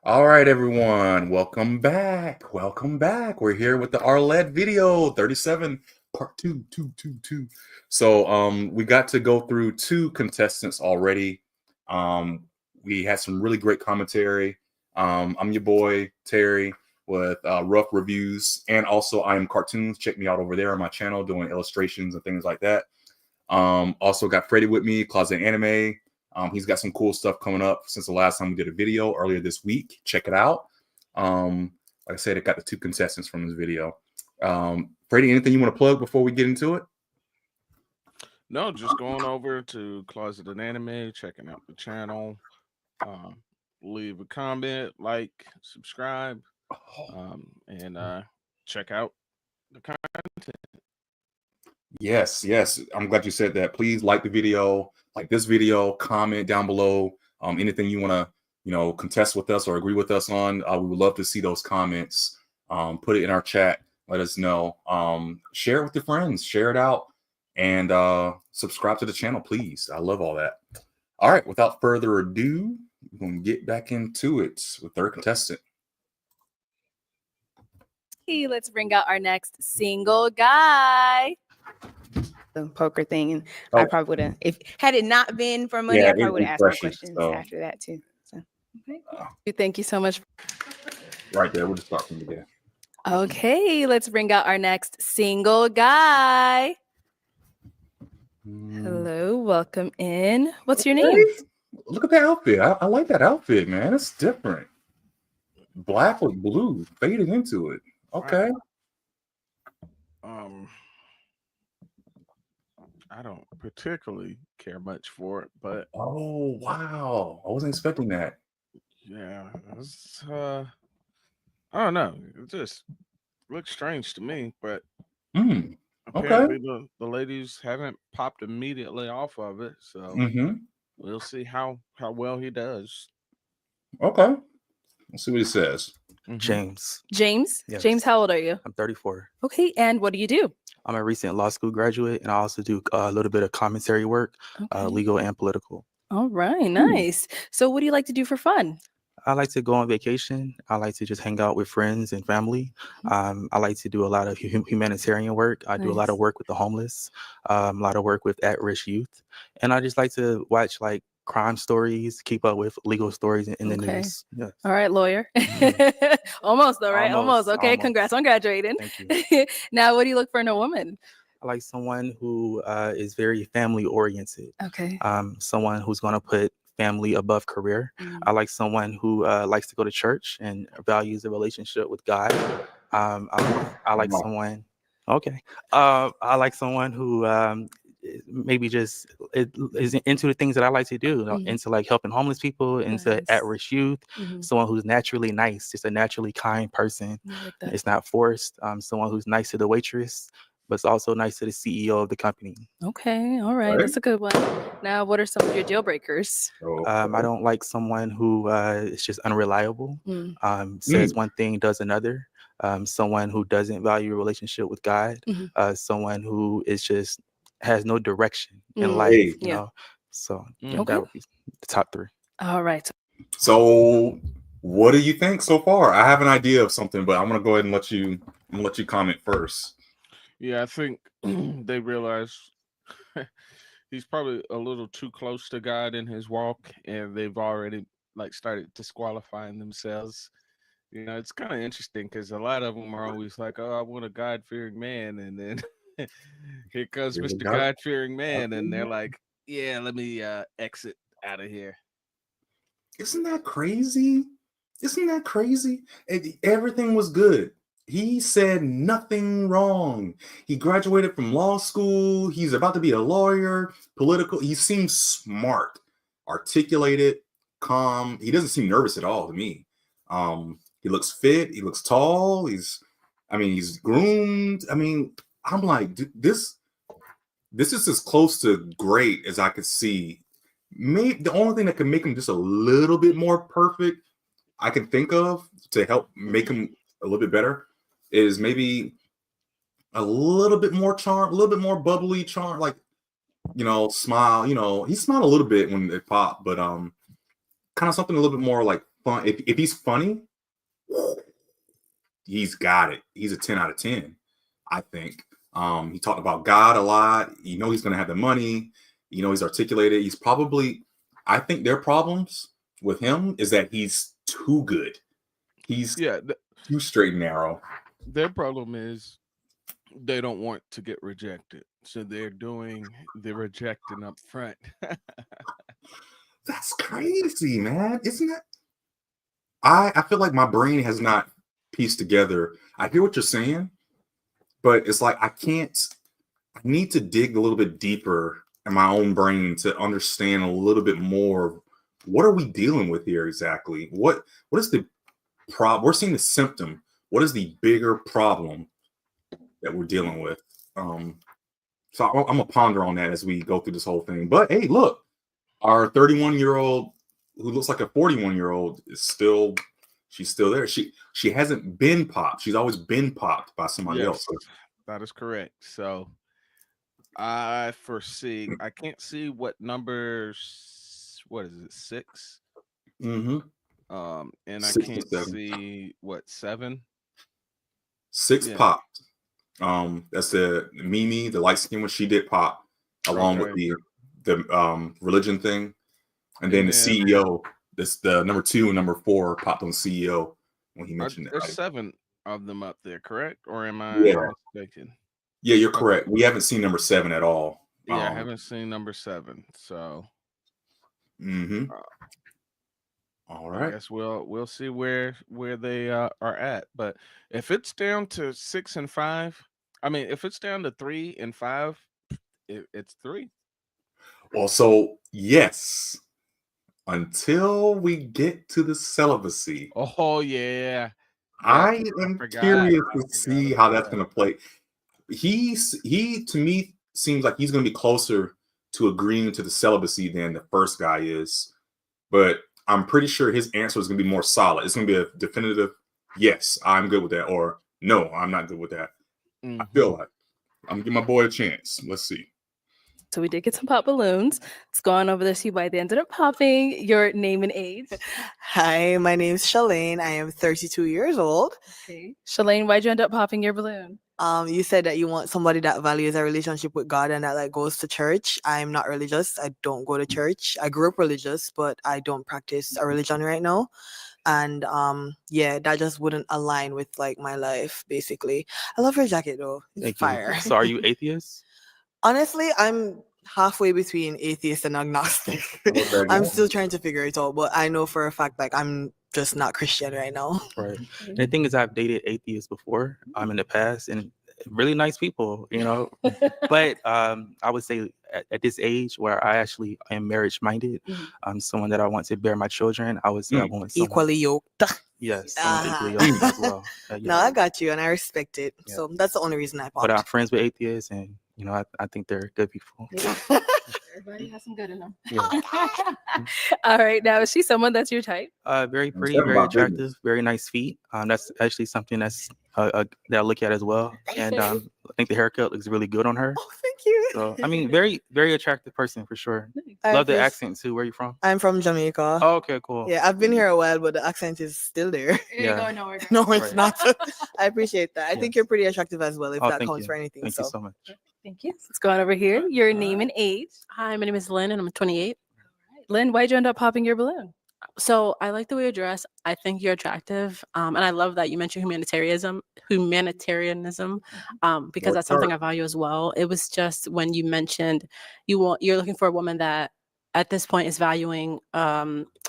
All right, everyone. Welcome back. Welcome back. We're here with the Arlette video 37 part 2. So we got to go through 2 contestants already. We had some really great commentary. I'm your boy Terry with RUFF Reviews, and also I am Cartoons. Check me out over there on my channel doing illustrations and things like that. Also got Freddie with me, Closet Anime. He's got some cool stuff coming up since the last time we did a video earlier this week. Check it out. Like I said, it got the 2 contestants from this video. Freddie, anything you want to plug before we get into it? No, just going over to Closet and Anime, checking out the channel. Leave a comment, like, subscribe, and check out the content. Yes. I'm glad you said that. Please like the video, like this video, comment down below. Anything you want to, contest with us or agree with us on, we would love to see those comments. Put it in our chat. Let us know. Share it with your friends. Share it out. And subscribe to the channel, please. I love all that. All right, without further ado, we're going to get back into it with third contestant. Hey, let's bring out our next single guy. The poker thing, and I probably would have, if had it not been for money, I probably would have asked more questions after that too. So Thank you so much. Right there, we'll just start from the beginning. Okay, let's bring out our next single guy. Hello, welcome in. What's your name? Look at the outfit. I like that outfit, man. It's different. Black with blue, fading into it. Okay. I don't particularly care much for it, but oh wow, I wasn't expecting that. Yeah, it's, I don't know. It just looks strange to me, but apparently the ladies haven't popped immediately off of it, so we'll see how well he does. Okay, let's see what he says. James. James? Yes. James, how old are you? I'm 34. Okay, and what do you do? I'm a recent law school graduate, and I also do a little bit of commentary work, legal and political. All right, nice. So what do you like to do for fun? I like to go on vacation. I like to just hang out with friends and family. I like to do a lot of humanitarian work. I do a lot of work with the homeless, a lot of work with at-risk youth. And I just like to watch crime stories, keep up with legal stories in the news. Yes. All right, lawyer. Almost though, right? Almost. Okay, congrats on graduating. Thank you. Now, what do you look for in a woman? I like someone who is very family oriented. Okay. Someone who's going to put family above career. I like someone who likes to go to church and values a relationship with God. I like someone. Okay. I like someone who maybe just is into the things that I like to do, into helping homeless people, into at-risk youth, someone who's naturally nice, just a naturally kind person. Like it's not forced. Someone who's nice to the waitress, but it's also nice to the CEO of the company. Okay, all right, that's a good one. Now, what are some of your deal breakers? I don't like someone who is just unreliable, says one thing, does another. Someone who doesn't value a relationship with God, someone who is just has no direction in life, you know. So that would be the top 3. All right. So what do you think so far? I have an idea of something, but I'm gonna go ahead and let you comment first. Yeah, I think they realize he's probably a little too close to God in his walk, and they've already started disqualifying themselves. You know, it's kind of interesting because a lot of them are always like, "Oh, I want a God-fearing man," and then here comes Mr. God-fearing man, and they're like, "Yeah, let me exit out of here." Isn't that crazy? Everything was good. He said nothing wrong. He graduated from law school. He's about to be a lawyer, political. He seems smart, articulated, calm. He doesn't seem nervous at all to me. He looks fit. He looks tall. He's groomed. I'm like, this is as close to great as I could see. Maybe the only thing that could make him just a little bit more perfect I can think of to help make him a little bit better is maybe a little bit more charm, a little bit more bubbly charm, smile. He smiled a little bit when it popped, but kind of something a little bit more fun. If he's funny, he's got it. He's a 10 out of 10, I think. He talked about God a lot. You know he's going to have the money. You know he's articulated. He's probably, I think their problems with him is that he's too good. He's too straight and narrow. Their problem is they don't want to get rejected. So they're doing the rejecting up front. That's crazy, man. Isn't that? I feel like my brain has not pieced together. I hear what you're saying, but it's like I need to dig a little bit deeper in my own brain to understand a little bit more. What are we dealing with here exactly? What is the problem? We're seeing the symptom. What is the bigger problem that we're dealing with? So I'm gonna ponder on that as we go through this whole thing. But hey, look, our 31-year-old who looks like a 41-year-old is still, she's still there. She hasn't been popped. She's always been popped by somebody else. That is correct. So I foresee, I can't see what numbers, what is it, 6? Mm-hmm. And I 6 can't see what 7. 6 popped. That's the Mimi, the light skin one. She did pop along with the religion thing, and then the CEO. This the number 2 and number 4 popped on CEO when he mentioned that. There's 7 of them up there, correct? Or am I mistaken? Yeah, you're correct. We haven't seen number 7 at all. Yeah, I haven't seen number 7. So. All right. I guess we'll see where they are at. But if it's down to 6 and 5, I mean, if it's down to 3 and 5, it's 3. Well, so yes, until we get to the celibacy. Oh yeah. I am curious to see how that's going to play. He to me seems like he's going to be closer to agreeing to the celibacy than the first guy is, but I'm pretty sure his answer is going to be more solid. It's going to be a definitive yes, I'm good with that, or no, I'm not good with that. I feel like I'm giving my boy a chance. Let's see. So we did get some pop balloons. Let's go on over there. See why they ended up popping. Your name and age. Hi, my name's Shalane. I am 32 years old. Okay. Shalane, why'd you end up popping your balloon? You said that you want somebody that values a relationship with God and that like goes to church. I'm not religious. I don't go to church. I grew up religious, but I don't practice a religion right now. And yeah, that just wouldn't align with like my life, basically. I love your jacket though. It's fire. So are you atheist? Honestly, I'm halfway between atheist and agnostic. I'm still trying to figure it out, but I know for a fact like I'm just not Christian right now. Right. And the thing is, I've dated atheists before in the past, and really nice people, you know. But I would say at this age where I actually am marriage minded, someone that I want to bear my children, I would say I want someone equally yoked. Yes, equally yoked as well. No, I got you, and I respect it. Yeah. So that's the only reason I popped. But I'm friends with atheists, and you know, I think they're good people. Everybody has some good in them. Yeah. All right, now is she someone that's your type? Very pretty, very attractive, very nice feet. That's actually something that's that I look at as well. And I think the haircut looks really good on her. Oh, thank you. So I mean, very, very attractive person for sure. Love the accent too. Where are you from? I'm from Jamaica. Oh, okay, cool. Yeah, I've been here a while, but the accent is still there. Yeah. Nowhere. No, it's not. I appreciate that. I think you're pretty attractive as well, if that counts for anything. Thank you so much. Thank you. Let's go on over here. Your name and age. Hi, my name is Lynn and I'm 28. All right. Lynn, why'd you end up popping your balloon? So I like the way you dress. I think you're attractive. And I love that you mentioned humanitarianism, because that's something I value as well. It was just when you mentioned you're looking for a woman that at this point is valuing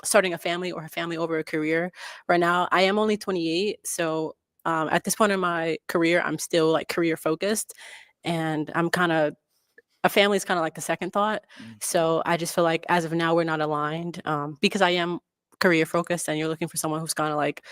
starting a family or a family over a career. Right now, I am only 28. So at this point in my career, I'm still like career focused. And I'm a family is kind of like the second thought. So I just feel like as of now, we're not aligned because I am career focused and you're looking for someone who's kind of like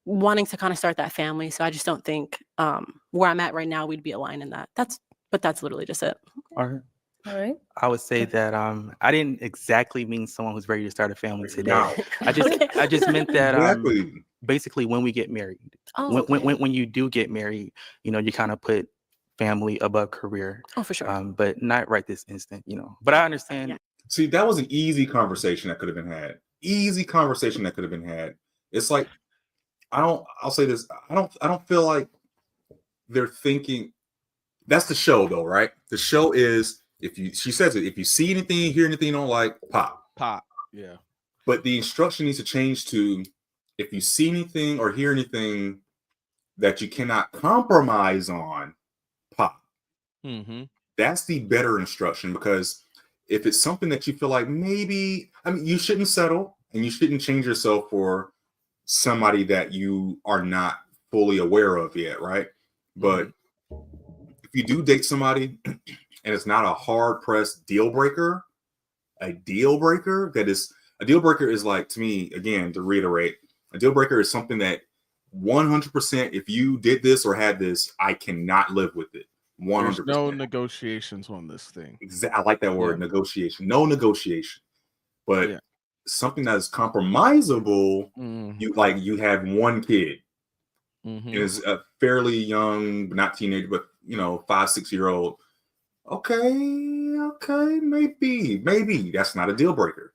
wanting to kind of start that family. So I just don't think where I'm at right now, we'd be aligned in that. But that's literally just it. All right. I would say that I didn't exactly mean someone who's ready to start a family today. No. I just meant that basically when we get married, when you do get married, you know, you kind of put family above career. Oh, for sure. But not right this instant, you know. But I understand. Yeah. See, that was an easy conversation that could have been had. easy conversation that could have been had. It's like, I'll say this. I don't feel like they're thinking. That's the show though, right? The show is, she says it, if you see anything, hear anything you don't like, pop. Yeah. But the instruction needs to change to, if you see anything or hear anything that you cannot compromise on, pop. Mm-hmm. That's the better instruction, because if it's something that you feel like maybe, I mean, you shouldn't settle and you shouldn't change yourself for somebody that you are not fully aware of yet, right? But if you do date somebody and it's not a hard pressed deal breaker, a deal breaker is like, to me, again, to reiterate, a deal breaker is something that 100%, if you did this or had this, I cannot live with it. 100%. There's no negotiations on this thing. I like that word, negotiation. No negotiation. But something that is compromisable, you have one kid. It is a fairly young, not teenager, but 5-6-year-old. Okay, maybe that's not a deal breaker.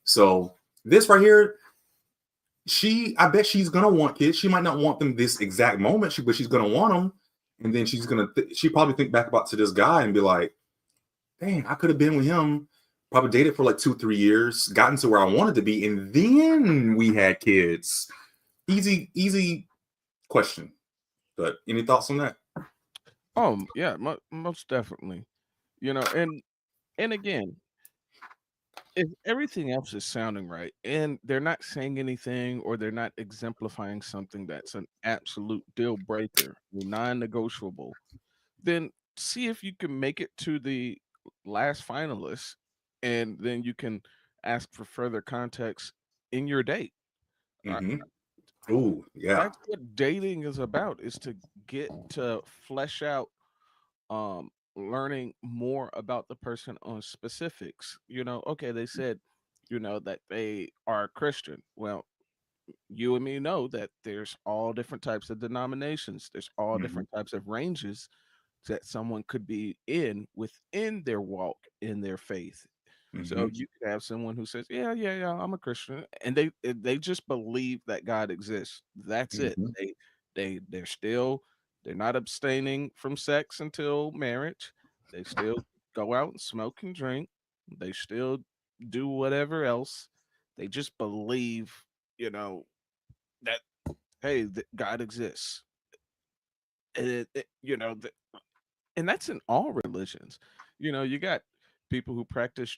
So this right here, I bet she's gonna want kids. She might not want them this exact moment, but she's gonna want them, and then she probably think back to this guy and be like, dang, I could have been with him, probably dated for like 2-3 years, gotten to where I wanted to be, and then we had kids. Easy question. But any thoughts on that? Yeah, most definitely. And again, if everything else is sounding right and they're not saying anything or they're not exemplifying something that's an absolute deal breaker, non-negotiable, then see if you can make it to the last finalist, and then you can ask for further context in your date. Ooh, yeah. That's what dating is about, is to get to flesh out learning more about the person on specifics. Okay, they said, that they are Christian. Well, you and me know that there's all different types of denominations. There's all different types of ranges that someone could be in within their walk in their faith. So you could have someone who says, yeah, I'm a Christian, and they just believe that God exists. That's it. They're not abstaining from sex until marriage. They still go out and smoke and drink. They still do whatever else. They just believe, that, hey, God exists. And and that's in all religions. You got people who practice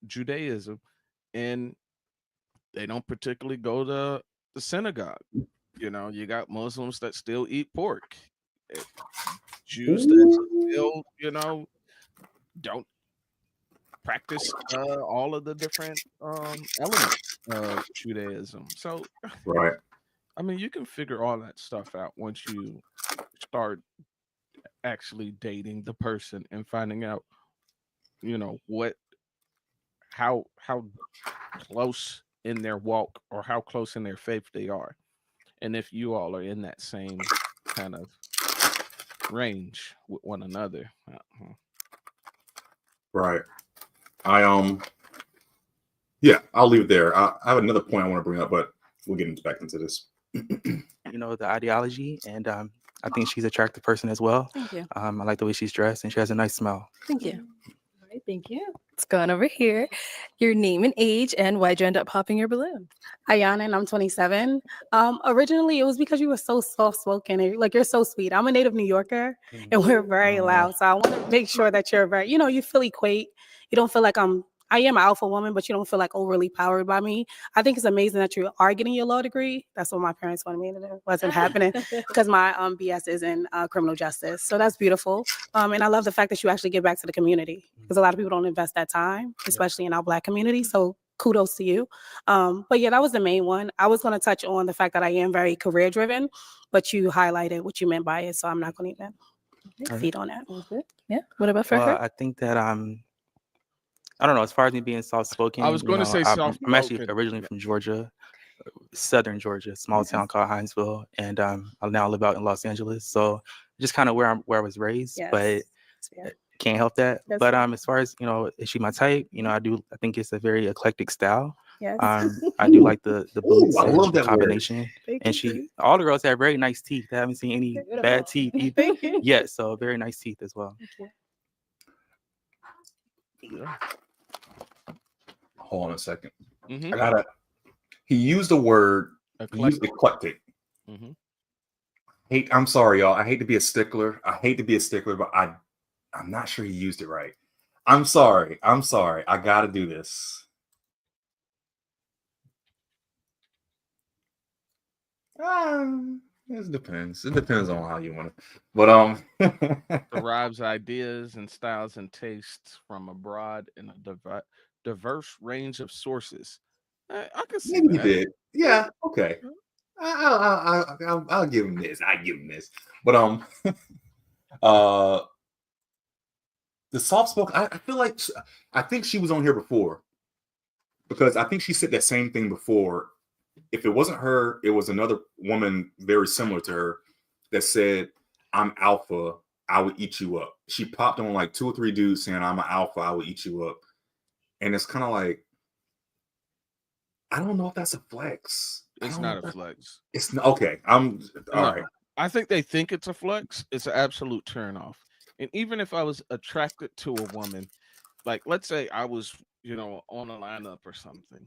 Judaism, and they don't particularly go to the synagogue. You got Muslims that still eat pork, Jews that still, don't practice all of the different elements of Judaism. So, right. I mean, you can figure all that stuff out once you start actually dating the person and finding out, how close in their walk or how close in their faith they are, and if you all are in that same kind of range with one another. Right. Yeah, I'll leave it there. I have another point I want to bring up, but we'll get back into this. The ideology, and I think she's an attractive person as well. Thank you. I like the way she's dressed, and she has a nice smile. Thank you. All right, thank you. Let's go on over here. Your name and age, and why'd you end up popping your balloon? Ayana, and I'm 27. Originally, it was because you were so soft-spoken. Like, you're so sweet. I'm a native New Yorker, and we're very loud. So I want to make sure that you're very, you feel equate. You don't feel like I am an alpha woman, but you don't feel like overly powered by me. I think it's amazing that you are getting your law degree. That's what my parents wanted me to do. Wasn't happening because my BS is in criminal justice. So that's beautiful. And I love the fact that you actually give back to the community, because a lot of people don't invest that time, especially in our Black community. So kudos to you. But yeah, that was the main one. I was going to touch on the fact that I am very career driven, but you highlighted what you meant by it. So I'm not going to even feed on that. Yeah. What about for her? I think that I don't know. As far as me being soft-spoken, I was going to say soft-spoken. I'm actually originally from Georgia, southern Georgia, small town called Hinesville, and I now live out in Los Angeles. So just kind of where I was raised, but can't help that. But as far as is she my type? I think it's a very eclectic style. Yes. I do like the boots I and love the that word. combination. Thank And you, all the girls have very nice teeth. I haven't seen any bad teeth either Thank you. yet. So very nice teeth as well. Yeah. Hold on a second. Mhm. I gotta. He used the word. He used eclectic. Mhm. I'm sorry, y'all. I hate to be a stickler. But I'm not sure he used it right. I'm sorry. I gotta do this. It depends. It depends on how you want it. But Derives ideas and styles and tastes from a broad and a diverse range of sources. I can see maybe he that. did. Yeah. Okay. I'll give him this. I give him this. But uh, the soft spoken. I feel like I think she was on here before because I think she said that same thing before. If it wasn't her, it was another woman very similar to her that said, "I'm alpha. I would eat you up." She popped on like 2 or 3 dudes saying, "I'm an alpha. I would eat you up," and it's kind of like I don't know if that's a flex. It's not a flex. It's not, okay. I'm all No, right. I think they think it's a flex. It's an absolute turn off. And even if I was attracted to a woman, like let's say I was, on a lineup or something,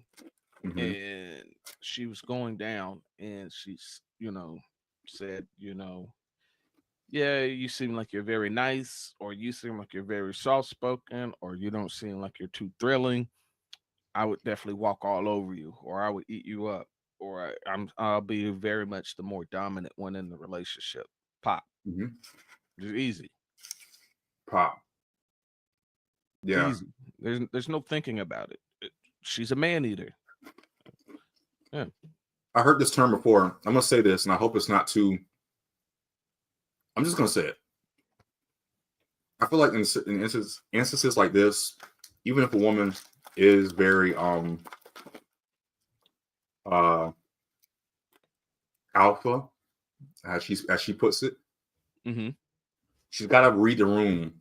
Mhm. and she was going down, and she's, said, yeah, you seem like you're very nice, or you seem like you're very soft spoken, or you don't seem like you're too thrilling. I would definitely walk all over you, or I would eat you up, or I'll be very much the more dominant one in the relationship. Pop, Mhm. it's easy, Pop. Yeah. easy. There's no thinking about it. She's a man eater. Yeah. I heard this term before. I'm gonna say this, and I hope it's not too. I'm just gonna say it. I feel like in instances like this, even if a woman is very uh alpha, as she puts it, Mm-hmm. she's got to read the room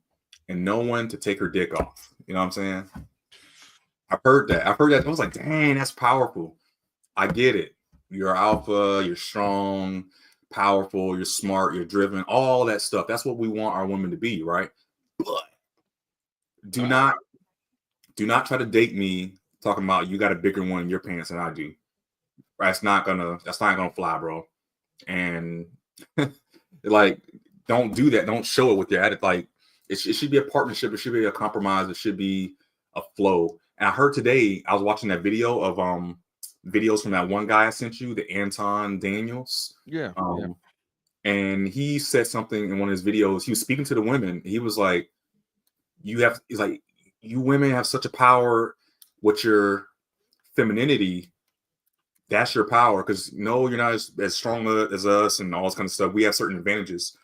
and know when to take her dick off. You know what I'm saying? I've heard that. I was like, dang, that's powerful. I get it. You're alpha. You're strong, powerful. You're smart. You're driven. All that stuff. That's what we want our women to be, right? But do not try to date me talking about you got a bigger one in your pants than I do. That's not gonna fly, bro. And like, don't do that. Don't show it with your attitude. Like, it should be a partnership. It should be a compromise. It should be a flow. And I heard today, I was watching that video of videos from that one guy I sent you, the Anton Daniels. Yeah. And he said something in one of his videos. He was speaking to the women. He was like, he's like, you women have such a power with your femininity. That's your power, because no, you're not as strong as us and all this kind of stuff. We have certain advantages.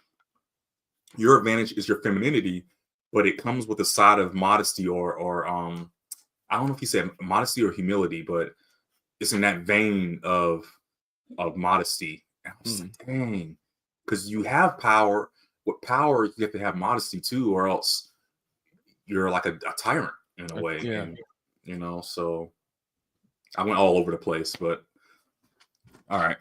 Your advantage is your femininity, but it comes with a side of modesty or I don't know if he said modesty or humility, but it's in that vein of modesty. And I was like, dang, because you have power. With power, you have to have modesty too, or else you're like a tyrant in a way. Yeah. And, so I went all over the place, but all right.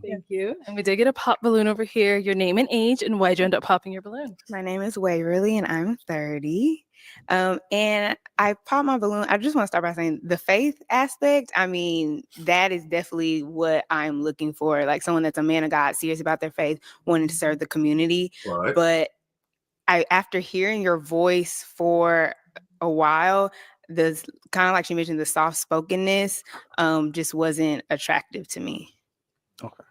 Thank you. And we did get a pop balloon over here. Your name and age, and why'd you end up popping your balloon? My name is Waverly, and I'm 30. And I popped my balloon. I just want to start by saying the faith aspect. I mean, that is definitely what I'm looking for. Like someone that's a man of God, serious about their faith, wanting to serve the community. Right. But after hearing your voice for a while, the kind of like she mentioned, the soft spokenness just wasn't attractive to me. Okay.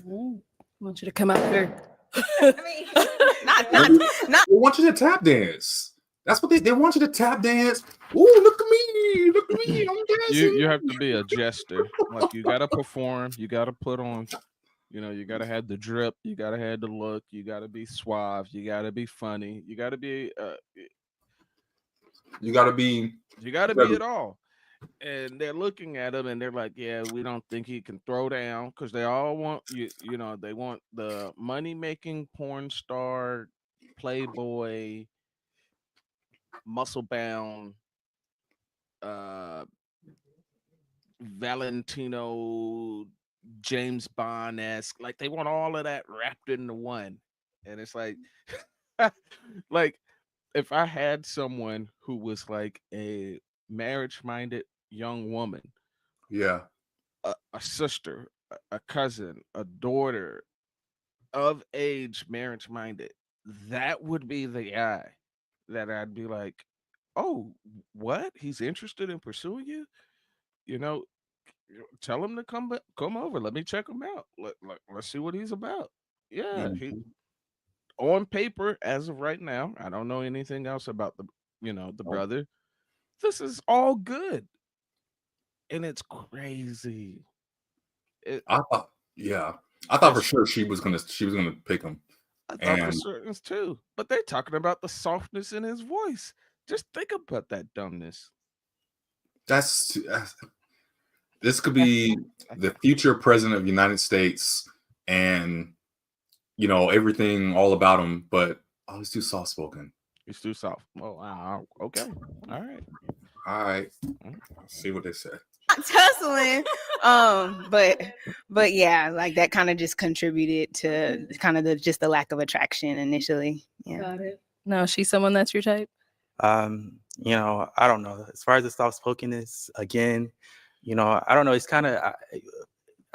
I want you to come out here. I mean, not. They want you to tap dance. That's what they want you to tap dance. Ooh, look at me, I'm dancing. You have to be a jester. Like you gotta perform. You gotta put on. You gotta have the drip. You gotta have the look. You gotta be suave. You gotta be funny. You gotta be. You gotta be. You gotta be it all. And they're looking at him and they're like, yeah, we don't think he can throw down, because they all want they want the money making porn star, playboy, muscle bound uh Valentino James Bond esque. Like they want all of that wrapped into one. And it's like if I had someone who was like a marriage minded young woman, Yeah. a sister, a cousin, a daughter of age, marriage minded, that would be the guy that I'd be like, oh, what? He's interested in pursuing you? You know, tell him to come over. Let me check him out. Let's see what he's about. Yeah, he Mhm. on paper as of right now. I don't know anything else about the Oh, brother. This is all good, and it's crazy. It, I thought, yeah, I thought for it's sure she was gonna pick him, I thought for and certain too, but they're talking about the softness in his voice. Just think about that dumbness. that's this could be the future president of the United States, and everything all about him, but oh, he's too soft spoken. He's too soft. Oh, wow. Okay. All right. All right, Mm. let's see what they said. Tussling. But yeah, like that kind of just contributed to kind of the lack of attraction initially. Yeah. Got it. No, she's someone that's your type. I don't know. As far as the soft spokenness, again, I don't know. It's kind of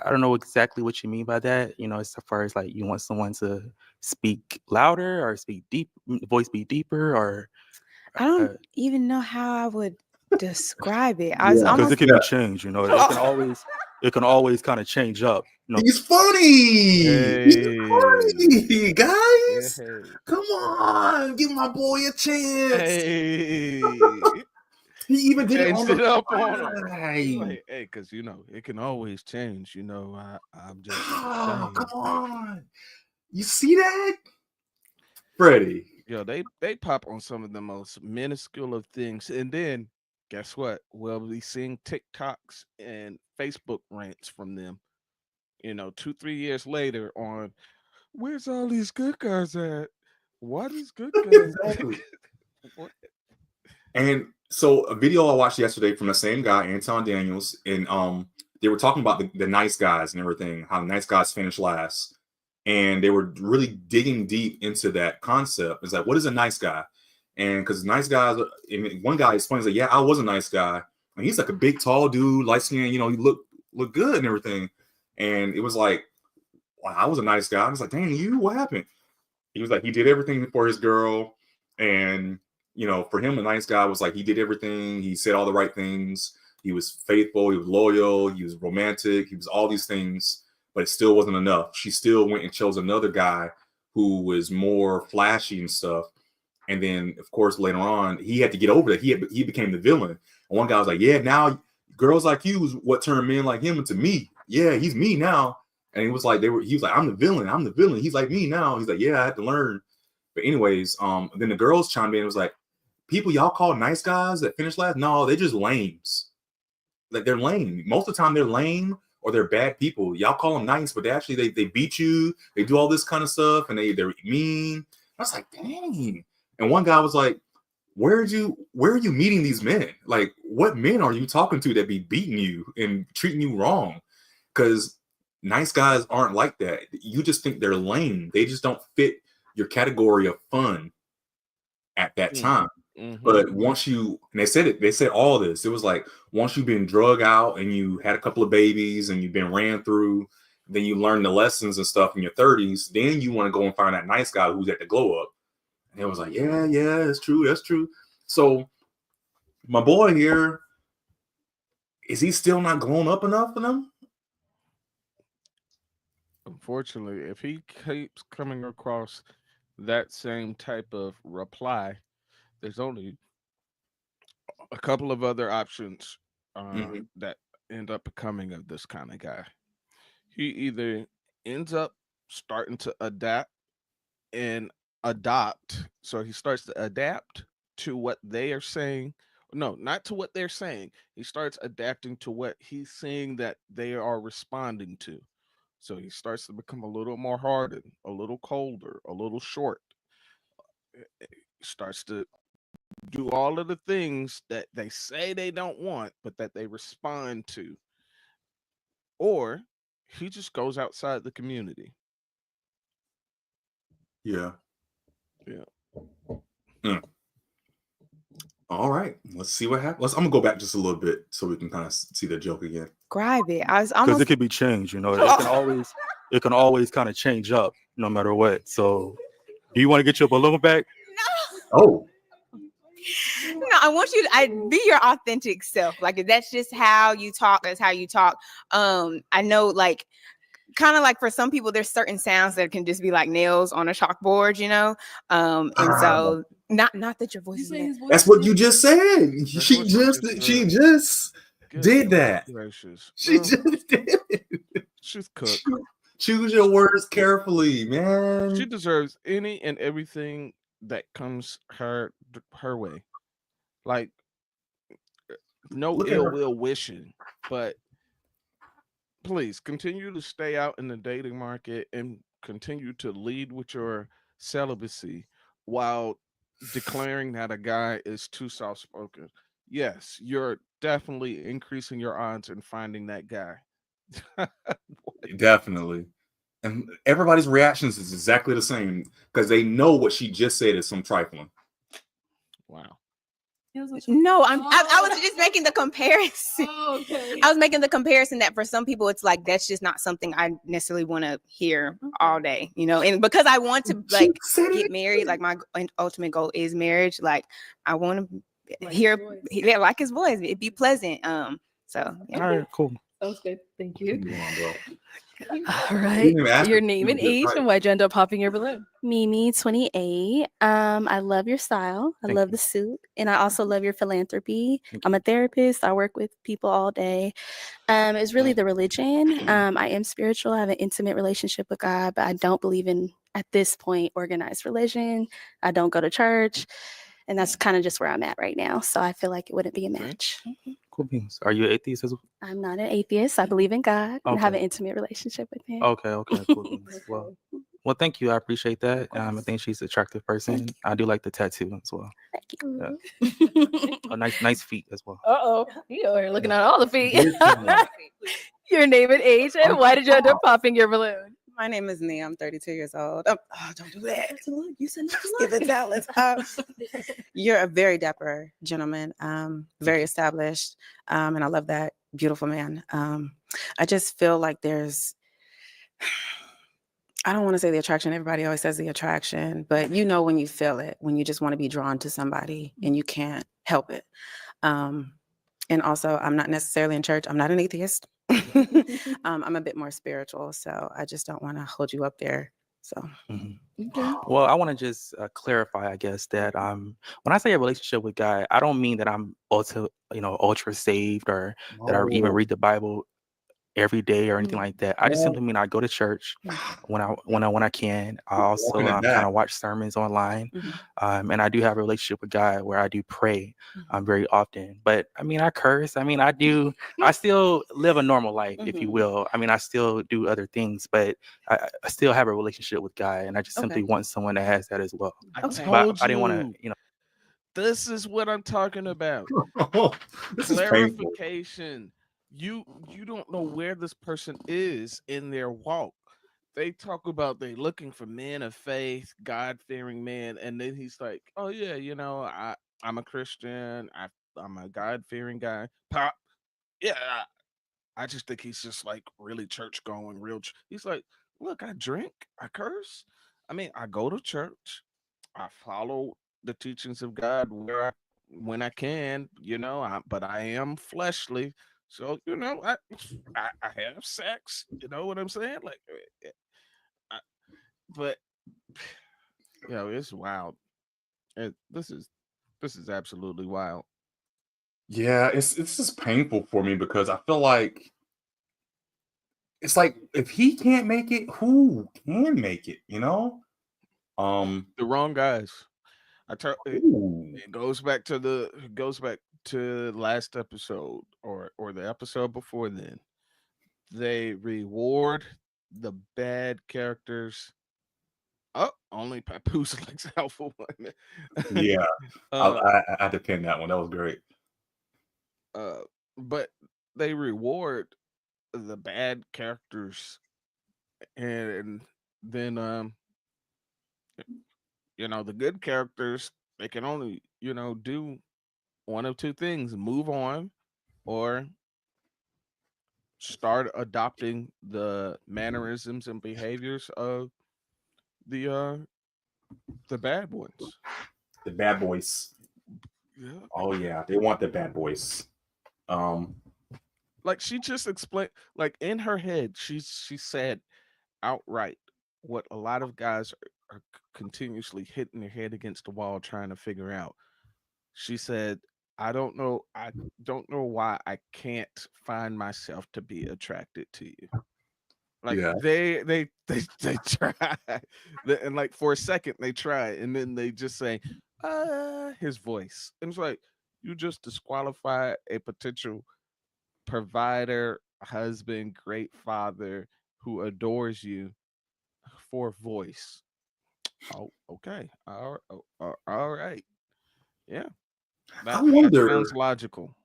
I don't know exactly what you mean by that. As far as like you want someone to speak louder or speak deep, voice be deeper, or I don't even know how I would describe it. I was Yeah, because almost it can be changed. It can always kind of change up. He's funny. He's Hey. funny, guys. Hey. Come on, give my boy a chance. Hey. He even did it on Changed it the up on him. He's fly. like, hey, because it can always change. I'm just Oh, saying. come on. You see that? Freddie. Yo, they pop on some of the most minuscule of things, and then guess what? We'll be seeing TikToks and Facebook rants from them. 2-3 years later on, where's all these good guys at? What is good guys? Exactly. What? And so a video I watched yesterday from the same guy, Anton Daniels, and they were talking about the nice guys and everything, how nice guys finish last. And they were really digging deep into that concept. It's like, what is a nice guy? And because nice guys, and one guy explains that, yeah, I was a nice guy. And he's like a big, tall dude, light skin, he look good and everything. And it was like, wow, I was a nice guy. I was like, dang, what happened? He was like, he did everything for his girl. And, for him, a nice guy was like, he did everything. He said all the right things. He was faithful. He was loyal. He was romantic. He was all these things, but it still wasn't enough. She still went and chose another guy who was more flashy and stuff. And then, of course, later on, he had to get over that. He became the villain. And one guy was like, yeah, now girls like you is what turned men like him into me. Yeah, he's me now. And he was like, he was like, I'm the villain. I'm the villain. He's like me now. He's like, yeah, I had to learn. But anyways, then the girls chimed in and was like, people y'all call nice guys that finish last? No, they're just lames. Like they're lame. Most of the time they're lame or they're bad people. Y'all call them nice, but they actually they beat you. They do all this kind of stuff and they're mean. I was like, dang. And one guy was like, where are you meeting these men? Like, what men are you talking to that be beating you and treating you wrong? Because nice guys aren't like that. You just think they're lame. They just don't fit your category of fun at that time. Mm-hmm. But once and they said all this. It was like once you've been drug out and you had a couple of babies and you've been ran through, then you learn the lessons and stuff in your 30s. Then you want to go and find that nice guy who's at the glow up. And it was like, yeah, that's true. So my boy here, is he still not glowing up enough for them? Unfortunately, if he keeps coming across that same type of reply, there's only a couple of other options that end up becoming of this kind of guy. He either ends up starting to adapt and adopt. So he starts to adapt to what they are saying. No, not to what they're saying. He starts adapting to what he's seeing that they are responding to. So he starts to become a little more hardened, a little colder, a little short. Starts to do all of the things that they say they don't want, but that they respond to. Or he just goes outside the community. Yeah. Yeah. All right. Let's see what happens. I'm gonna go back just a little bit so we can kind of see the joke again. Describe it. I was Because almost it could be changed, you know. It can always kind of change up no matter what. So do you want to get your balloon back? Oh, no, I want you to be your authentic self. Like if that's just how you talk, that's how you talk. I know like kind of like for some people, there's certain sounds that can just be like nails on a chalkboard, you know? And so not that your voice is that's what you just said. That's She what just she did Goodness that. gracious. She Well, just did it. she's cooked. Choose your words carefully, man. She deserves any and everything that comes her way. Like no Look at ill her. will wishing, but please continue to stay out in the dating market and continue to lead with your celibacy while declaring that a guy is too soft spoken. Yes, you're definitely increasing your odds in finding that guy. Definitely. And everybody's reactions is exactly the same because they know what she just said is some trifling. Wow. No, I was just making the comparison. Oh, okay. I was making the comparison that for some people it's like that's just not something I necessarily want to hear all day, you know. And because I want to like get married, like my ultimate goal is marriage. Like I want to hear, like his voice, it'd be pleasant. So yeah. All right, cool. Sounds good. Thank you. Come on, bro. All right. even ask Your her. name You and just age right. and why'd you end up popping your balloon? Mimi, 28. I love your style. I Thank love you. the suit. And I also love your philanthropy. Thank I'm a therapist. I work with people all day. It's really the religion. I am spiritual. I have an intimate relationship with God, but I don't believe in, at this point, organized religion. I don't go to church. And that's kind of just where I'm at right now. So I feel like it wouldn't be a match. Cool beans. Are you an atheist as well? I'm not an atheist. I believe in God and have an Okay. intimate relationship with him. Okay, cool beans. Well, thank you. I appreciate that. I think she's an attractive person. I do like the tattoo as well. Thank you. Yeah. Oh, nice feet as well. Uh-oh. You are looking at all the feet. Good job. Your name and age, and why did you end up popping your balloon? My name is Nia. I'm 32 years old. Oh, don't do that. You said Just give it balance. You're a very dapper gentleman, very established, and I love that. Beautiful man. I just feel like there's, I don't want to say the attraction. Everybody always says the attraction, but you know when you feel it, when you just want to be drawn to somebody and you can't help it. And also, I'm not necessarily in church. I'm not an atheist. I'm a bit more spiritual, so I just don't want to hold you up there. So, Well, I want to just clarify, I guess, that when I say a relationship with God, I don't mean that I'm ultra saved or that I even read the Bible every day or anything like that. I just simply mean I go to church when I can. I also Walking it kind back. of watch sermons online, and I do have a relationship with God where I do pray very often. But I mean, I curse. I mean, I still live a normal life, if you will. I mean, I still do other things, but I still have a relationship with God, and I just simply want someone that has that as well. I But told I didn't want you. to, you know. This is what I'm talking about. This is painful. Clarification. You don't know where this person is in their walk. They talk about they looking for men of faith, God-fearing men, and then he's like, "Oh yeah, I'm a Christian. I'm a God-fearing guy." Pop, yeah. I just think he's just like really church going, he's like, "Look, I drink, I curse. I mean, I go to church. I follow the teachings of God when I can, but I am fleshly. So, I have sex, you know what I'm saying? Like I, but it's wild. This is absolutely wild. Yeah, it's just painful for me because I feel like it's like if he can't make it, who can make it? You know? The wrong guys. Ooh. It goes back to last episode or the episode before then. They reward the bad characters Oh, only Papoose likes alpha women. Yeah, uh, I had to pin that one. That was great. but they reward the bad characters, and then the good characters, they can only do one of two things: move on or start adopting the mannerisms and behaviors of the the bad ones. The bad boys. Yeah. Oh yeah, they want the bad boys. Um, Like she just explained, like in her head, she said outright what a lot of guys are continuously hitting their head against the wall trying to figure out. She said, I don't know why I can't find myself to be attracted to you. Like yeah, they try. And like for a second they try, and then they just say, his voice. And it's like, you just disqualify a potential provider, husband, great father who adores you for voice. Oh, okay. All right. Yeah. I That wonder. sounds logical.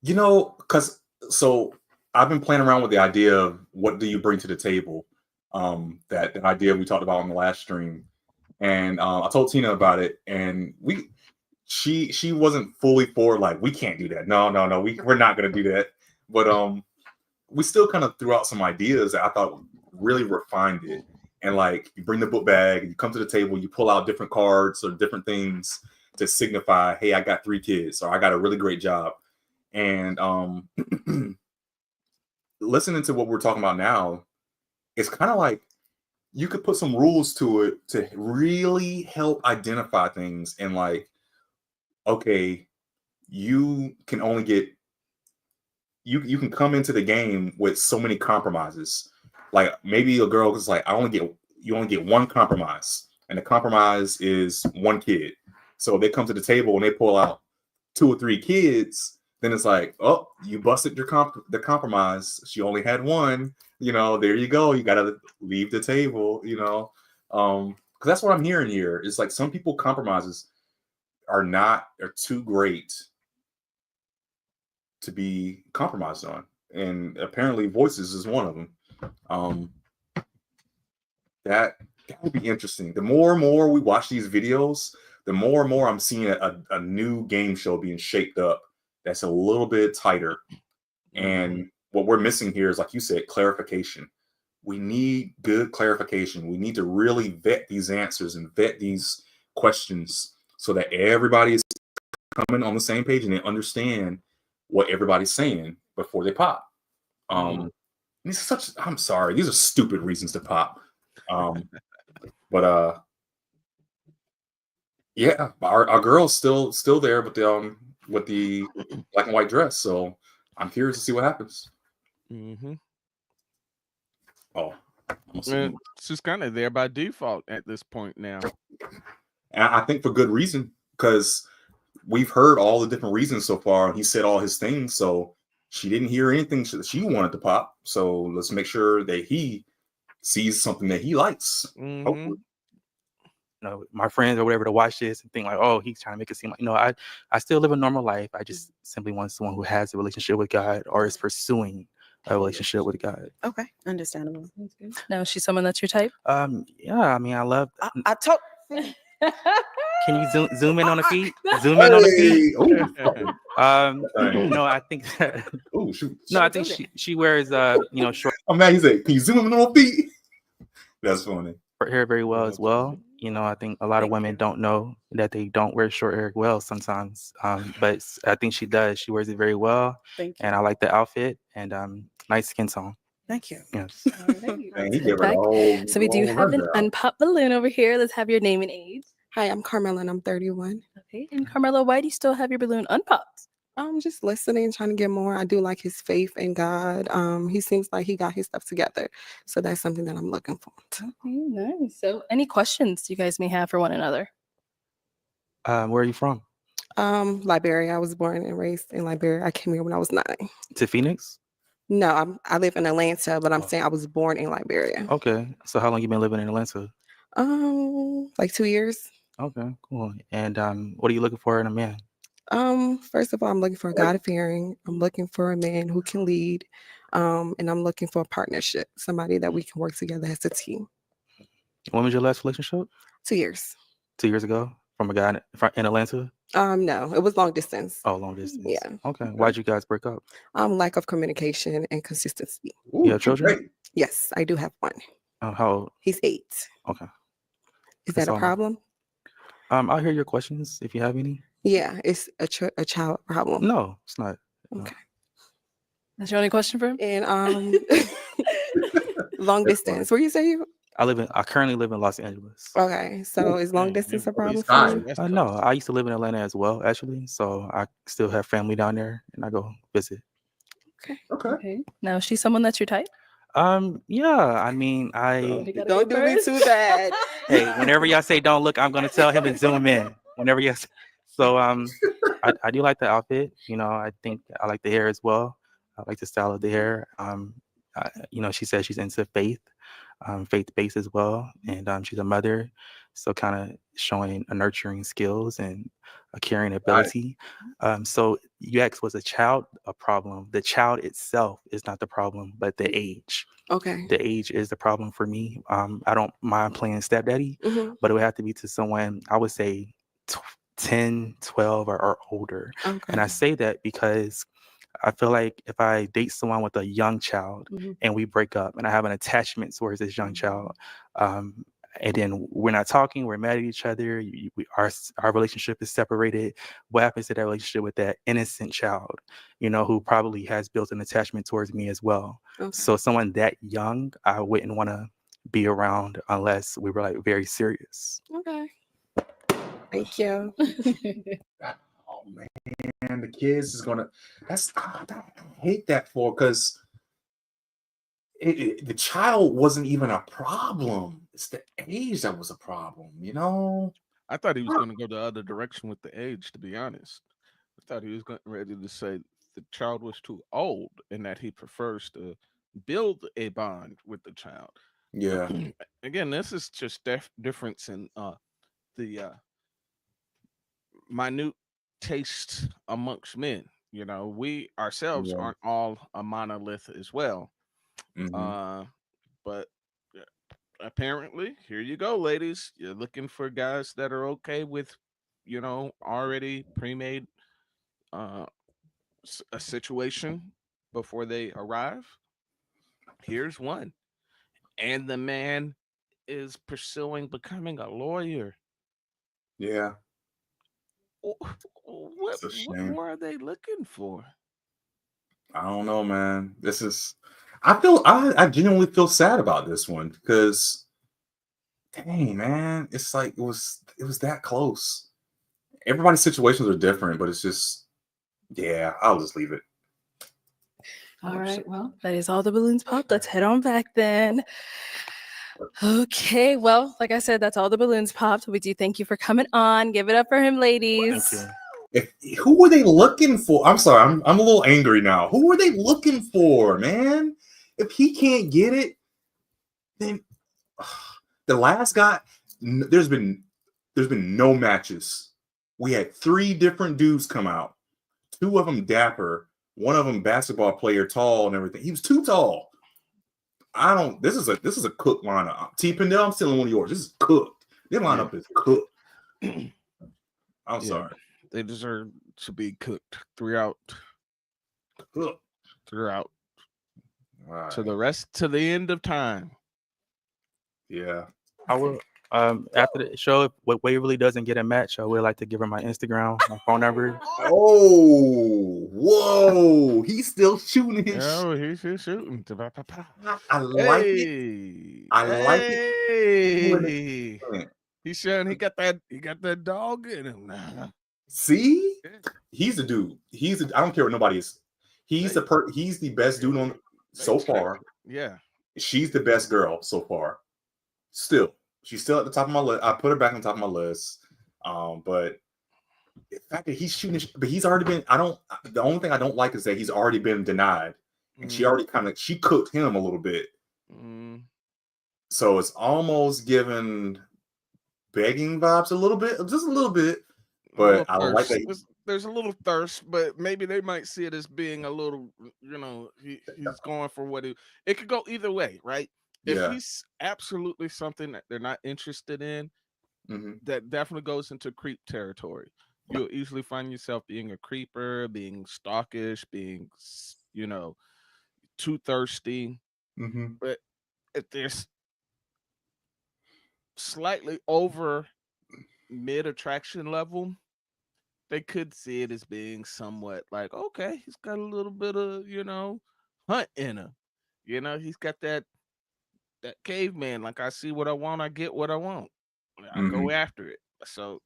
Because so I've been playing around with the idea of what do you bring to the table. That idea we talked about on the last stream, and I told Tina about it, and she wasn't fully for, like, we can't do that. No, we're not gonna do that. But we still kind of threw out some ideas that I thought really refined it. And like, you bring the book bag, you come to the table, you pull out different cards or different things to signify, hey, I got 3 kids, or I got a really great job. And listening to what we're talking about now, it's kind of like you could put some rules to it to really help identify things. And like, okay, you can only get you can come into the game with so many compromises. Like maybe a girl is like, you only get one compromise, and the compromise is 1 kid. So they come to the table and they pull out 2 or 3 kids, then it's like, oh, you busted the compromise. She only had 1. There you go. You gotta leave the table. Because that's what I'm hearing here. It's like some people compromises are too great to be compromised on, and apparently voices is one of them. That would be interesting. The more and more we watch these videos, the more and more I'm seeing a new game show being shaped up that's a little bit tighter. And what we're missing here is, like you said, clarification. We need good clarification. We need to really vet these answers and vet these questions so that everybody is coming on the same page and they understand what everybody's saying before they pop. I'm sorry, these are stupid reasons to pop. But yeah, our girl's still there with the black and white dress. So I'm curious to see what happens. Mm-hmm. Oh, she's kind of there by default at this point now. And I think for good reason, because we've heard all the different reasons so far, and he said all his things. So she didn't hear anything she wanted to pop. So let's make sure that he sees something that he likes. Mm-hmm. My friends or whatever to watch this and think like, oh, he's trying to make it seem like, I still live a normal life. I just simply want someone who has a relationship with God or is pursuing a relationship with God. Okay, understandable. No, she's someone that's your type. Yeah, I mean, I love. I told. Can you zoom in on the feet? Zoom in on the feet. No, I think. Oh shoot! No, I think she wears short. I'm mad. He said, "Can you zoom in on the feet?" That's funny. Hair very well as well. I think a lot of women don't know that they don't wear short hair well sometimes. But I think she does. She wears it very well. Thank you. And I like the outfit and nice skin tone. Thank you. Yes. Man, he gave her the whole, So we do have an unpopped balloon over here. Let's have your name and age. Hi, I'm Carmela and I'm 31. Okay. And Carmela, why do you still have your balloon unpopped? I'm just listening, trying to get more. I do like his faith in God. He seems like he got his stuff together. So that's something that I'm looking for. Okay, nice. So any questions you guys may have for one another? Where are you from? Liberia. I was born and raised in Liberia. I came here when I was 9. To Phoenix? No, I live in Atlanta, but I'm saying I was born in Liberia. Okay. So how long you been living in Atlanta? Like 2 years. Okay, cool. And what are you looking for in a man? First of all, I'm looking for a God-fearing. I'm looking for a man who can lead. And I'm looking for a partnership, somebody that we can work together as a team. When was your last relationship? 2 years. 2 years ago, from a guy in Atlanta. No, it was long distance. Oh, long distance. Yeah. Okay. Why'd you guys break up? Lack of communication and consistency. Ooh, You have children? great. Yes, I do have one. How old? He's 8. Okay. Is That's that a all. problem? I'll hear your questions if you have any. Yeah, it's a child problem. No, it's not. No. Okay. That's your only question for him? And long That's distance. Where you say you? I currently live in Los Angeles. Okay, so is long Dang, distance a you- problem he's for high. you? West No, Coast. I used to live in Atlanta as well, actually. So I still have family down there, and I go visit. Okay. Okay. Now, is she someone that's your type? Yeah. I mean, You gotta Don't go do me first. too bad. hey, whenever y'all say don't look, I'm gonna tell him to zoom in. Whenever y'all say, so I do like the outfit. You know, I think I like the hair as well. I like the style of the hair. She says she's into faith-based as well, and she's a mother, so kind of showing a nurturing skills and a caring ability. So you asked, was a child a problem? The child itself is not the problem, but the age. Okay. The age is the problem for me. I don't mind playing stepdaddy, Mhm. but it would have to be to someone, I would say 10, 12 or older. Okay. And I say that because I feel like if I date someone with a young child Mhm. and we break up and I have an attachment towards this young child, and then we're not talking, we're mad at each other, our relationship is separated, what happens to that relationship with that innocent child, who probably has built an attachment towards me as well? Okay. So someone that young, I wouldn't want to be around unless we were like very serious. Okay. Thank you. Oh man, the kids is gonna. I hate that for because the child wasn't even a problem. It's the age that was a problem. I thought he was going to go the other direction with the age, to be honest. I thought he was ready to say the child was too old and that he prefers to build a bond with the child. Yeah. Again, this is just difference in the minute taste amongst men. We ourselves Yeah. aren't all a monolith as well. Mhm. But apparently, here you go, ladies. You're looking for guys that are okay with, already pre-made a situation before they arrive. Here's one, and the man is pursuing becoming a lawyer. Yeah. What It's a shame. more are they looking for? I don't know, man. I genuinely feel sad about this one because, dang, man, it's like it was that close. Everybody's situations are different, but it's just, yeah, I'll just leave it. All right. Well, that is all the balloons popped. Let's head on back then. Okay. Well, like I said, that's all the balloons popped. We do thank you for coming on. Give it up for him, ladies. Thank you. Who were they looking for? I'm sorry, I'm a little angry now. Who were they looking for, man? If he can't get it, then the last guy. There's been no matches. We had 3 different dudes come out. 2 of them dapper, one of them basketball player, tall and everything. He was too tall. This is a cooked lineup. T Pendel, I'm stealing one of yours. This is cooked. Their lineup is cooked. I'm sorry. They deserve to be cooked throughout. Cooked. Throughout. All To right. the end of time. Yeah. I will. After the show, if Waverly doesn't get a match, I would like to give her my Instagram, my phone number. Oh, whoa! He's still shooting his. Oh, he's shooting. I like it. I like it. Hey, he's showing he got that dog in him now. See, he's the dude. I don't care what nobody is. He's the best dude on so far. Yeah, she's the best girl so far. Still, she's still at the top of my list. I put her back on top of my list. But the fact that he's shooting, but he's already been. The only thing I don't like is that he's already been denied, and she already she cooked him a little bit. So it's almost giving begging vibes a little bit, just a little bit. But I like that. There's a little thirst, but maybe they might see it as being a little, he's going for what it could go either way, right? If Yeah. he's absolutely something that they're not interested in, Mm-hmm. that definitely goes into creep territory. You'll easily find yourself being a creeper, being stalkish, being, too thirsty. Mm-hmm. But if there's slightly over mid attraction level, they could see it as being somewhat like, okay, he's got a little bit of, hunt in him. He's got that caveman, like, I see what I want, I get what I want. I go after it. So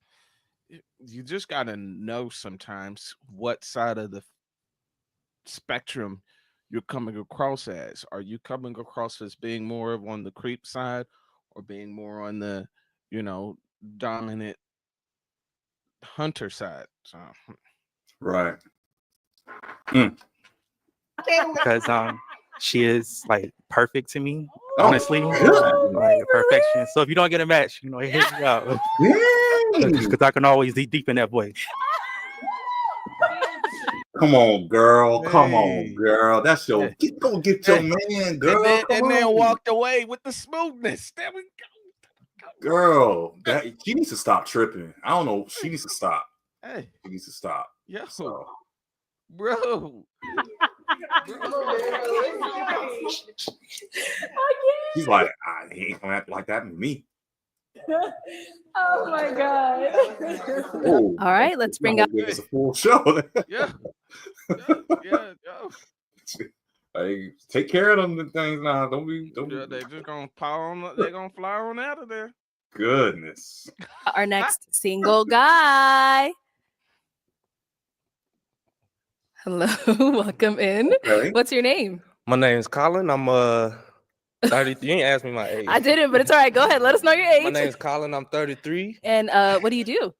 you just gotta know sometimes what side of the spectrum you're coming across as. Are you coming across as being more of on the creep side, or being more on the, dominant hunter side? So Right. Because she is like perfect to me, Oh, honestly. good. Like perfection. So if you don't get a match, hit me out. Because I can always deepen that voice. Come on, girl. Come on, Hey. girl. That's your go get your man, girl. and then walked away with the smoothness. There we go. Girl, that she needs to stop tripping. I don't know. She needs to stop. Hey, She needs to stop. yo, So, bro. she's like, he ain't gonna act like that to me. Oh my God. Oh, All right, let's bring up. Give us a full show. Yeah. Yeah. Hey, take care of them things now. Don't be. They just gonna pile on. They're gonna fly on out of there. Goodness. Our next single guy. Hello, welcome in. Okay. What's your name? My name's Colin. I'm 33. You ain't asked me my age. I didn't, but it's all right. Go ahead. Let us know your age. My name's Colin. I'm 33. And what do you do?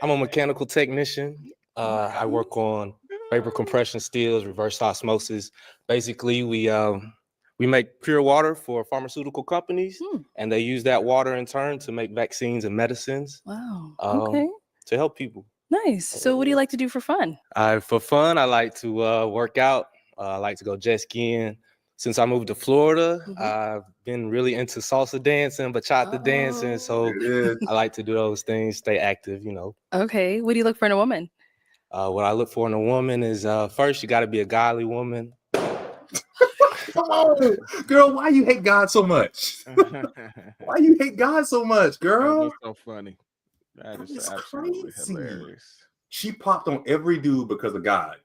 I'm a mechanical technician. I work on vapor compression steels, reverse osmosis. Basically, we make pure water for pharmaceutical companies, and they use that water in turn to make vaccines and medicines. Wow. Okay. To help people. Nice. So what do you like to do for fun? For fun, I like to work out. I like to go jet skiing. Since I moved to Florida, I've been really into salsa dancing, bachata dancing. So I like to do those things, stay active, Okay. What do you look for in a woman? What I look for in a woman is first, you got to be a godly woman. Come on, girl. Why you hate God so much? Why you hate God so much, girl? That's so funny. That is absolutely hilarious. She popped on every dude because of God.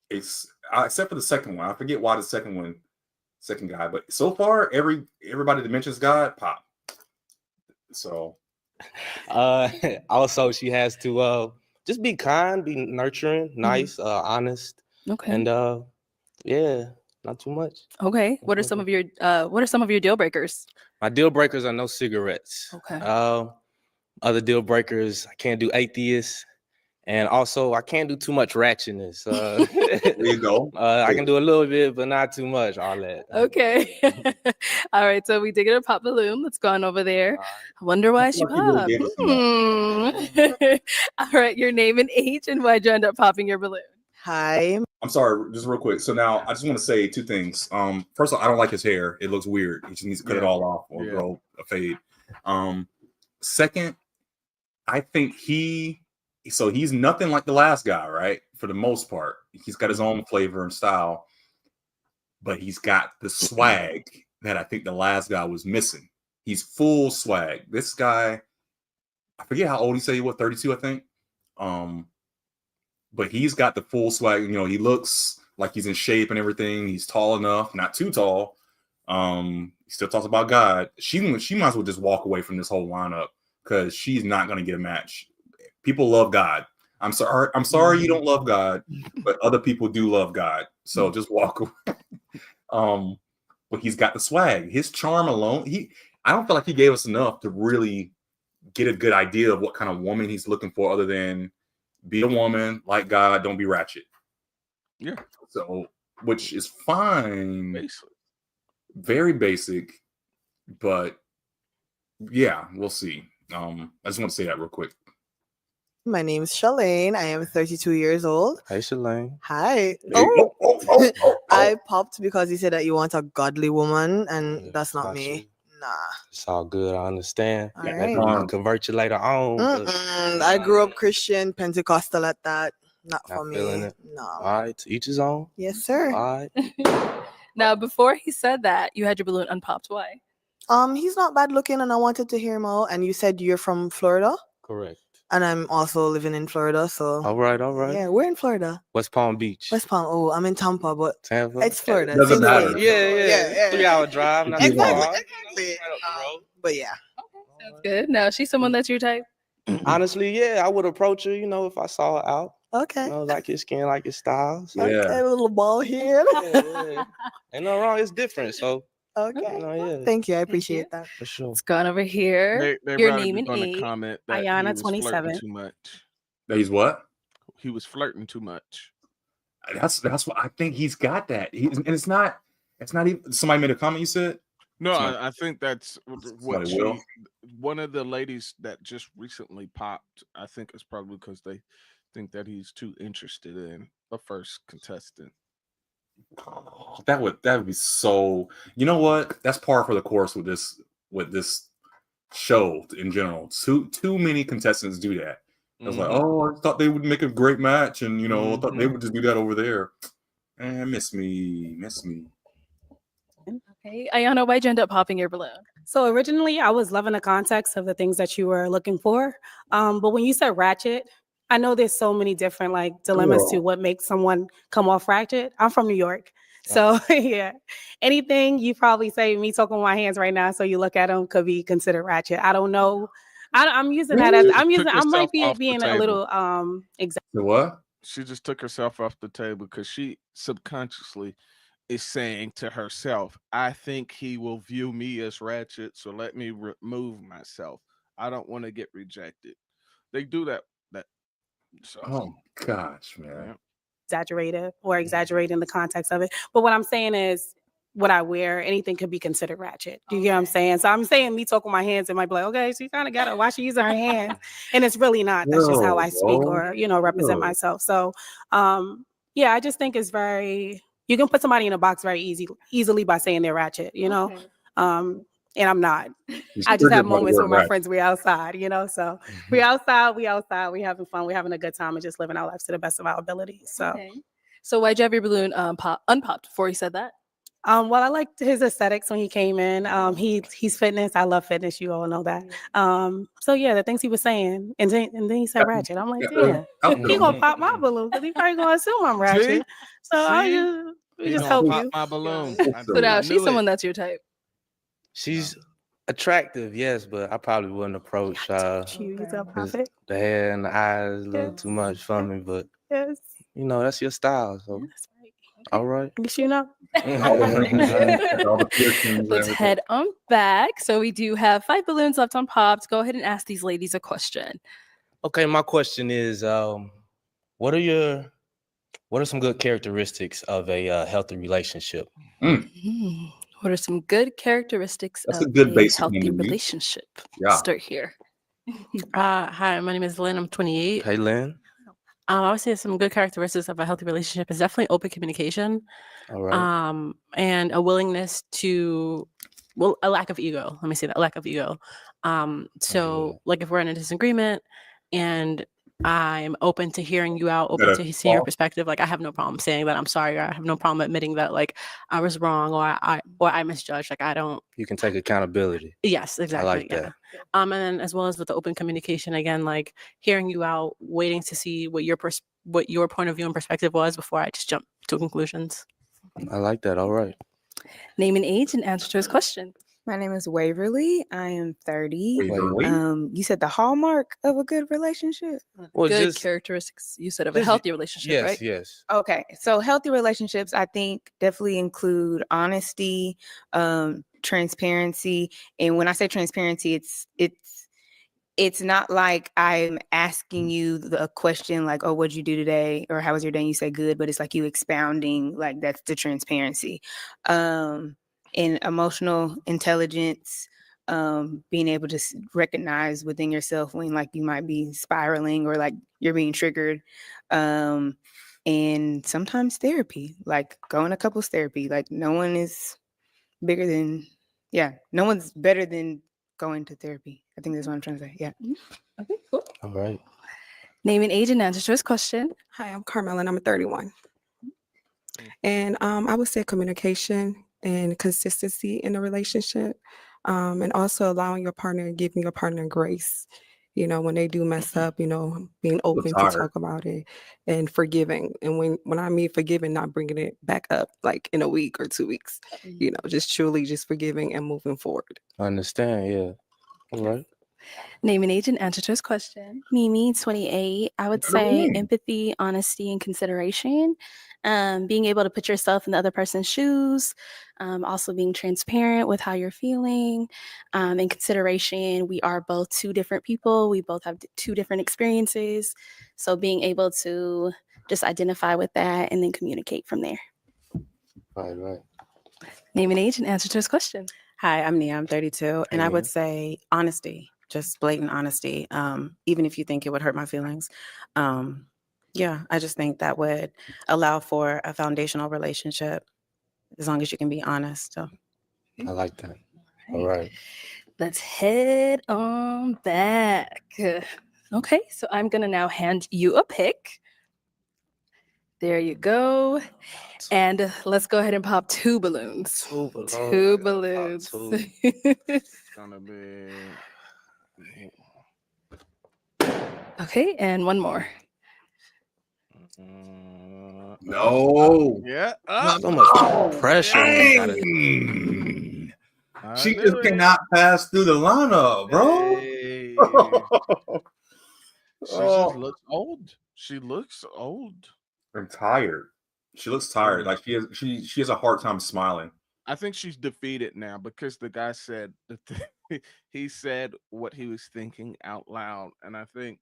Except for the second one. I forget why the second guy, but so far everybody that mentions God pop. So also she has to just be kind, be nurturing, nice, honest. Okay. And yeah, not too much. Okay. What are some of your deal breakers? My deal breakers are no cigarettes. Okay. Other deal breakers, I can't do atheists. And also, I can't do too much ratchetness. There you go. I can do a little bit, but not too much, Arlette. Okay. All right. So we did get a pop balloon. Let's go on over there. I wonder why she popped. All right. Your name and age, and why'd you end up popping your balloon? Hi. I'm sorry, just real quick. So now I just want to say two things. First of all, I don't like his hair. It looks weird. He just needs to cut it all off or grow a fade. Second, I think he's nothing like the last guy, right? For the most part, he's got his own flavor and style, but he's got the swag that I think the last guy was missing. He's full swag. This guy, I forget how old he said he was, 32, I think. But he's got the full swag. He looks like he's in shape and everything. He's tall enough, not too tall. He still talks about God. She might as well just walk away from this whole lineup because she's not going to get a match. People love God. I'm sorry you don't love God, but other people do love God. So just walk away. But he's got the swag. His charm alone, I don't feel like he gave us enough to really get a good idea of what kind of woman he's looking for, other than be a woman, like God, don't be ratchet. Yeah. So, which is fine. Basic. Very basic. But yeah, we'll see. I just want to say that real quick. My name's Shalane. I am 32 years old. Hey, Shalane. Hi. Hey, Oh, I popped because you said that you want a godly woman, and Yeah, that's not not me. you. Nah. It's all good. I understand. All Maybe right. we can convert you later on. But I grew up Christian, Pentecostal at that. Not for not feeling me. it. No. All right. To each his own. Yes, sir. All right. Now, before he said that, you had your balloon unpopped. Why? He's not bad looking, and I wanted to hear him out. And you said you're from Florida, Correct. and I'm also living in Florida. So All right. All right. yeah, we're in Florida. West Palm Beach. West Palm. Oh, I'm in Tampa, but Tampa. it's Florida. Doesn't Same matter. state. Yeah. 3-hour drive. Not too Exactly. far. Exactly. But yeah. Sounds good. Now, she's someone that's your type. Honestly, yeah, I would approach her, if I saw her out. Okay. Like your skin, like your style. So, Yeah. Okay, a little ball here. yeah. Ain't no wrong. It's different. So, Okay. yeah, Thank you. I appreciate that. for sure. Let's go on over here. They Your probably name and going to age. comment that he Ayana, was flirting 27. too much. That he's what? He was flirting too much. That's what I think he's got that. And it's not even somebody made a comment, you said? No, Somebody- I think that's what somebody will. one of the ladies that just recently popped. I think it's probably because they think that he's too interested in the first contestant. Oh, that would be so. You know what? That's par for the course with this show in general. Too many contestants do that. I was like, oh, I thought they would make a great match, and I thought they would just do that over there. Miss me. Okay, Ayana, why'd you end up popping your balloon? So originally, I was loving the context of the things that you were looking for. But when you said ratchet, I know there's so many different dilemmas to what makes someone come off ratchet. I'm from New York. So yeah, anything you probably say, me talking with my hands right now, so you look at them could be considered ratchet. I don't know. I'm using that as I might be being a little exact. The what? She just took herself off the table because she subconsciously is saying to herself, I think he will view me as ratchet, so let me remove myself. I don't want to get rejected. They do that. So, Oh gosh, man. yeah. Exaggerated or exaggerating the context of it. But what I'm saying is what I wear, anything could be considered ratchet. Do you get what I'm saying? So I'm saying me talking with my hands, it might be like, okay, she kind of got it. Why she using her hands? And it's really not. That's just how I speak or, represent myself. So yeah, I just think it's you can put somebody in a box very easily by saying they're ratchet, and I'm not. I just have moments with my friends. We outside, so we outside, we having fun, we having a good time and just living our lives to the best of our ability. So, okay. So why'd you have your balloon unpopped before he said that? Well, I liked his aesthetics when he came in. He's fitness. I love fitness. You all know that. So yeah, the things he was saying, and then he said ratchet. I'm like, damn, he gonna pop my balloon because he probably gonna assume I'm ratchet. So we just help pop you. my balloon. So now she's someone that's your type. She's attractive, yes, but I probably wouldn't approach You gonna pop it? the hair and the eyes a little too much for me, but Yes. that's your style. So That's right. all right. I guess you know. Let's head on back. So we do have 5 balloons left on popped. Go ahead and ask these ladies a question. Okay, my question is, what are some good characteristics of a healthy relationship? What are some good characteristics That's of a good a basic healthy one to use. relationship? Yeah. Start here. Hi, my name is Lynn. I'm 28. Hey, Lynn. I would say some good characteristics of a healthy relationship is definitely open communication. All right. And a willingness to, a lack of ego. Let me say that, lack of ego. So like if we're in a disagreement and I'm open to hearing you out, open to seeing your perspective, I have no problem saying that I'm sorry, or I have no problem admitting that I was wrong, or I misjudged. I don't. You can take accountability. Yes, exactly. I like that. And then as well as with the open communication, again, hearing you out, waiting to see what your point of view and perspective was before I just jump to conclusions. I like that. All right. Name and age and answer to his question. My name is Waverly. I am 30. Waverly. You said the hallmark of a good relationship? Well, good characteristics you said of a healthy relationship, right? Yes. Okay. So healthy relationships, I think, definitely include honesty, transparency. And when I say transparency, it's not like I'm asking you a question like, oh, what'd you do today? Or how was your day? And you say good, but it's like you expounding, that's the transparency. and emotional intelligence, being able to recognize within yourself when like you might be spiraling or like you're being triggered, and sometimes therapy, like going to couples therapy. Like no one is bigger than, no one's better than going to therapy. I think that's what I'm trying to say. Yeah. Okay, cool. All right. Name and age and answer to this question. Hi, I'm Carmel and I'm 31. And I would say communication and consistency in a relationship, and also allowing your partner, giving your partner grace. You know, when they do mess up, you know, being open to tired. talk about it and forgiving. And when I mean forgiving, not bringing it back up like in a week or 2 weeks, you know, just truly just forgiving and moving forward. I understand. Yeah. All right. Name and age and answer to this question. Mimi, 28. I would say empathy, honesty, and consideration. Being able to put yourself in the other person's shoes. Also being transparent with how you're feeling. And consideration. We are both two different people. We both have two different experiences. So being able to just identify with that and then communicate from there. Right. Name and age and answer to this question. Hi, I'm Nia. I'm 32. And I Nia. would say honesty, just blatant honesty, even if you think it would hurt my feelings. Yeah, I just think that would allow for a foundational relationship as long as you can be honest. So. I like that. All right. Let's head on back. Okay, so I'm going to now hand you a pick. There you go. And let's go ahead and pop two balloons. Two balloons. It's gonna be Okay, and one more. No. Yeah. So much pressure. Dang. She just cannot pass through the lineup, bro. Hey. She Oh. just looks old. She looks old. I'm tired. She looks tired. Like she has a hard time smiling. I think she's defeated now because the guy said he said what he was thinking out loud, and I think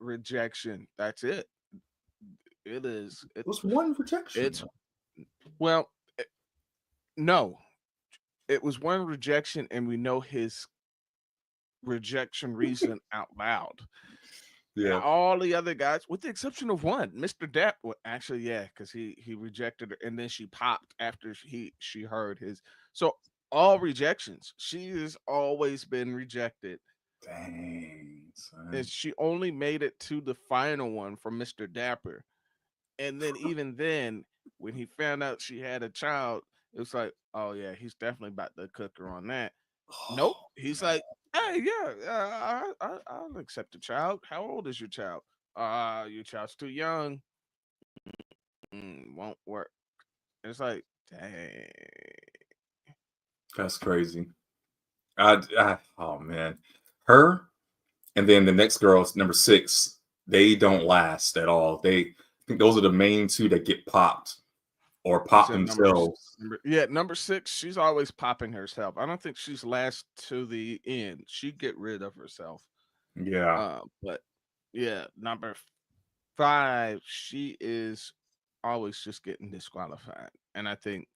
rejection. That's it. It is. It was one rejection. It's no. It was one rejection, and we know his rejection reason out loud. Yeah. And all the other guys, with the exception of one, Mr. Depp, actually, yeah, because he rejected her, and then she popped after she heard his. So all rejections. She has always been rejected. Dang, son. And she only made it to the final one from Mr. Dapper. And then even then, when he found out she had a child, it was like, oh yeah, he's definitely about to cook her on that. Nope. He's like, hey, yeah, I'll accept the child. How old is your child? Your child's too young. Won't work. It's like, dang. That's crazy. Oh man, her, and then the next girl's number 6. They don't last at all. I think those are the main two that get popped or pop themselves. Number 6. She's always popping herself. I don't think she's last to the end. She'd get rid of herself. Yeah. But yeah, number 5. She is always just getting disqualified, and I think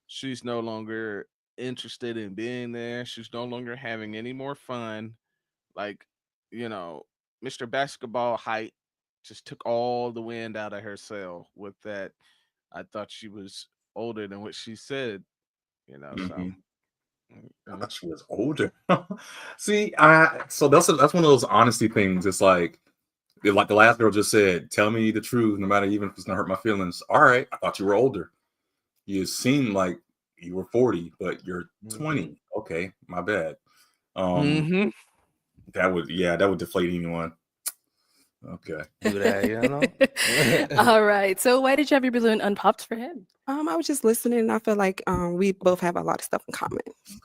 she's no longer interested in being there. She's no longer having any more fun. Like, Mr. Basketball height just took all the wind out of her sail with that. I thought she was older than what she said, so. I thought she was older. See, so that's one of those honesty things. It's like the last girl just said, tell me the truth, no matter even if it's gonna hurt my feelings. All right, I thought you were older. You seem like you were 40, but you're 20. Okay, my bad. That would deflate anyone. Okay. Do that, All right. So why did you have your balloon unpopped for him? I was just listening, and I feel like we both have a lot of stuff in common.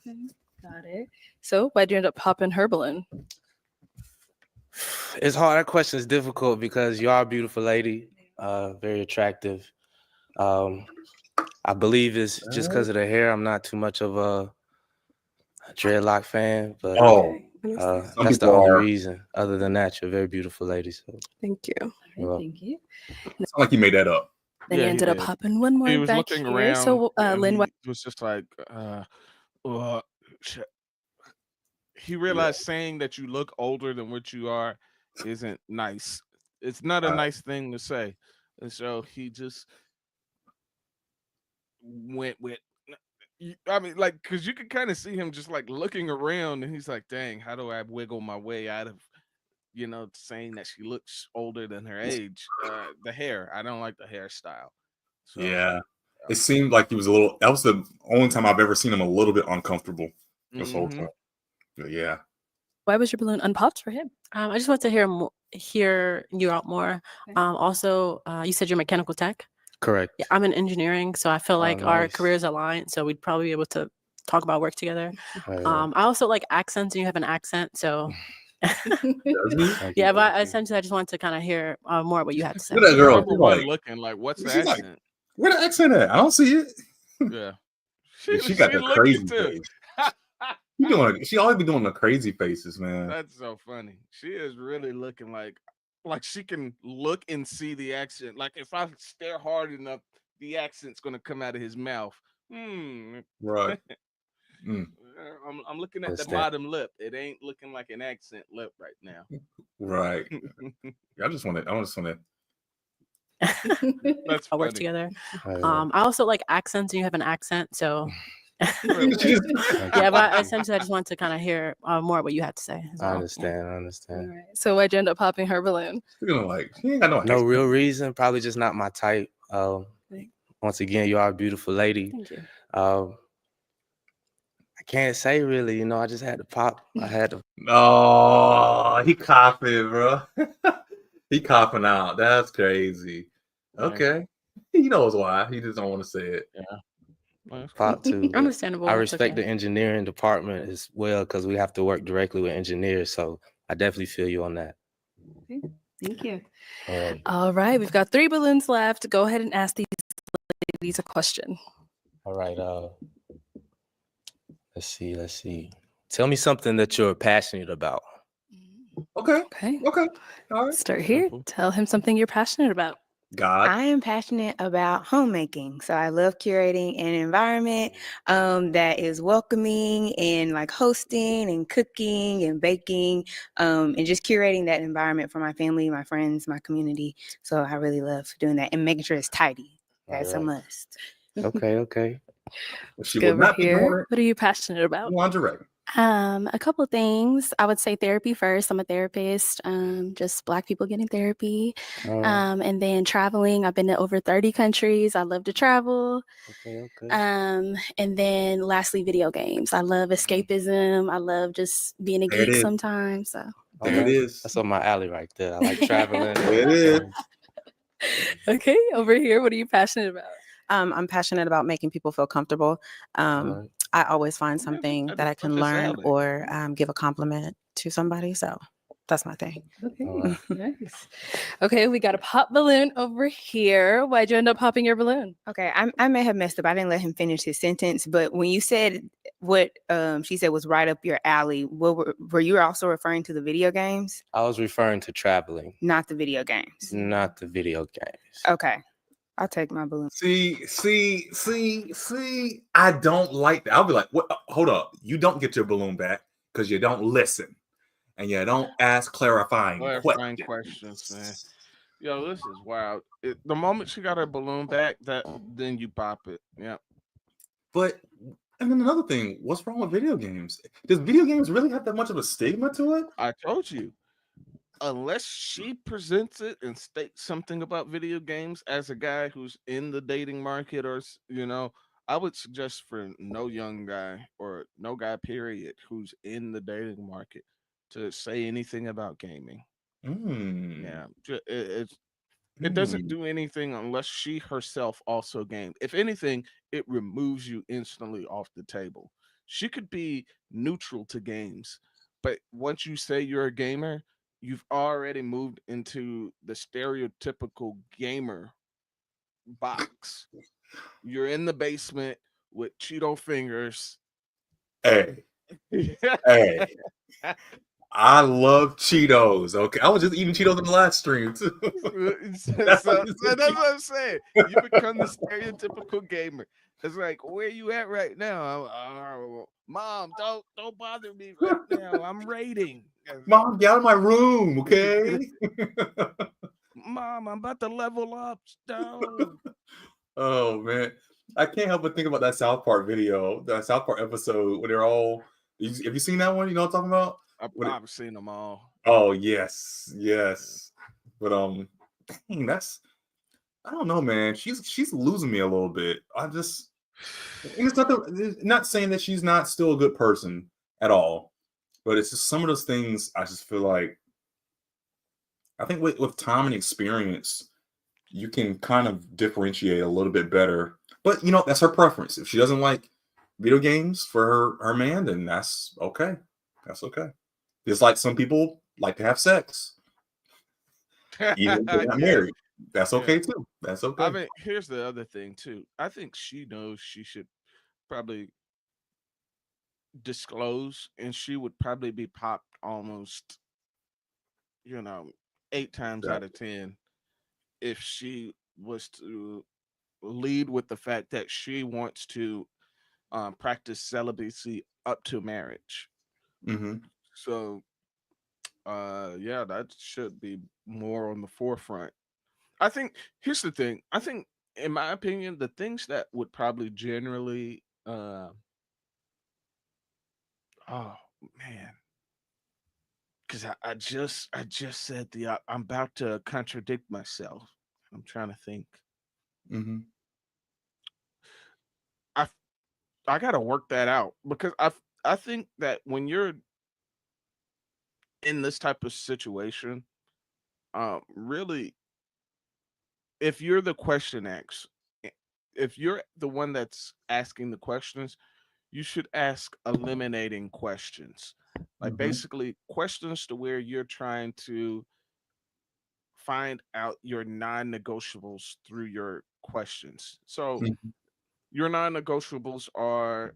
Okay, got it. So why'd you end up popping her balloon? It's hard. That question is difficult because you are a beautiful lady, very attractive. I believe it's just because of the hair. I'm not too much of a dreadlock fan, but that's the only reason. Other than that, you're a very beautiful lady. So thank you. Thank you. It's not like you made that up. Then he Yeah, he ended up did. popping one more He was back looking here. around So, and Lynn, he was just like, well, he realized saying that you look older than what you are isn't nice. It's not a nice thing to say. And so he just went with, I mean, like, because you could kind of see him just like looking around and he's like, dang, how do I wiggle my way out of, saying that she looks older than her age? The hair, I don't like the hairstyle. So, Yeah. It seemed like he was a little. That was the only time I've ever seen him a little bit uncomfortable this whole time. But yeah. why was your balloon unpopped for him? I just want to hear you out more. Also, you said you're mechanical tech. Correct. Yeah, I'm in engineering, so I feel like our nice. careers align, so we'd probably be able to talk about work together. Yeah. I also like accents, and you have an accent, so Does he? yeah. But essentially, I just wanted to kind of hear more what you had to say. Look at that girl. Number one looking like, what's the She's like, accent? where the accent at? I don't see it. Yeah. She got the looking crazy too. face. She always be doing the crazy faces, man. That's so funny. She is really looking like she can look and see the accent. Like if I stare hard enough, the accent's gonna come out of his mouth. Right. I'm looking at the bottom lip. It ain't looking like an accent lip right now. Right. I just want to. That's I'll work funny. together. I also like accents, and you have an accent, so Yeah, but essentially, I just wanted to kind of hear more what you had to say. I understand. All right. So why'd you end up popping her balloon? She ain't got no real reason. Probably just not my type. Once again, you are a beautiful lady. Thank you. I can't say really. I just had to pop. I had to. Oh, he coughing, bro. He coughing out. That's crazy. Okay. He knows why. He just don't want to say it. Yeah. Pop too. Understandable. I It's respect okay. the engineering department as well because we have to work directly with engineers. So I definitely feel you on that. Okay. Thank you. All right. We've got 3 balloons left. Go ahead and ask these ladies a question. right. Let's see. Tell me something that you're passionate about. Okay. All right. Start here. Tell him something you're passionate about. God. I am passionate about homemaking. So I love curating an environment that is welcoming and like hosting and cooking and baking and just curating that environment for my family, my friends, my community. So I really love doing that and making sure it's tidy. That's a must. Okay. She Go will over not be doing here. What are you passionate about? lingerie. A couple of things. I would say therapy first. I'm a therapist. Just Black people getting therapy. And then traveling. I've been to over 30 countries. I love to travel. Okay. And then lastly, video games. I love escapism. I love just being a There it geek is. sometimes. So There it is. That's on my alley right there. I like traveling. There it is. Okay, over here. What are you passionate about? I'm passionate about making people feel comfortable. I always find something that I can learn or give a compliment to somebody. So that's my thing. Okay, nice. Okay, we got a pop balloon over here. Why'd you end up popping your balloon? Okay, I may have messed up. I didn't let him finish his sentence, but when you said what she said was right up your alley, what were you also referring to the video games? I was referring to traveling, not the video games. Not the video games. Okay, I'll take my balloon. See. I don't like that. I'll be like, what? Hold up. You don't get your balloon back because you don't listen and you don't ask clarifying questions, man. Yo, this is wild. The moment she got her balloon back, then you pop it. Yeah. But and then another thing, what's wrong with video games? Does video games really have that much of a stigma to it? I told you. Unless she presents it and states something about video games as a guy who's in the dating market, or I would suggest for no young guy or no guy period who's in the dating market to say anything about gaming. Yeah, it doesn't do anything unless she herself also game. If anything, it removes you instantly off the table. She could be neutral to games, but once you say you're a gamer, you've already moved into the stereotypical gamer box. You're in the basement with Cheeto fingers. Hey. I love Cheetos. Okay, I was just eating Cheetos in the last stream too. That's what I'm saying. You become the stereotypical gamer. It's like, where you at right now? Mom, don't bother me right now. I'm raiding. Mom, get out of my room, okay? Mom, I'm about to level up. No. Oh man, I can't help but think about that South Park video, that South Park episode where they're all. Have you seen that one? You know what I'm talking about? I've seen them all. Oh yes, yes. But dang, I don't know, man. She's losing me a little bit. And it's not saying that she's not still a good person at all, but it's just some of those things I just feel like. I think with time and experience, you can kind of differentiate a little bit better. But you know, that's her preference. If she doesn't like video games for her man, then that's okay. That's okay. Just like some people like to have sex, even if they're not married. That's okay too. That's okay. I mean, here's the other thing too. I think she knows she should probably disclose, and she would probably be popped almost, 8 times out of 10 if she was to lead with the fact that she wants to practice celibacy up to marriage. Mm-hmm. So, yeah, that should be more on the forefront. I think here's the thing. I think, in my opinion, the things that would probably generally, oh man, because I just said I'm about to contradict myself. I'm trying to think. Mm-hmm. I got to work that out because I think that when you're in this type of situation, really, if you're the question ask, if you're the one that's asking the questions, you should ask eliminating questions, like basically questions to where you're trying to find out your non-negotiables through your questions. So your non-negotiables are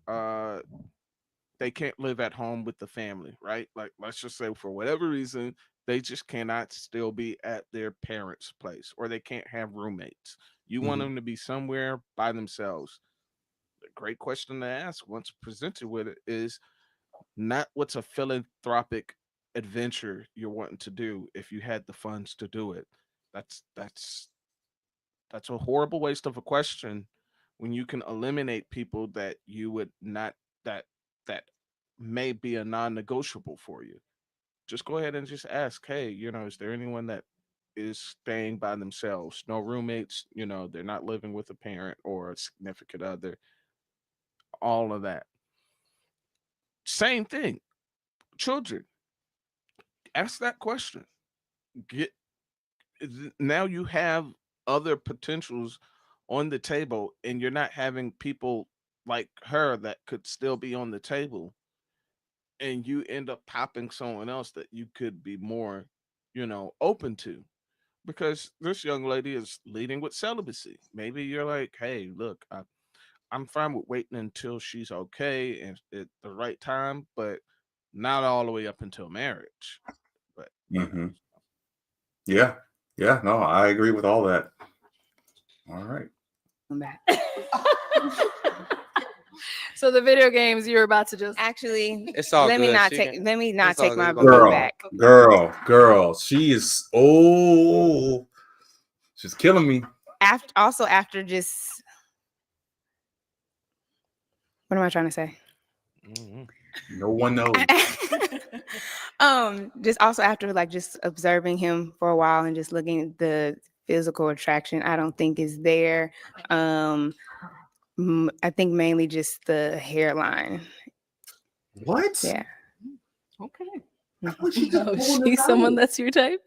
they can't live at home with the family, right? Like, let's just say for whatever reason, they just cannot still be at their parents' place, or they can't have roommates. You want them to be somewhere by themselves. A great question to ask once presented with it is not what's a philanthropic adventure you're wanting to do if you had the funds to do it. That's that's a horrible waste of a question when you can eliminate people that you would not that that may be a non-negotiable for you. Just go ahead and just ask, hey, is there anyone that is staying by themselves? No roommates, they're not living with a parent or a significant other, all of that. Same thing. Children, ask that question. Get Now you have other potentials on the table, and you're not having people like her that could still be on the table, and you end up popping someone else that you could be more open to, because this young lady is leading with celibacy. Maybe you're like, hey, look, I'm fine with waiting until she's okay and at the right time, but not all the way up until marriage. But yeah, no, I agree with all that. All right. I'm back. So the video games you're about to just actually It's all let me good. not She take can- let me not it's all take my good. balloon back. Girl, she is she's killing me. After just what am I trying to say? No one knows. Just also after just observing him for a while and just looking at the physical attraction, I don't think is there. I think mainly just the hairline. What? Yeah. Okay. She's someone that's your type?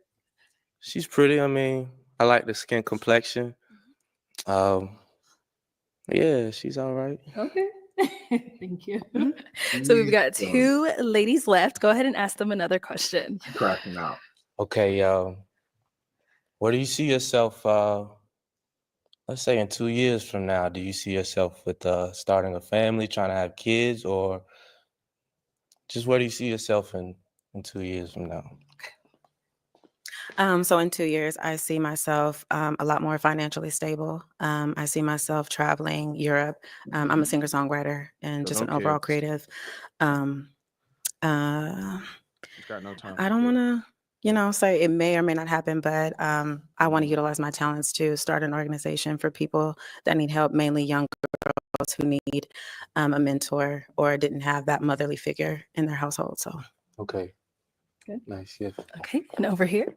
She's pretty. I mean, I like the skin complexion. Yeah, she's all right. Okay. Thank you. So we've got 2 ladies left. Go ahead and ask them another question. Cracking out. Okay, where do you see yourself, let's say in 2 years from now? Do you see yourself with starting a family, trying to have kids, or just where do you see yourself in in 2 years from now? So in 2 years, I see myself a lot more financially stable. I see myself traveling Europe. I'm a singer-songwriter and just an No overall kids. creative. Um, uh, He's got no time. I don't want to, say it may or may not happen, but I want to utilize my talents to start an organization for people that need help, mainly young girls who need a mentor or didn't have that motherly figure in their household. So, Okay. Good. Nice. Yes. Okay, and over here.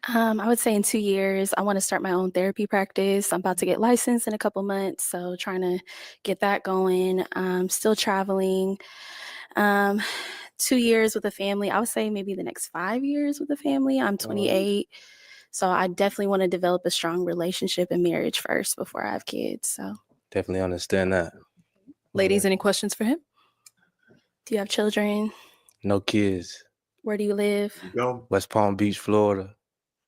I would say in 2 years, I want to start my own therapy practice. I'm about to get licensed in a couple months, so trying to get that going. Still traveling. 2 years with a family. I would say maybe the next 5 years with a family. I'm 28, so I definitely want to develop a strong relationship and marriage first before I have kids. So, Definitely understand that. Ladies, any questions for him? do you have children? No kids. Where do you live? Go. West Palm Beach, Florida.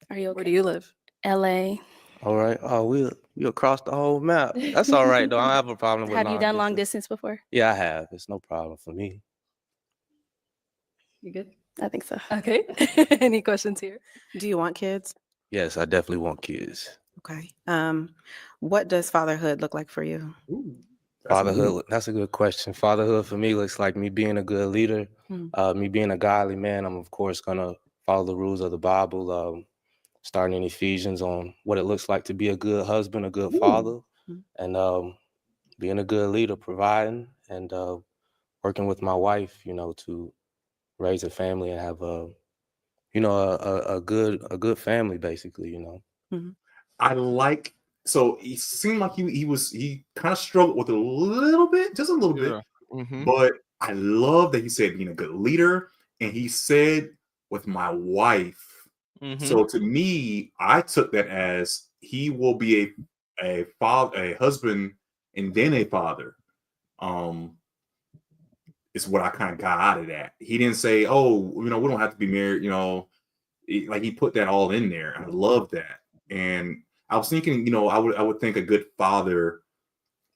Are you Where okay? do you live? LA. All right. Oh, we across the whole map. That's all right though. I don't have a problem with Have you done long long distance. distance before? Yeah, I have. It's no problem for me. You good? I think so. Okay. Any questions here? do you want kids? Yes, I definitely want kids. Okay. What does fatherhood look like for you? Ooh, that's a good one. Fatherhood, that's a good question. Fatherhood for me looks like me being a good leader, me being a godly man. I'm, of course, going to follow the rules of the Bible, starting in Ephesians on what it looks like to be a good husband, a good father, and being a good leader, providing and working with my wife, to raise a family and have a good family, basically, I like. So he seemed like he kind of struggled with it a little bit, just a little bit. Mm-hmm. But I love that he said being a good leader, and he said with my wife. Mm-hmm. So to me, I took that as he will be a father, a husband, and then a father. Is what I kind of got out of that. He didn't say, "Oh, we don't have to be married." Like he put that all in there. I love that, and I was thinking, I would think a good father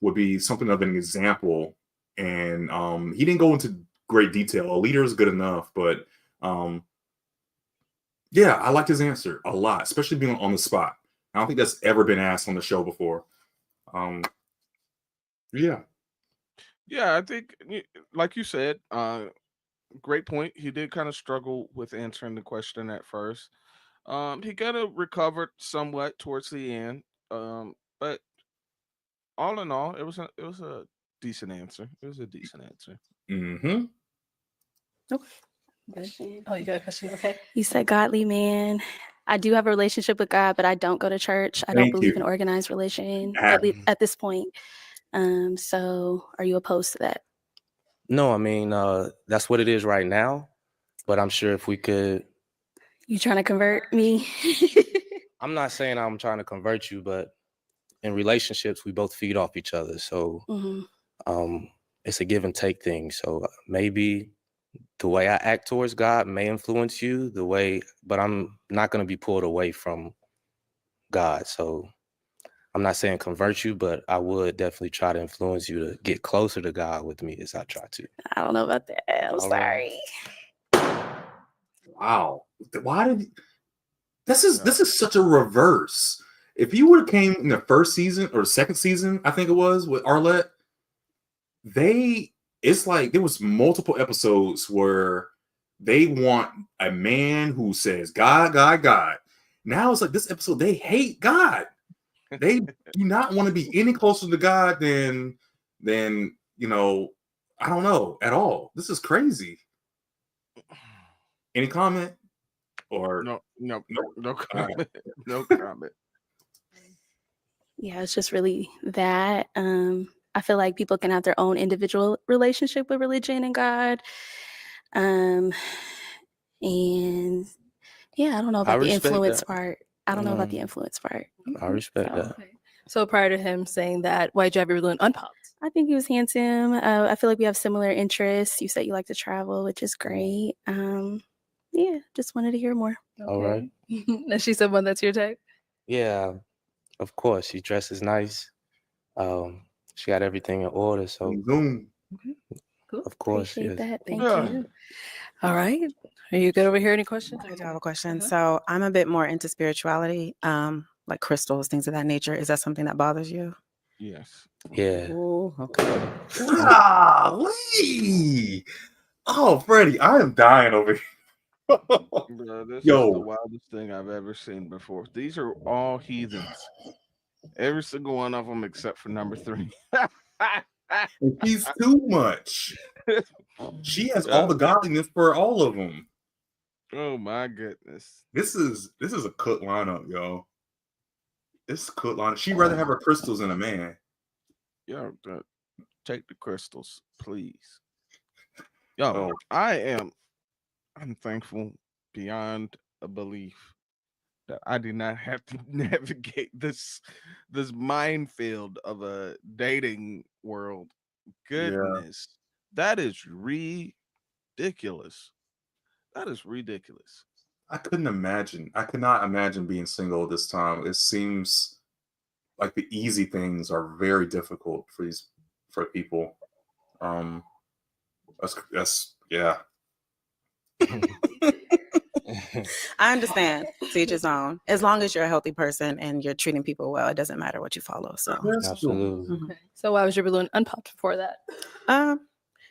would be something of an example. And he didn't go into great detail. A leader is good enough, but yeah, I liked his answer a lot, especially being on the spot. I don't think that's ever been asked on the show before. Yeah. Yeah, I think, like you said, great point. He did kind of struggle with answering the question at first. He kind of recovered somewhat towards the end, but all in all, it was a decent answer. It was a decent answer. Mm-hmm. Okay. Oh, you got a question? Okay. You said godly man. I do have a relationship with God, but I don't go to church. I don't Thank believe in you. organized religion Ah. at this point. So are you opposed to that? No, I mean, that's what it is right now. But I'm sure if we could, You trying to convert me? I'm not saying I'm trying to convert you, but in relationships, we both feed off each other. So it's a give and take thing. So maybe the way I act towards God may influence you but I'm not going to be pulled away from God. So I'm not saying convert you, but I would definitely try to influence you to get closer to God with me as I try to. I don't know about that. I'm All right. sorry. Wow. Why did this is such a reverse. If you would have came in the first season or second season, I think it was with Arlette, it's like there was multiple episodes where they want a man who says God, God, God. Now it's like this episode, they hate God. They do not want to be any closer to God than I don't know at all. This is crazy. Any comment? Or No Nope. comment. All right. No comment. Yeah, it's just really that. I feel like people can have their own individual relationship with religion and God. And yeah, I don't know I about the respect influence that. part. I don't know about the influence part. I respect So, that. Okay. So prior to him saying that, why'd you have your balloon unpopped? I think he was handsome. I feel like we have similar interests. You said you like to travel, which is great. Yeah, just wanted to hear more. All right. And she's someone that's your type? Yeah, of course. She dresses nice. She got everything in order. So, Zoom. Cool. of course, Appreciate yes. that. Thank Yeah. you. All right. Are you good over here? Any questions? I do have a question. So I'm a bit more into spirituality, like crystals, things of that nature. Is that something that bothers you? Yes. Yeah. Oh, okay. Golly. Oh, Freddie, I am dying over here. Bro, this is the Yo, wildest thing I've ever seen before. These are all heathens. Every single one of them except for number 3. he's too much. She has all the godliness for all of them. Oh my goodness. This is a cook lineup, yo. This is a cook lineup. She'd rather have her crystals than a man. Yo, take the crystals, please. Yo, Oh, I'm thankful beyond a belief that I did not have to navigate this minefield of a dating world. yeah. Goodness. That is ridiculous. That is ridiculous. I couldn't imagine. I could not imagine being single this time. It seems like the easy things are very difficult for people. That's yeah. I understand. To each his own. As long as you're a healthy person and you're treating people well, it doesn't matter what you follow. So, Absolutely. mhm. So why was your balloon unpopped before that?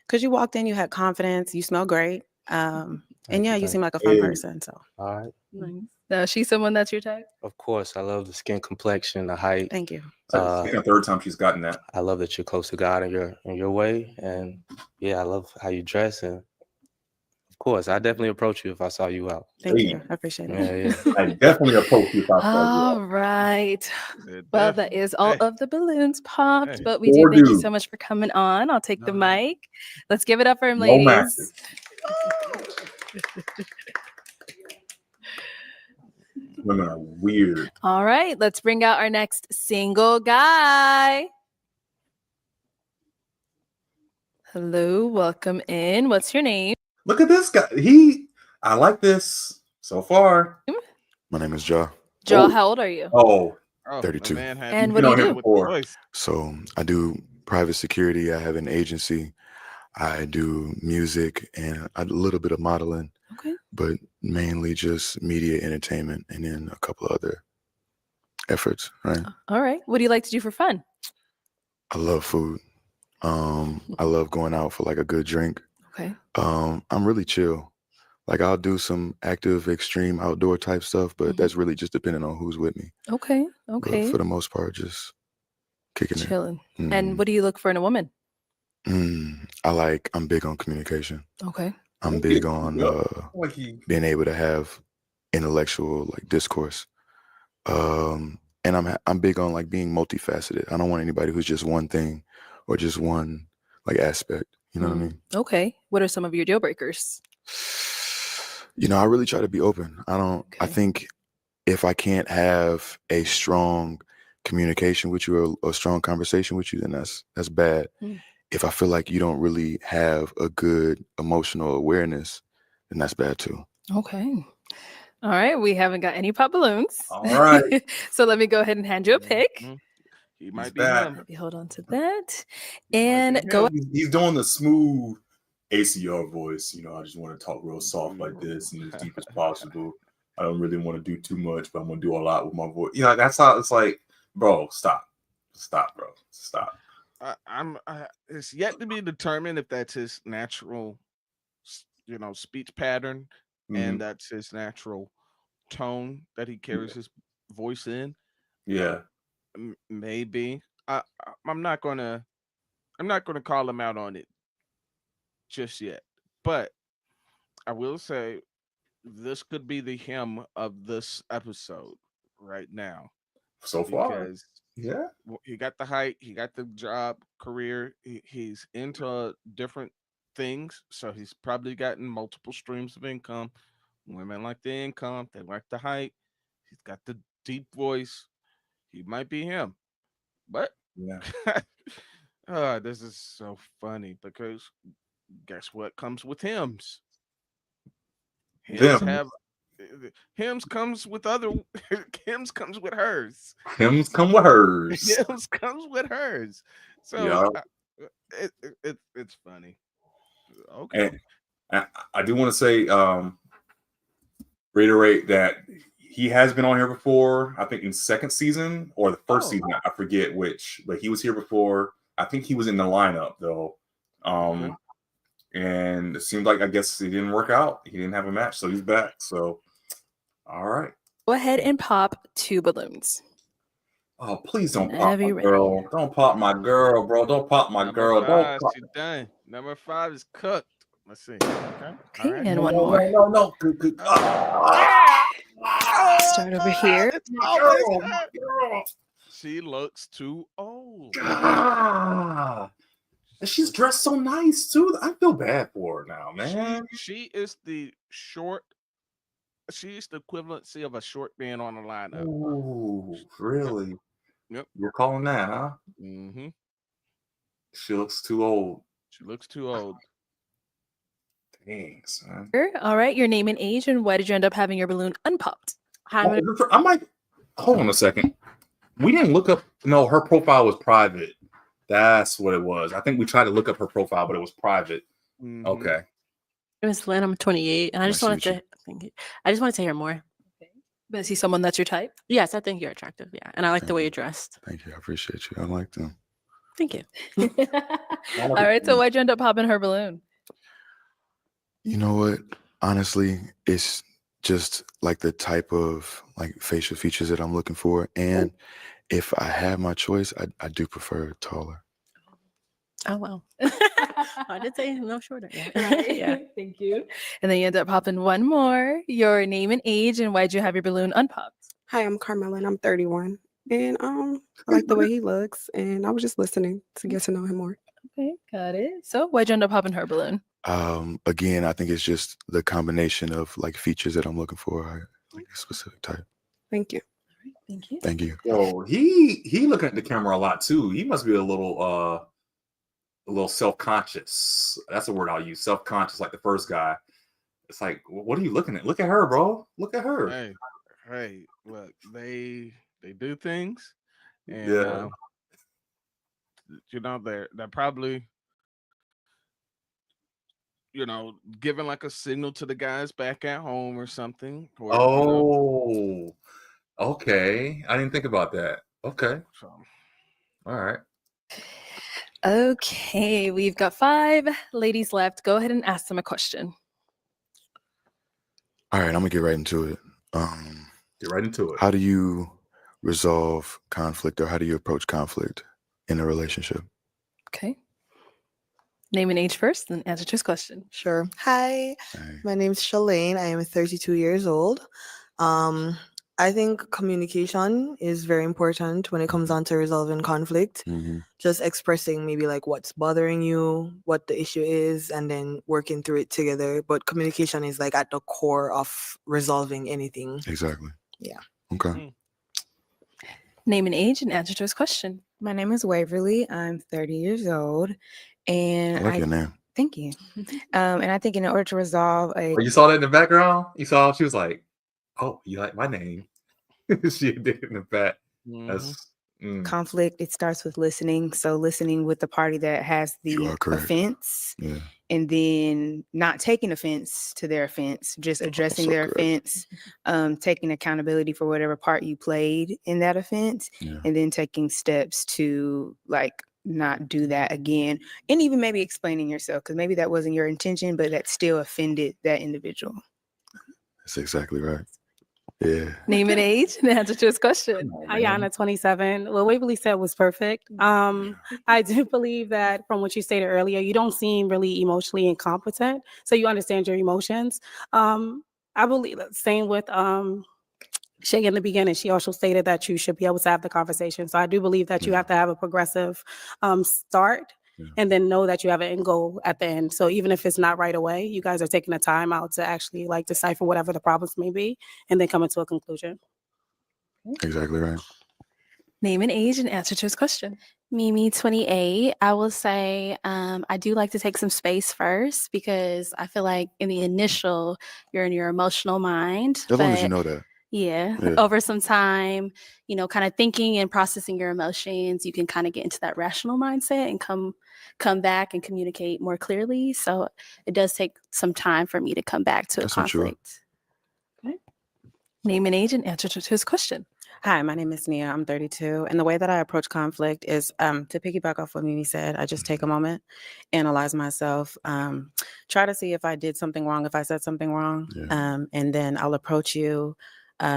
Because you walked in, you had confidence, you smell great, and Thank yeah, you, you thank seem you. like a fun Hey. person. So, All right. Nice. She's someone that's your type? Of course, I love the skin complexion, the height. thank you. It's like the second or third time she's gotten that. I love that you're close to God in your way, and yeah, I love how you dress, and of course, I definitely approach you if I saw you out. Thank Hey. you. I appreciate it. Yeah, yeah. I definitely approach you if I saw you. All right. Yeah, Well, that definitely. is all Hey, of the balloons popped, hey. but we do Four thank you dudes. so much for coming on. I'll take the No. mic. Let's give it up for him, No ladies. matches. Women are weird. All right, let's bring out our next single guy. Hello, welcome in. What's your name? Look at this guy. I like this so far. My name is Ja. Joel, Oh. how old are you? Oh, Oh, 32. my man had And what do you been do? with the voice. So I do private security. I have an agency. I do music and a little bit of modeling, Okay. but mainly just media entertainment and then a couple other efforts, right? All right. What do you like to do for fun? I love food. I love going out for like a good drink. Okay. I'm really chill. Like I'll do some active, extreme outdoor type stuff, but that's really just depending on who's with me. Okay. But Okay. for the most part, just kicking it. Chilling. Mm. And what do you look for in a woman? I'm big on communication. Okay. I'm big on like he being able to have intellectual like discourse. And I'm big on like being multifaceted. I don't want anybody who's just one thing or just one like aspect. You know what I mean? Okay. What are some of your deal breakers? You know, I really try to be open. I Okay. think if I can't have a strong communication with you or a strong conversation with you, then that's bad. Mm. If I feel like you don't really have a good emotional awareness, then that's bad too. Okay. All right. We haven't got any pop balloons. All right. So let me go ahead and hand you a pick. Mhm. He might be back. him. Maybe hold on to that. He might And be go. him. He's doing the smooth ACR voice. You know, I just want to talk real soft like this and as deep as possible. I don't really want to do too much, but I'm gonna do a lot with my voice. You know, that's how it's like, bro. Stop, bro, stop. It's yet to be determined if that's his natural, speech pattern, and that's his natural tone that he carries his voice in. Yeah, Maybe. I'm not gonna call him out on it just yet, but I will say this could be the him of this episode right now. so far. Because Yeah, he got the height, he got the job, career, he's into different things, so he's probably gotten multiple streams of income. Women like the income, they like the height. He's got the deep voice. He might be him, but yeah. this is so funny because guess what comes with hymns? Hymns Them. have hymns comes with other hymns comes with hers. Hymns come with hers. Hymns comes with hers. So Yeah. it's funny. Okay. And I do want to say, reiterate that he has been on here before. I think in second season or the first season, I forget which, but he was here before. I think he was in the lineup though. And it seemed like I guess it didn't work out. He didn't have a match, so he's back. So, all right. Go ahead and pop 2 balloons. Oh, please don't pop Whenever my you're ready. girl. Don't pop my girl, bro. Don't pop my girl. Don't Five, pop. she done. Number 5 is cooked. Let's see. Okay, All right. and one more. No. Good. Start over here. It's always her. She looks too old. And she's dressed so nice too. I feel bad for her now, man. She is the short. She's the equivalency of a short being on the lineup. Ooh, really? Yep. You're calling that, huh? Mm-hmm. She looks too old. She looks too old. Dang, son. All right, your name and age, and why did you end up having your balloon unpopped? I might hold on a second. We didn't look up. No, her profile was private. That's what it was. I think we tried to look up her profile, but it was private. Mm-hmm. Okay. It was Lynn. I'm 28, and I just wanted to. I just wanted to hear more. But is he someone that's your type? Yes, I think you're attractive. Yeah, and I like the way you're dressed. Thank you. I appreciate you. I like them. Thank you. All right, so why'd you end up popping her balloon? You know what? Honestly, it's just like the type of like facial features that I'm looking for. And if I have my choice, I do prefer taller. Oh wow. I did say no shorter. Yeah. Yeah. Thank you. And then you end up popping one more. Your name and age, and why'd you have your balloon unpopped? Hi, I'm Carmela and I'm 31. And I like the way he looks, and I was just listening to get to know him more. Okay, got it. So why'd you end up popping her balloon? Again, I think it's just the combination of like features that I'm looking for, like a specific type. Thank you. Thank you. Thank you. Yo, he looking at the camera a lot too. He must be a little self-conscious. That's the word I'll use. Self-conscious, like the first guy. It's like, what are you looking at? Look at her, bro. Look at her. Hey, look, they do things, and you know, they're probably, you know, giving like a signal to the guys back at home or something. Or, okay. I didn't think about that. Okay. So. All right. Okay, we've got 5 ladies left. Go ahead and ask them a question. All right, I'm gonna get right into it. Get right into it. How do you resolve conflict, or how do you approach conflict in a relationship? Okay. Name and age first, then answer to his question. Sure. Hi, my name's Shalane. I am 32 years old. I think communication is very important when it comes on to resolving conflict. Just expressing maybe like what's bothering you, what the issue is, and then working through it together. But communication is like at the core of resolving anything. Exactly. Yeah. Okay. Name and age and answer to his question. My name is Waverly. I'm 30 years old. And I like your name. Thank you. And I think in order to resolve Oh, you saw that in the background? You saw she was like, oh, you like my name. She did in the back. That's conflict, it starts with listening. So listening with the party that has the offense, and then not taking offense to their offense, just addressing their offense, taking accountability for whatever part you played in that offense, and then taking steps to like not do that again, and even maybe explaining yourself, because maybe that wasn't your intention, but that still offended that individual. That's exactly right. Yeah. Name and age and answer to his question. Ayana, 27. What Waverly said was perfect. I do believe that from what you stated earlier, you don't seem really emotionally incompetent, so you understand your emotions. I believe same with Shay in the beginning. She also stated that you should be able to have the conversation. So I do believe that you have to have a progressive start. And then know that you have an end goal at the end. So even if it's not right away, you guys are taking the time out to actually like decipher whatever the problems may be and then come to a conclusion. Exactly right. Name and age and answer to his question. Mimi, 28. I will say I do like to take some space first because I feel like in the initial, you're in your emotional mind. As long as you know that. Yeah, over some time, you know, kind of thinking and processing your emotions, you can kind of get into that rational mindset and come back and communicate more clearly. So it does take some time for me to come back to a conflict. Okay. Name and age and answer to his question. Hi, my name is Nia. I'm 32. And the way that I approach conflict is to piggyback off what Mimi said, I just take a moment, analyze myself, try to see if I did something wrong, if I said something wrong. And then I'll approach you,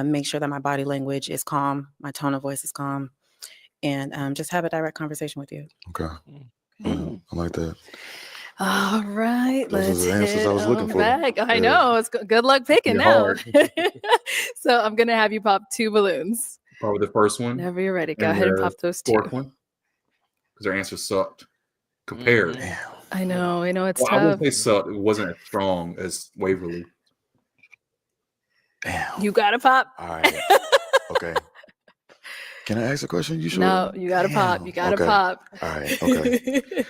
make sure that my body language is calm, my tone of voice is calm, and just have a direct conversation with you. Okay. I like that. All right, Those let's are the answers hit I was looking for. back. I Yeah. know. It's good luck picking You're now. hard. So I'm gonna have you pop 2 balloons. Probably the first one. Whenever you're ready, go and ahead and the pop those 2. fourth one. Because their answer sucked. Compared. I know it's Well, I wouldn't tough. say sucked. It wasn't as strong as Waverly. Damn. You gotta pop. All right. Okay. Can I ask a question? You sure? No, you gotta pop. You gotta Okay. pop. All right. Okay.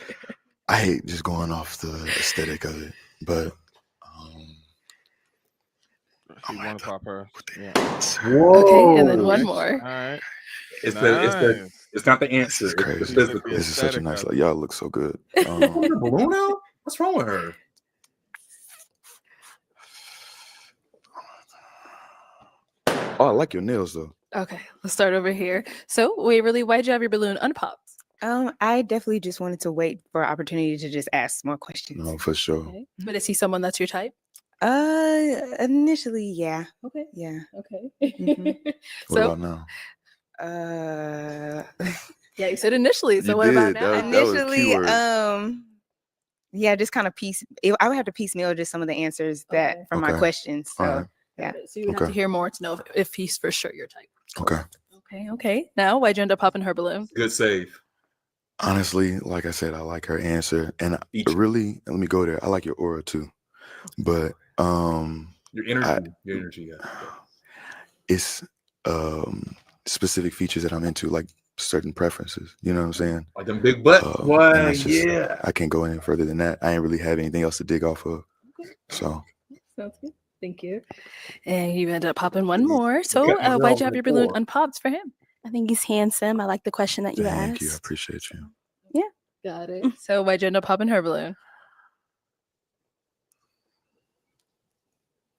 I hate just going off the aesthetic of it, but If you want to pop her. Yeah. Okay, and then one more. All right. It's Nice. it's not the answer. This is crazy. It's the physical. This is such a nice. Like, y'all look so good. The balloon out? What's wrong with her? Oh, I like your nails though. Okay, let's start over here. So, Waverly, why'd you have your balloon unpopped? I definitely just wanted to wait for an opportunity to just ask more questions. No, for sure. Okay. But is he someone that's your type? Initially, yeah. Okay. Yeah. Okay. Mhm. What So, about now? yeah, you said initially. So You what about did. now? That was Initially, keyword. yeah, just kind of I would have to piecemeal just some of the answers that from my Okay. questions. So All right. yeah. So you would have Okay. to hear more to know if he's for sure your type. Okay. Okay. Now, why'd you end up popping her balloon? Good save. Honestly, like I said, I like her answer, and really, let me go there. I like your aura too, but Your energy. Your energy. Yeah. it's specific features that I'm into, like certain preferences. You know what I'm saying? Like them big butt. Why? And that's just, Yeah. I can't go any further than that. I ain't really have anything else to dig off of. So Sounds good. Thank you. And you ended up popping one more. So got my why'd girl you have your for balloon 4. unpopped for him? I think he's handsome. I like the question that you thank you. I asked. appreciate you. Got it. So why'd you end up popping her balloon?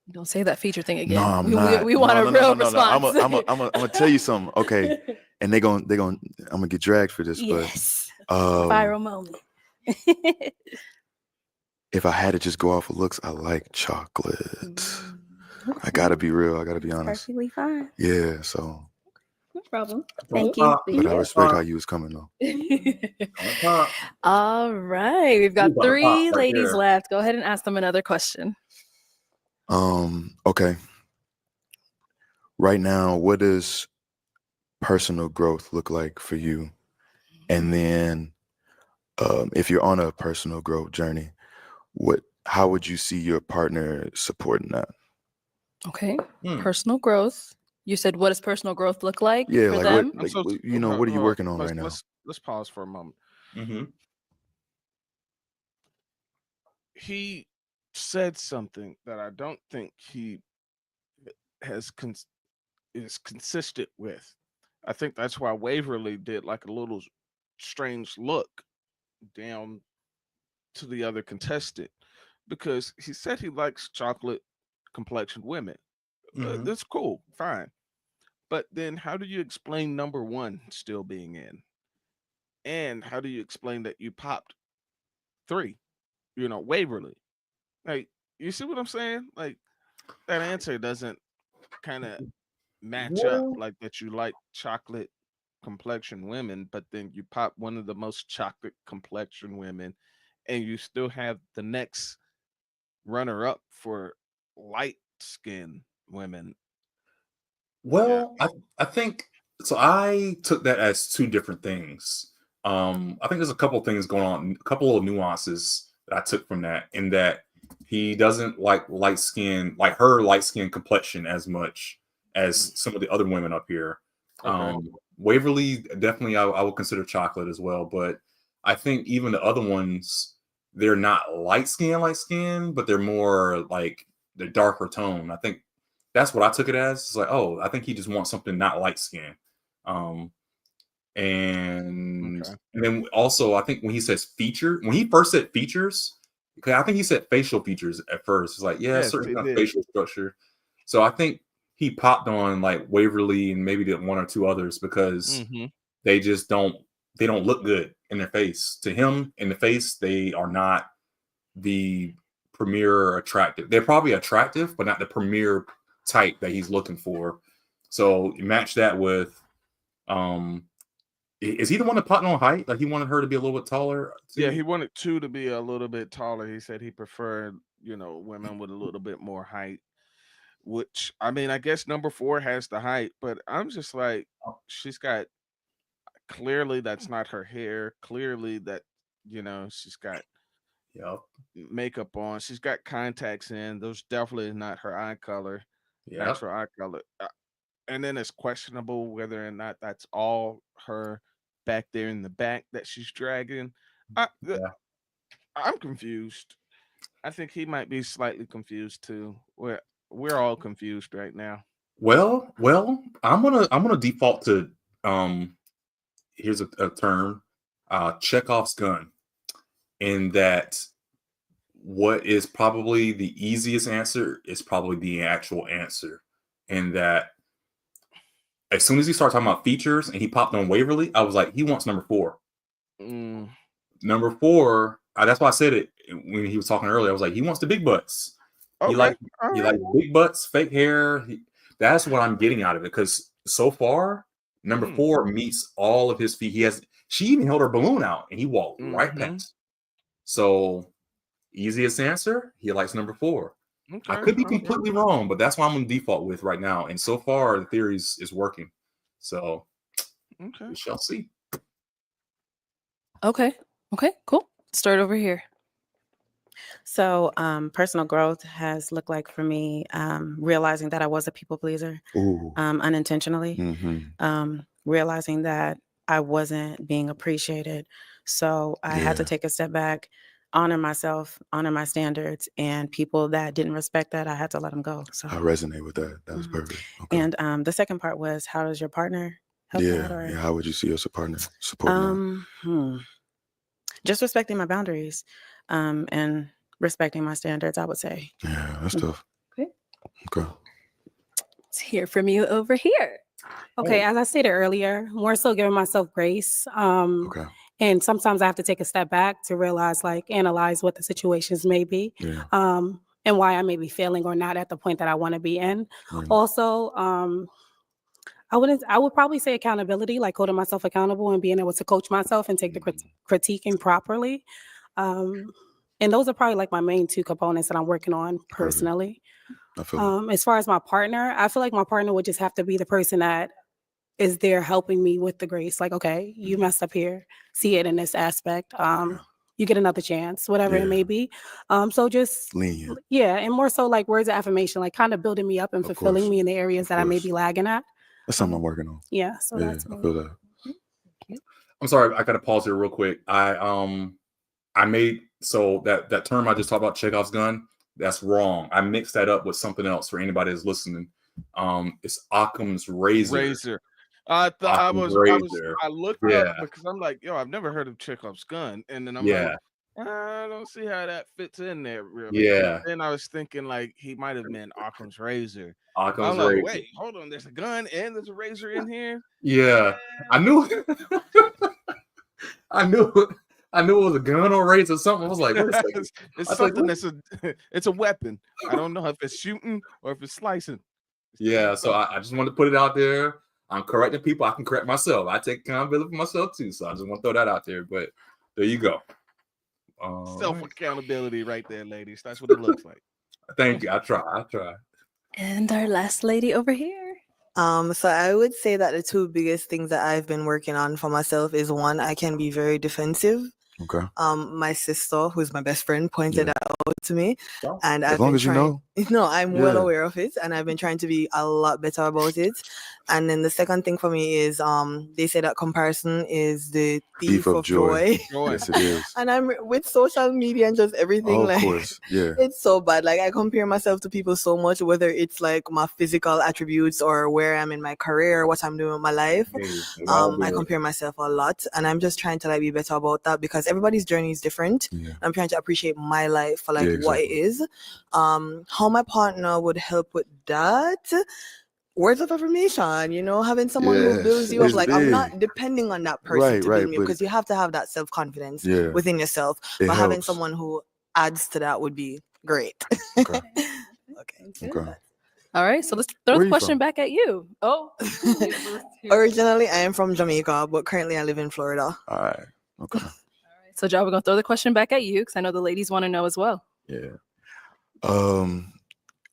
Don't say that feature thing again. No, I'm we, not. We want a real response. I'm gonna tell you something. Okay, and I'm gonna get dragged for this, Yes. but Viral moment. if I had to just go off of looks, I like chocolate. I gotta be real. I gotta be honest. Perfectly fine. Yeah. So, No problem. Thank you. but I respect how you was coming though. All right. We've got You about to 3 pop right ladies there. left. Go ahead and ask them another question. Okay. Right now, what does personal growth look like for you? And then, if you're on a personal growth journey, how would you see your partner supporting that? Okay. Personal growth. You said, what does personal growth look like Yeah, for like them? what are you working on right now? Let's pause for a moment. Mm-hmm. He said something that I don't think he is consistent with. I think that's why Waverly did like a little strange look down to the other contestant, because he said he likes chocolate complexioned women. Mhm. That's cool, fine. But then how do you explain number 1 still being in? And how do you explain that you popped 3? Waverly. Like, you see what I'm saying? Like, that answer doesn't kind of match up, Well- like that you like chocolate complexion women, but then you pop one of the most chocolate complexion women, and you still have the next runner up for light skin women. Well, I think so. I took that as 2 different things. I think there's a couple things going on, a couple of nuances that I took from that, in that he doesn't like light skin, like her light skin complexion as much as some of the other women up here. Okay. Waverly, definitely, I would consider chocolate as well, but I think even the other ones, they're not light skin, but they're more like the darker tone. I think that's what I took it as. It's like, oh, I think he just wants something not light skin. And then also, I think when he says feature, when he first said features, because I think he said facial features at first. It's like, yeah, Yes, certain he kind of did. facial structure. So I think he popped on like Waverly and maybe did one or two others because they just don't look good in their face. To him, in the face, they are not the premier attractive. They're probably attractive, but not the premier type that he's looking for. So you match that with is he the one that popped on height? Like he wanted her to be a little bit taller too? Yeah, he wanted 2 to be a little bit taller. He said he preferred, women with a little bit more height. Which I mean, I guess number 4 has the height, but I'm just like, she's got clearly that's not her hair. Clearly that she's got makeup on. She's got contacts in. Those definitely is not her eye color, natural eye color. And then it's questionable whether or not that's all her back there in the back that she's dragging. I'm confused. I think he might be slightly confused too. We're all confused right now. Well, I'm gonna default to here's a term, Chekhov's gun, in that what is probably the easiest answer is probably the actual answer. In that as soon as he started talking about features and he popped on Waverly, I was like, he wants number 4. Number 4, that's why I said it when he was talking earlier. I was like, he wants the big butts. Okay. He like big butts, fake hair. That's what I'm getting out of it. Because so far, number 4 meets all of his feet. She even held her balloon out and he walked right past. So easiest answer, he likes number 4. Okay, I could be completely wrong, but that's what I'm going to default with right now. And so far, the theory is working. So we shall see. Okay, cool. Start over here. So personal growth has looked like for me realizing that I was a people pleaser unintentionally, realizing that I wasn't being appreciated. So I had to take a step back, honor myself, honor my standards, and people that didn't respect that, I had to let them go. So I resonate with that. That was perfect. Okay. And the second part was, how does your partner help that? Or, how would you see us a partner supporting that? Just respecting my boundaries and respecting my standards, I would say. Yeah, that's tough. Okay. Let's hear from you over here. Okay, as I stated earlier, more so giving myself grace. And sometimes I have to take a step back to realize, analyze what the situations may be, and why I may be failing or not at the point that I want to be in. Also, I would probably say accountability, like holding myself accountable and being able to coach myself and take the critiquing properly. And those are probably like my main 2 components that I'm working on personally. As far as my partner, I feel like my partner would just have to be the person that is there helping me with the grace. Like, okay, you messed up here. See it in this aspect. You get another chance, whatever it may be. So just lenient. And more so like words of affirmation, like kind of building me up and fulfilling me in the areas that I may be lagging at. That's something I'm working on. So that's I feel that. I'm sorry, I gotta pause here real quick. I made that term I just talked about, Chekhov's gun, that's wrong. I mixed that up with something else for anybody that's listening. It's Occam's razor. I thought I looked up because I'm like, I've never heard of Chekhov's gun, and then I'm like, I don't see how that fits in there really. And then I was thinking like he might have meant Occam's razor. I'm like, wait, hold on, there's a gun and there's a razor in here. I knew it was a gun or razor or something. I was like, wait a second. It's something it's a weapon. I don't know if it's shooting or if it's slicing. So I just wanted to put it out there. I'm correcting people. I can correct myself. I take accountability for myself too. So I just want to throw that out there. But there you go. Self accountability, right there, ladies. That's what it looks like. Thank you. I try. And our last lady over here. So I would say that the 2 biggest things that I've been working on for myself is, 1, I can be very defensive. Okay. My sister, who's my best friend, pointed that out to me, and as long as you know. No, I'm well aware of it, and I've been trying to be a lot better about it. And then the second thing for me is, they say that comparison is the thief of joy. Yes, it is. And I'm with social media and just everything. Of course, it's so bad. Like I compare myself to people so much, whether it's like my physical attributes or where I'm in my career, what I'm doing with my life. I compare myself a lot, and I'm just trying to be better about that because everybody's journey is different. I'm trying to appreciate my life for what it is. How my partner would help with that. words of affirmation, having someone who builds Yes, you up. it's Like, I'm not big. depending on that person Right, to right. build me up, But because you have to have that self-confidence yeah, within yourself. it But having helps. someone who adds to that would be great. Okay. Okay. Okay. All right, so let's throw Where the you question from? back at you. Oh, Originally, I am from Jamaica, but currently I live in Florida. All right. Okay. so Ja, we're gonna throw the question back at you because I know the ladies want to know as well. Yeah.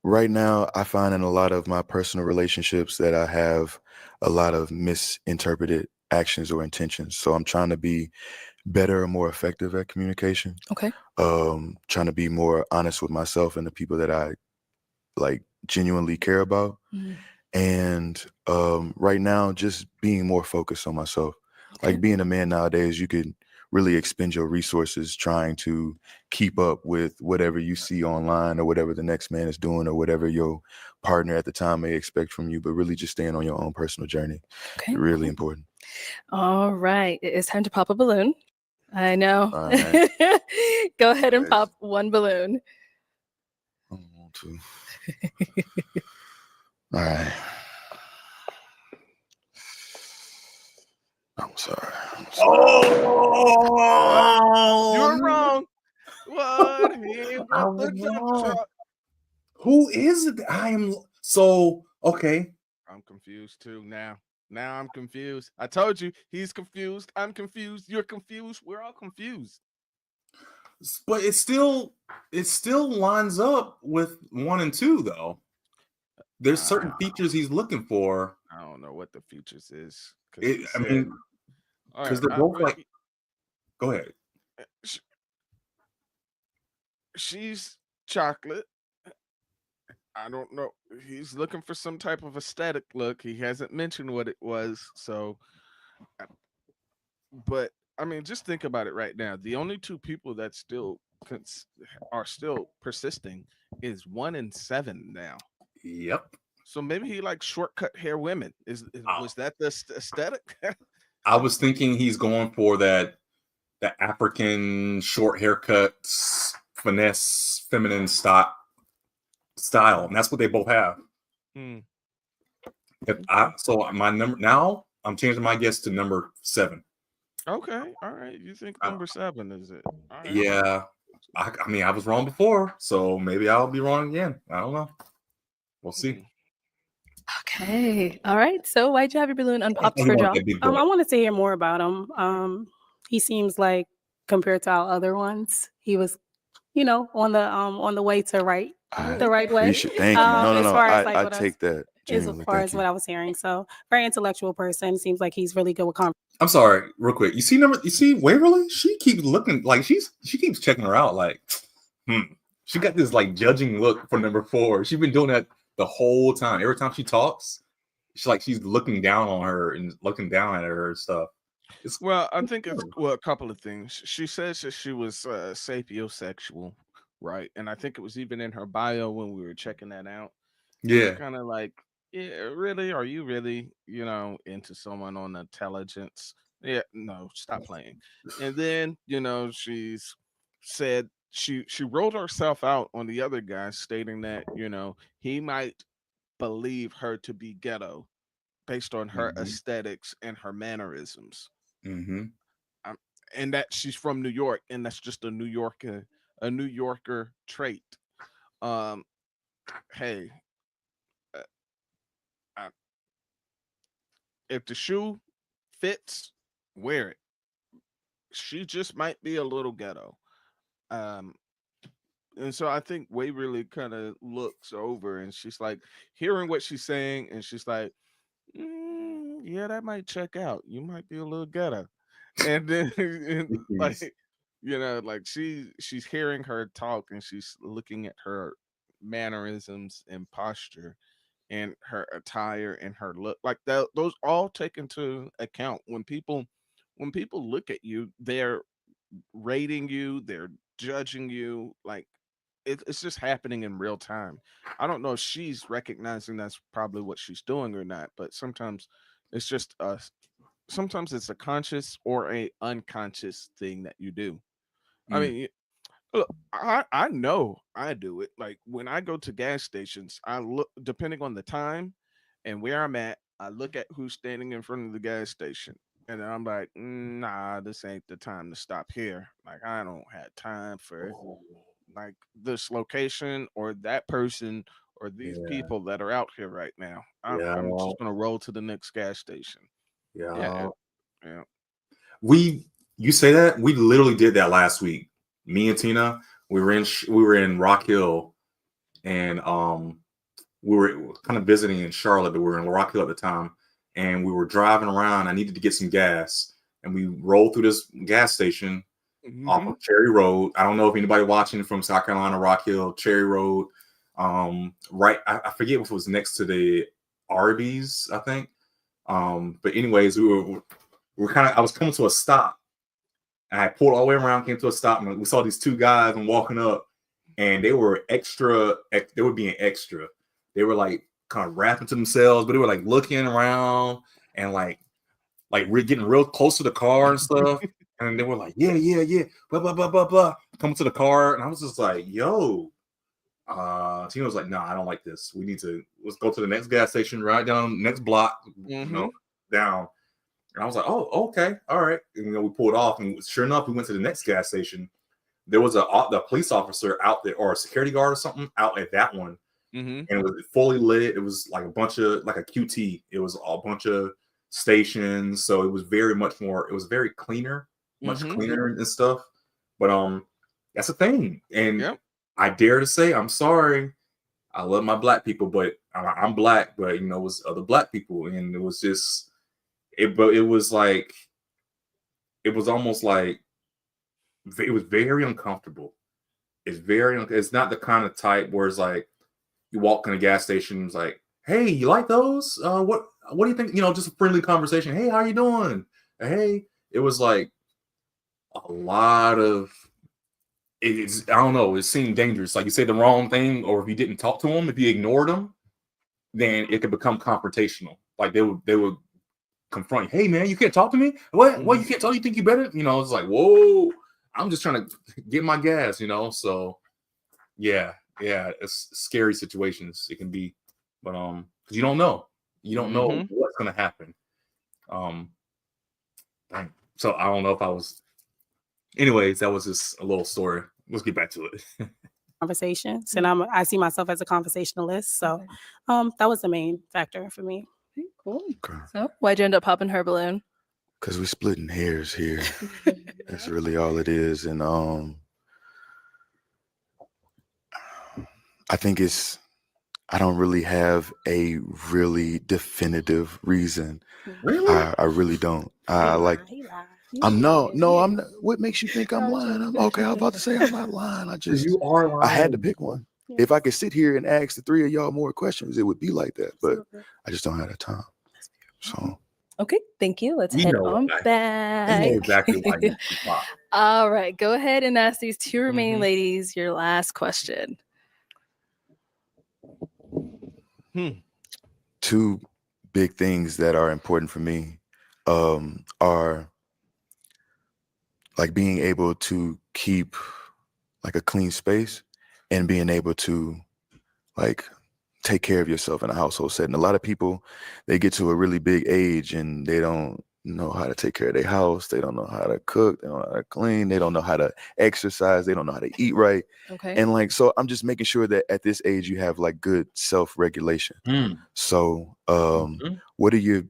Right now, I find in a lot of my personal relationships that I have a lot of misinterpreted actions or intentions. So I'm trying to be better and more effective at communication. Okay. Trying to be more honest with myself and the people that I like genuinely care about. Mhm. And right now, just being more focused on myself. Like being a man nowadays, you could really expend your resources trying to keep up with whatever you see online or whatever the next man is doing or whatever your partner at the time may expect from you, but really just staying on your own personal journey. Okay. Really important. All right, it's time to pop a balloon. I know. All right. Go ahead and Yes. pop one balloon. I don't want to. All right. I'm sorry. Oh, You're wrong. What? He ain't I got the was dump wrong. truck. Who is it? I am so okay. I'm confused too now. Now I'm confused. I told you he's confused. I'm confused. You're confused. We're all confused. But it still lines up with 1 and 2 though. There's certain features he's looking for. I don't know what the features is. I mean, because they're both like. Go ahead. She's chocolate. I don't know. He's looking for some type of aesthetic look. He hasn't mentioned what it was. So, but I mean, just think about it right now. The only two people that still are still persisting is 1 and 7 now. Yep. So maybe he likes shortcut hair women. Was that the aesthetic? I was thinking he's going for that African short haircuts, finesse, feminine style, and that's what they both have. So my number now, I'm changing my guess to number 7. Okay, all right. You think number 7 is it? All right. Yeah, I mean I was wrong before, so maybe I'll be wrong again. I don't know. We'll see. Okay. All right. So why'd you have your balloon unpopped for Ja? I wanted to hear more about him. He seems like compared to our other ones, he was, on the way to the right way. Thank you. No. I take that As genuinely. far Thank as you. what I was hearing. So very intellectual person. Seems like he's really good with conversation. I'm sorry, real quick. You see Waverly? She keeps looking like she keeps checking her out. Like, she got this like judging look for number 4. She's been doing that the whole time. Every time she talks, she's looking down on her and looking down at her and stuff. Well, I think it's a couple of things. She says that she was sapiosexual, right? And I think it was even in her bio when we were checking that out. Yeah. Kind of like, yeah, really? Are you really, into someone on intelligence? Yeah, no, stop playing. And then, she's said she wrote herself out on the other guy, stating that, he might believe her to be ghetto based on her aesthetics and her mannerisms. Mm-hmm. And that she's from New York, and that's just a New Yorker trait. Hey, if the shoe fits, wear it. She just might be a little ghetto. And so I think Waverly kind of looks over and she's like hearing what she's saying, and she's like, yeah, that might check out. You might be a little ghetto. And then like she's hearing her talk, and she's looking at her mannerisms and posture and her attire and her look. Like those all take into account when people look at you. They're rating you, they're judging you. Like it's just happening in real time. I don't know if she's recognizing that's probably what she's doing or not, but sometimes it's just sometimes it's a conscious or a unconscious thing that you do. I mean, look, I know I do it. Like when I go to gas stations, I look depending on the time And where I'm at, I look at who's standing in front of the gas station. And then I'm like, nah, this ain't the time to stop here. Like, I don't have time for like this location or that person or these Yeah. people that are out here right now. I'm Yeah. just gonna roll to the next gas station. Yeah. Yeah. You say that? We literally did that last week. Me and Tina, we were in Rock Hill, and we were kind of visiting in Charlotte, but we were in Rock Hill at the time, and we were driving around. I needed to get some gas, and we rolled through this gas station off of Cherry Road. I don't know if anybody watching from South Carolina, Rock Hill, Cherry Road. Right, I forget if it was next to the Arby's, I think. But anyways, we were kind of. I was coming to a stop. And I pulled all the way around, came to a stop, and we saw these two guys and walking up, and they were they were being extra. They were like kind of rapping to themselves, but they were like looking around and like we're getting real close to the car and stuff. And they were like, yeah, blah, blah, blah, blah, blah. Coming to the car. And I was just like, yo. Tina was like, no, I don't like this. Let's go to the next gas station, right down next block, down. And I was like, oh, okay, all right. And we pulled off, and sure enough, we went to the next gas station. There was the police officer out there, or a security guard or something, out at that one. And it was fully lit. It was like a bunch of, like a QT. It was a bunch of stations. So it was very cleaner, much cleaner and stuff. But that's a thing. And I dare to say, I'm sorry. I love my black people, but I'm black, but it was other black people. And it was just, but it was like, it was almost like, it was very uncomfortable. It's not the kind of type where it's like, you walk in a gas station, it's like, hey, you like those? What do you think? Just a friendly conversation. Hey, how you doing? Hey, it was like a lot of, I don't know, it seemed dangerous. Like you say the wrong thing, or if you didn't talk to them, if you ignored them, then it could become confrontational. Like they would confront you. Hey man, you can't talk to me? What? You can't talk? You think you better? It's like, whoa, I'm just trying to get my gas, So yeah, it's scary situations it can be. But because you don't know. You don't know what's gonna happen. So I don't know if I was, anyways, that was just a little story. Let's get back to it. Conversations, and I see myself as a conversationalist, so that was the main factor for me. Cool. So why'd you end up popping her balloon? Because we're splitting hairs here. That's really all it is. And I think I don't really have a really definitive reason. Really? I really don't. I'm not. What makes you think I'm lying? I'm okay. I was about to say I'm not lying. You are lying. I had to pick one. Yeah. If I could sit here and ask the three of y'all more questions, it would be like that. But I just don't have the time. So. Okay, thank you. Let's head on back. I know exactly why you pop. All right, go ahead and ask these two remaining ladies your last question. Two big things that are important for me are like being able to keep like a clean space and being able to like take care of yourself in a household setting. A lot of people, they get to a really big age and they don't know how to take care of their house. They don't know how to cook. They don't know how to clean. They don't know how to exercise. They don't know how to eat right. Okay. And so I'm just making sure that at this age you have like good self-regulation. So what are your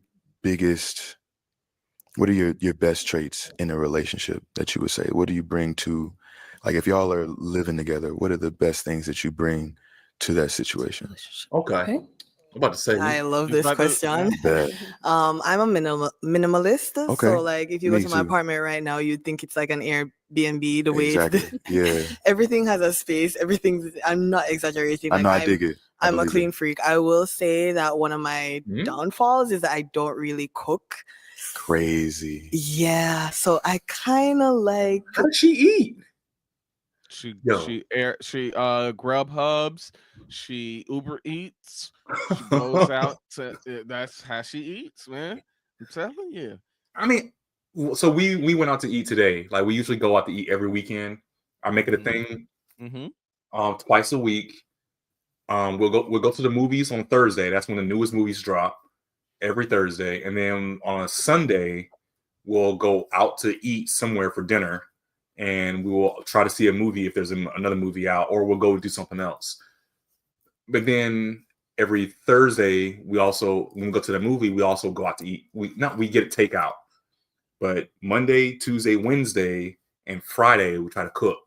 best traits in a relationship that you would say? What do you bring to, like if y'all are living together, what are the best things that you bring to that situation? Okay. I'm about to say. I love this question. I'm a minimalist. Okay. So like if you go Me to my too. apartment right now, you'd think it's like an Airbnb, the way Exactly. Yeah. everything has a space. I'm not exaggerating. I know, I dig it. I'm a clean freak. I will say that one of my downfalls is that I don't really cook. Crazy. Yeah. So I kind of like. How does she eat? She Grubhubs, she Uber Eats, she goes out to, that's how she eats, man. I'm telling you. I mean, so we went out to eat today. Like we usually go out to eat every weekend. I make it a thing. Twice a week. We'll go to the movies on Thursday. That's when the newest movies drop every Thursday, and then on a Sunday we'll go out to eat somewhere for dinner, and we will try to see a movie if there's another movie out, or we'll go do something else. But then every Thursday we also, when we go to the movie, we also go out to eat. We get it takeout, but Monday, Tuesday, Wednesday, and Friday we try to cook.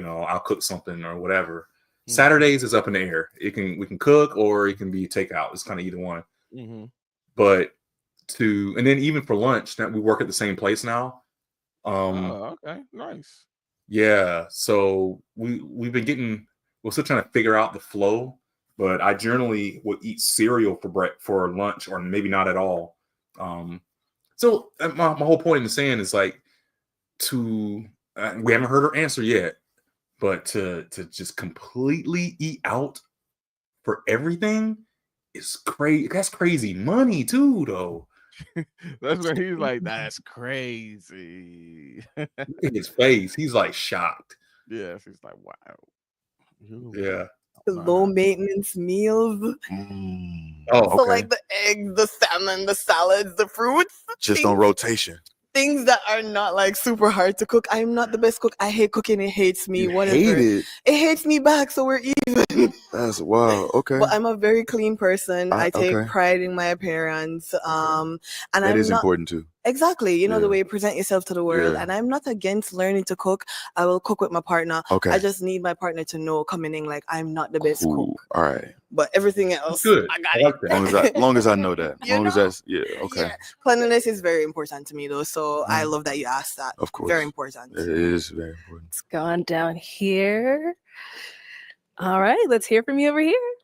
I'll cook something or whatever. Saturdays is up in the air. We can cook or it can be takeout. It's kind of either one. Mm-hmm. But and then even for lunch, that we work at the same place now. Okay, nice. Yeah, so we're still trying to figure out the flow. But I generally would eat cereal for lunch, or maybe not at all. So my whole point in saying is like we haven't heard her answer yet. But to just completely eat out for everything is crazy. That's crazy money too, though. That's what he's like. That's crazy. Look at his face. He's like shocked. Yes, he's like, wow. Yeah. The low maintenance meals. Oh, okay. So like the eggs, the salmon, the salads, the fruits. Just on rotation. Things that are not like super hard to cook. I'm not the best cook. I hate cooking. It hates me. Whatever. Hate it. It hates me back. So we're even. That's wild. Okay. But I'm a very clean person. I take okay. pride in my appearance. And that is important too. Exactly. The way you present yourself to the world. Yeah. And I'm not against learning to cook. I will cook with my partner. Okay. I just need my partner to know coming in like I'm not the best cook. All right. But everything else, good. I got it. Long as I know that. Long as that's okay. Yeah. Cleanliness is very important to me though. So I love that you asked that. Of course. Very important. It is very important. It's gone down here. All right, let's hear from you over here.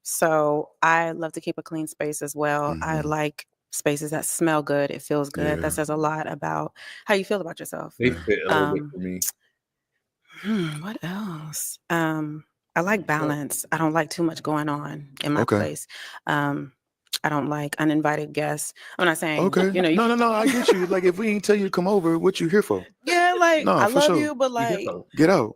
So I love to keep a clean space as well. I Mhm. like spaces that smell good. It feels good. Yeah. That says a lot about how you feel about yourself. They fit a little bit for me. What else? I like balance. I don't like too much going on in my place. I don't like uninvited guests. I'm not saying, Okay. No, I get you. Like if we ain't tell you to come over, what you here for? Yeah, like No, I for love sure. you, but like Get out.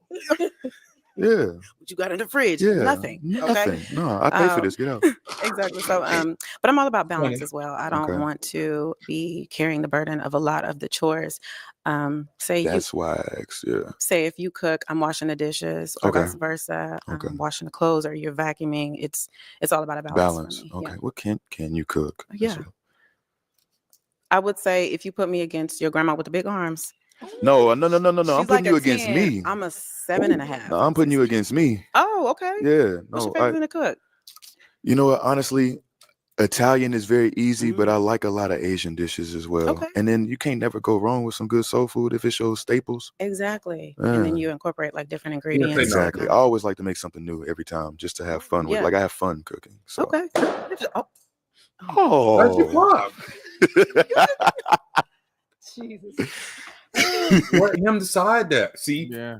Yeah. what you got in the fridge? Yeah. Nothing. Okay. Nothing. No, I pay for this. Get out. Exactly. So, but I'm all about balance as well. I don't Okay. want to be carrying the burden of a lot of the chores. That's why I asked. Yeah. Say if you cook, I'm washing the dishes, or Okay. vice versa. Okay. Washing the clothes, or you're vacuuming. It's all about a balance. For me. Okay. Yeah. What can you cook? Yeah. I would say if you put me against your grandma with the big arms. No. I'm she's putting like you a against 10. me. I'm a 7.5. No, I'm putting you against me. Oh, okay. Yeah. What's No. your favorite thing to cook? You know what? Honestly, Italian is very easy, but I like a lot of Asian dishes as well. Okay. And then you can't never go wrong with some good soul food if it shows staples. Exactly. And then Yeah. you incorporate like different ingredients. Exactly. I always like to make something new every time just to have fun with. Yeah. Like I have fun cooking. So. Okay. Oh. That's your flop. Jesus. Let him decide that. See, Yeah.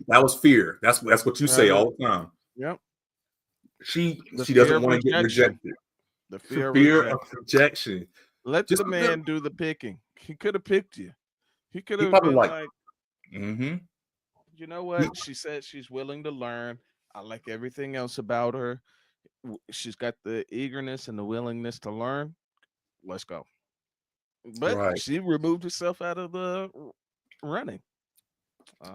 that was fear. That's what you say all the time. Yep. She The doesn't fear of want to get rejection. rejected. The fear of Fear rejection. of rejection. Let Just the man do the picking. He could have picked you. He could have probably been like- like, Mm-hmm. you know what? She said she's willing to learn. I like everything else about her. She's got the eagerness and the willingness to learn. Let's go. But Right. she removed herself out of the running.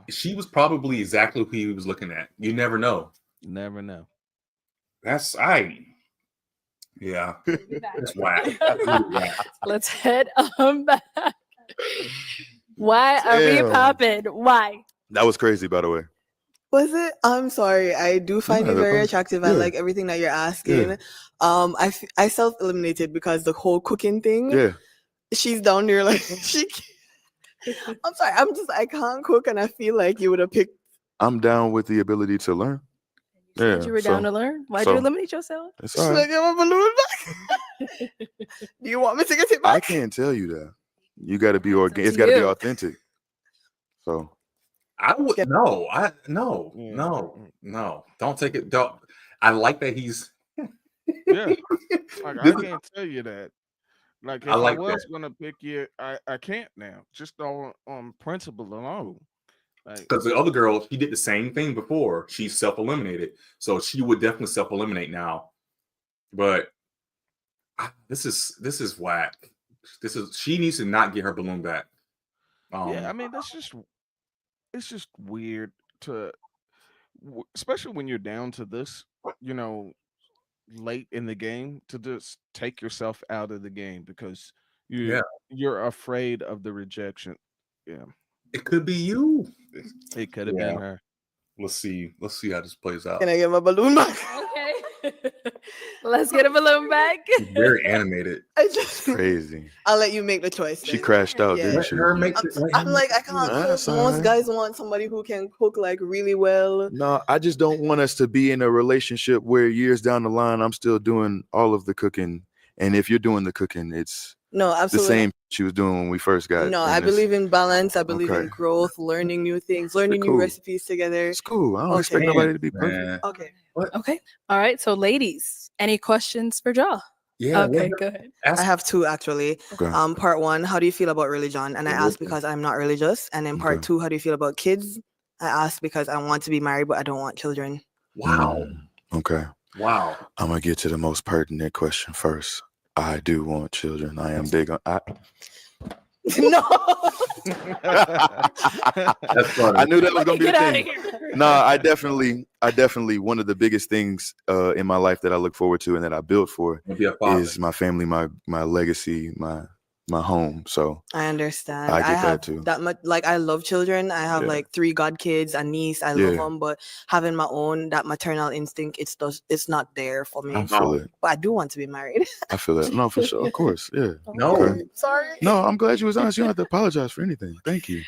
She was probably exactly who he was looking at. You never know. You never know. That's yeah. That's whack. That's really whack. Let's head on back. Why are we Damn. popping? Why? That was crazy, by the way. Was it? I'm sorry. I do find you No, very I'm- attractive. I yeah. like everything that you're asking. Yeah. I self-eliminated because the whole cooking thing. Yeah. She's down there like I'm sorry. I can't cook, and I feel like you would have picked. I'm down with the ability to learn. Yeah. You were down to learn. Why'd so- you eliminate yourself? It's Should all I right. get my balloon back? Do you want me to get it I back? can't tell you that. You got to be organic. to It's got to be you. authentic. So I would no. Don't take it. Don't. I like that he's. Yeah. Like I can't tell you that. Like if I I, like was gonna pick you, I can't now. Just on principle alone. Like, Because the other girl, she did the same thing before. She self-eliminated. So she would definitely self-eliminate now. But this is whack. She needs to not get her balloon back. yeah, I mean, it's just weird to, especially when you're down to this, you know, late in the game, to just take yourself out of the game because Yeah. you're afraid of the rejection. Yeah, It could be you. it could have Yeah. been her. Let's see how this plays out. Can I get my balloon back? Okay. Let's get a balloon back. She's very animated. I just, Crazy. I'll let you make the choice. She then. crashed out, Yeah. didn't Let she? her make it. let her I'm like, I make it. can't Nah, cook. that's all Most right. guys want somebody who can cook like really well. No, I just don't want us to be in a relationship where years down the line I'm still doing all of the cooking, and if you're doing the cooking, it's No, the absolutely. same she was doing when we first got. No, in I this. believe in balance. I believe in Okay. growth, learning new things, learning new cool. recipes together. It's cool. I don't Okay. expect nobody to be perfect. Man. Okay. Okay. All right. So, ladies, any questions for Ja? Yeah. Okay, go ahead. I have two actually. Okay. Part one, how do you feel about religion? And I Yeah, asked because I'm not religious. And then part Okay. two, how do you feel about kids? I asked because I want to be married, but I don't want children. Wow. Okay. Wow. I'm gonna get to the most pertinent question first. I do want children. I am big on. No. That's funny. I knew that was gonna be the Get out of thing. here. No, I definitely one of the biggest things in my life that I look forward to and that I built for Be a father. is my family, my legacy, my home. So I understand. I get that have too. that much. Like I love children. I have Yeah. like 3 godkids, a niece. I love Yeah. them, but having my own that maternal instinct, it's not there for me. I feel it. But I do want to be married. I feel that. No, for sure. Of course. Yeah. No. Okay. Sorry. No, I'm glad you was honest. You don't have to apologize for anything. Thank you.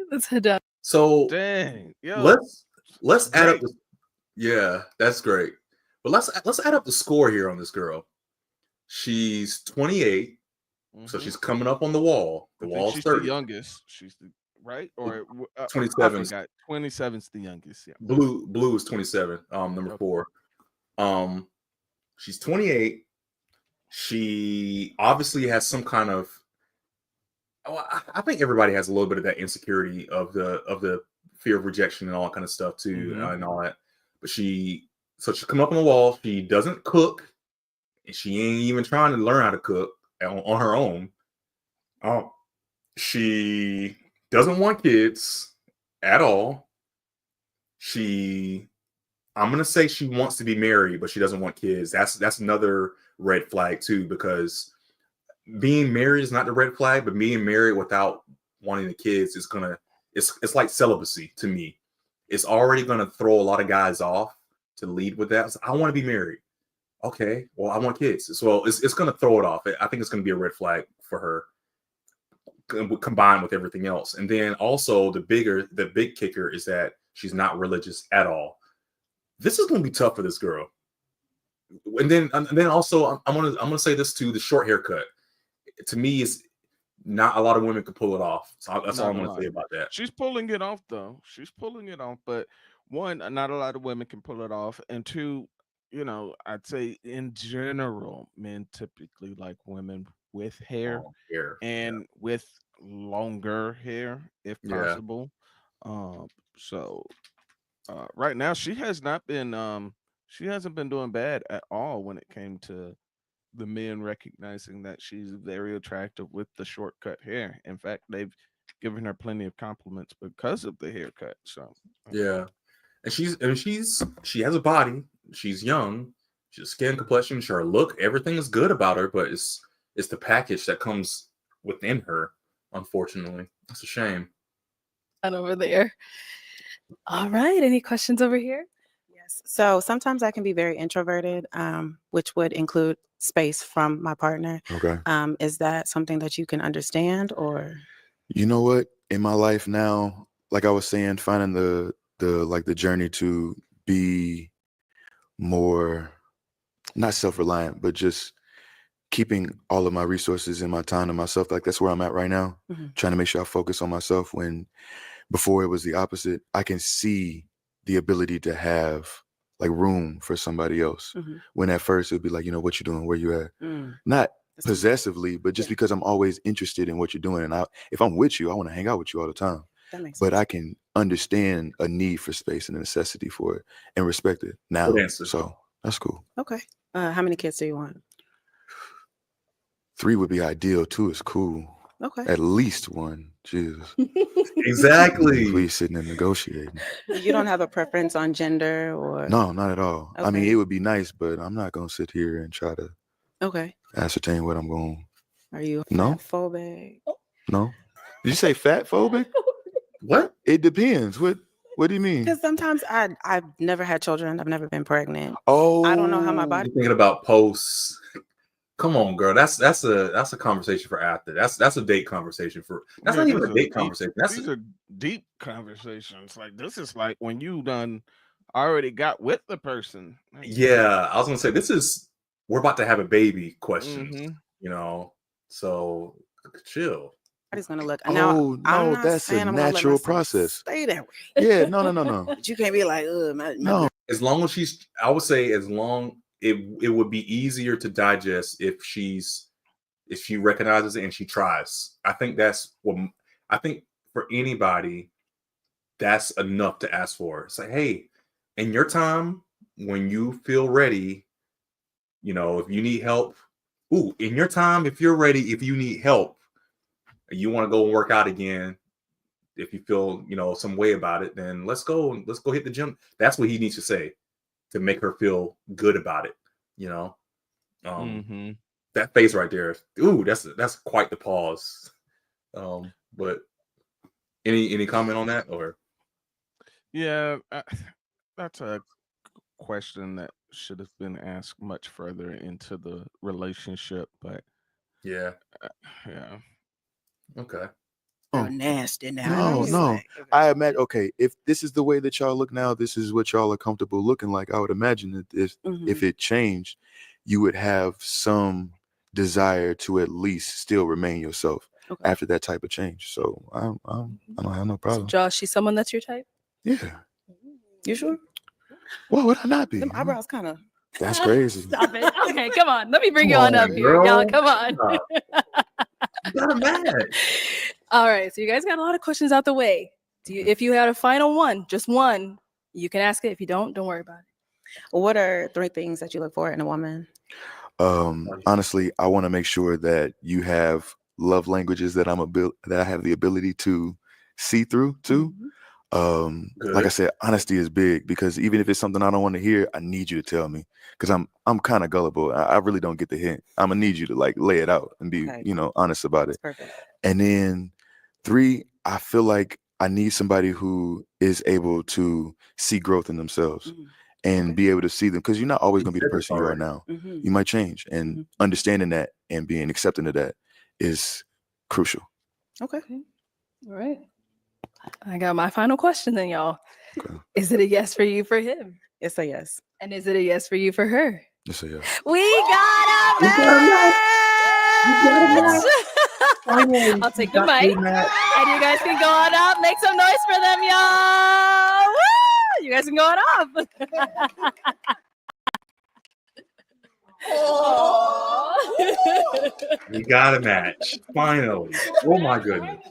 Let's head down. So Dang, yo, let's add up. great. Yeah, that's great. But let's add up the score here on this girl. She's 28, so Mhm. she's coming up on the wall. The I think wall's she's 30. the youngest. She's the right or 27 I is- forgot. 27's the youngest. Yeah. Blue is 27. Number Okay. 4. She's 28. She obviously has some kind of. Oh, I think everybody has a little bit of that insecurity of the fear of rejection and all that kind of stuff too, Mhm. and all that. But she's coming up on the wall. She doesn't cook, and she ain't even trying to learn how to cook on her own. She doesn't want kids at all. I'm gonna say she wants to be married, but she doesn't want kids. That's another red flag too, because being married is not the red flag, but being married without wanting the kids is it's like celibacy to me. It's already gonna throw a lot of guys off to lead with that. So, I want to be married. Okay, well, I want kids. So it's gonna throw it off. I think it's gonna be a red flag for her, combined with everything else. And then also the big kicker is that she's not religious at all. This is gonna be tough for this girl. And then also I'm gonna say this too: the short haircut. To me, is not a lot of women can pull it off. So that's all I'm Not a gonna lot. say about that. She's pulling it off though. She's pulling it off, but one, not a lot of women can pull it off, and two, I'd say in general, men typically like women with hair Long hair. and with longer hair, if Yeah. possible. So right now, she hasn't been doing bad at all when it came to the men recognizing that she's very attractive with the shortcut hair. In fact, they've given her plenty of compliments because of the haircut. So Yeah, and she has a body. She's young. She's skin complexion. Her look, everything is good about her, but it's the package that comes within her. Unfortunately, that's a shame. And over there. All right. Any questions over here? Yes. So sometimes I can be very introverted, which would include space from my partner. Okay. Is that something that you can understand, or? You know what? In my life now, like I was saying, finding the journey to be more, not self-reliant, but just keeping all of my resources and my time to myself. Like that's where I'm at right now. Mhm. Trying to make sure I focus on myself, when before it was the opposite. I can see the ability to have like room for somebody else. Mhm. When at first it'd be like, where you doing, where you at? Mm. Not That's- possessively, but just because I'm always interested in what you're doing. And if I'm with you, I want to hang out with you all the time. That makes but sense. I can understand a need for space and a necessity for it and respect it now. Good answer. So that's cool. Okay. How many kids do you want? 3 would be ideal. 2 is cool. Okay. At least 1. Jesus. Exactly. Please sitting and negotiating. You don't have a preference on gender or? No, not at all. I mean, Okay. it would be nice, but I'm not gonna sit here and try to Okay. ascertain what I'm going. Are you No? phobic? No. Did you say fat phobic? What? It depends. What do you mean? Because sometimes I've never had children. I've never been pregnant. Oh, I don't know how my body. You're thinking about posts. Come on, girl. That's a conversation for after. That's a date conversation for. That's not even a date conversation. These are deep conversations. Like this is like when you done already got with the person. Yeah, I was gonna say we're about to have a baby questions. Mhm. You know, so chill. Body's gonna look. Oh, Now, no, I'm not that's a saying I'm gonna let natural myself process. Stay that way. Yeah, no. But you can't be like, my No. As long as I would say as long it would be easier to digest if she recognizes it and she tries. I think that's what I think for anybody, that's enough to ask for. It's like, hey, in your time when you feel ready, you know, if you need help, in your time, if you're ready, if you need help, and you want to go and work out again, if you feel, you know, some way about it, then let's go hit the gym. That's what he needs to say to make her feel good about it, you know. That face right there, that's quite the pause. But any comment on that, or? Yeah, that's a question that should have been asked much further into the relationship, but yeah. Okay. You're nasty now. No. I imagine. Okay, if this is the way that y'all look now, this is what y'all are comfortable looking like. I would imagine that if it changed, you would have some desire to at least still remain yourself after that type of change. So I don't have no problem. Josh, she's someone that's your type? Yeah. You sure? What would I not be? Them eyebrows kind of. That's crazy. Stop it. Okay, come on. Let me bring you on up here, y'all. Come on. Got mad. All right, so you guys got a lot of questions out the way. If you had a final one, just one, you can ask it. If you don't worry about it. What are 3 things that you look for in a woman? Honestly, I want to make sure that you have love languages that I have the ability to see through too. Like I said, honesty is big, because even if it's something I don't want to hear, I need you to tell me, because I'm kind of gullible. I really don't get the hint. I'm gonna need you to like lay it out and be honest about it. Perfect. And then 3, I feel like I need somebody who is able to see growth in themselves and be able to see them, because you're not always gonna be the person you are now. You might change, and understanding that and being accepting of that is crucial. Okay. All right. I got my final question then, y'all. Okay. Is it a yes for you for him? It's a yes. And is it a yes for you for her? It's a yes. We got a match! I'll take the mic. And you guys can go on up. Make some noise for them, y'all. Woo! You guys can go on up. We got a match. Finally. Oh my goodness.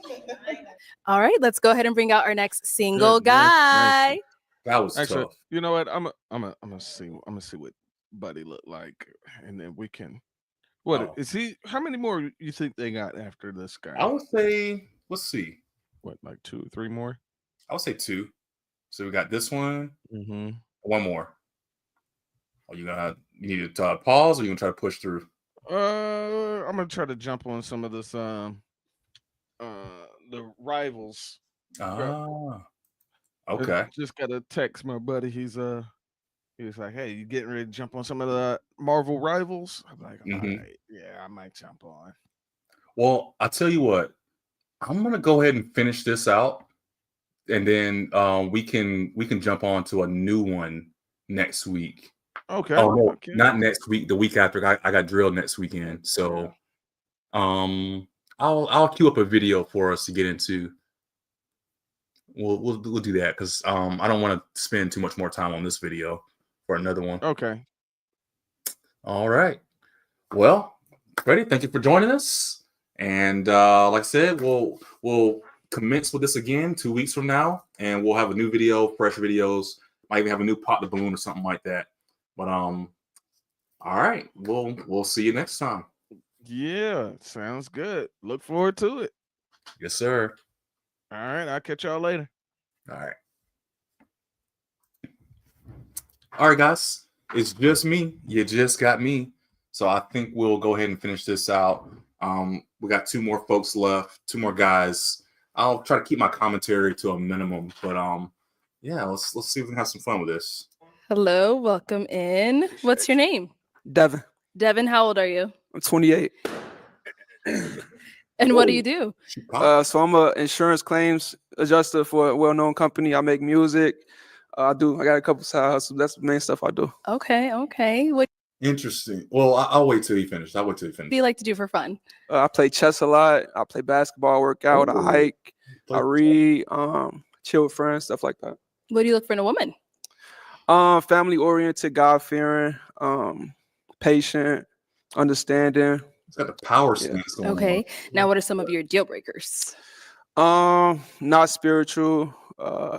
All right, let's go ahead and bring out our next single guy. That was Actually, tough. you know what? I'm gonna see what Buddy look like, and then we can. What is he? How many more you think they got after this guy? I would say, let's see. What, like 2 or 3 more? I would say 2. So we got this one. One more. Oh, you need to pause, or you gonna try to push through? I'm gonna try to jump on some of this. The rivals. Okay. I just got a text my buddy. He was like, "Hey, you getting ready to jump on some of the Marvel rivals?" I'm like, "All right, yeah, I might jump on." Well, I'll tell you what. I'm gonna go ahead and finish this out, and then we can jump on to a new one next week. Okay. Oh no, okay. not next week. The week after. I got drilled next weekend. So, I'll queue up a video for us to get into. We'll do that, because I don't want to spend too much more time on this video for another one. Okay. All right. Well, Freddie, thank you for joining us. And like I said, we'll commence with this again 2 weeks from now, and we'll have a new video, fresh videos. Might even have a new pop the balloon or something like that. But all right, we'll see you next time. Yeah, sounds good. Look forward to it. Yes, sir. All right, I'll catch y'all later. All right. All right, guys. It's just me. You just got me. So I think we'll go ahead and finish this out. We got 2 more folks left, 2 more guys. I'll try to keep my commentary to a minimum, but yeah, let's see if we can have some fun with this. Hello, welcome in. What's your name? Devin. Devin, how old are you? I'm 28. And what do you do? So I'm a insurance claims adjuster for a well-known company. I make music. I got a couple side hustles. That's the main stuff I do. Okay. What Interesting. Well, I'll wait till he finished. do you like to do for fun? I play chess a lot. I play basketball, work out, I hike, I read, chill with friends, stuff like that. What do you look for in a woman? Family oriented, God fearing, patient, understanding. It's got the power stance going on. Okay. Now, what are some of your deal breakers? Not spiritual,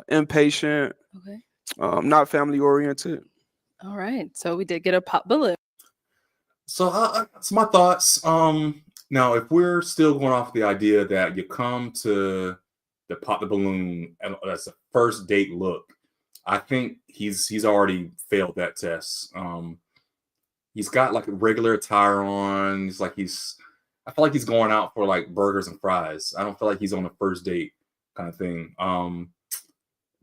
impatient, Okay. not family oriented. All right. So we did get a pop balloon. So that's my thoughts. Now, if we're still going off the idea that you come to the pop the balloon as a first date look, I think he's already failed that test. He's got like a regular attire on. I feel like he's going out for like burgers and fries. I don't feel like he's on a first date kind of thing.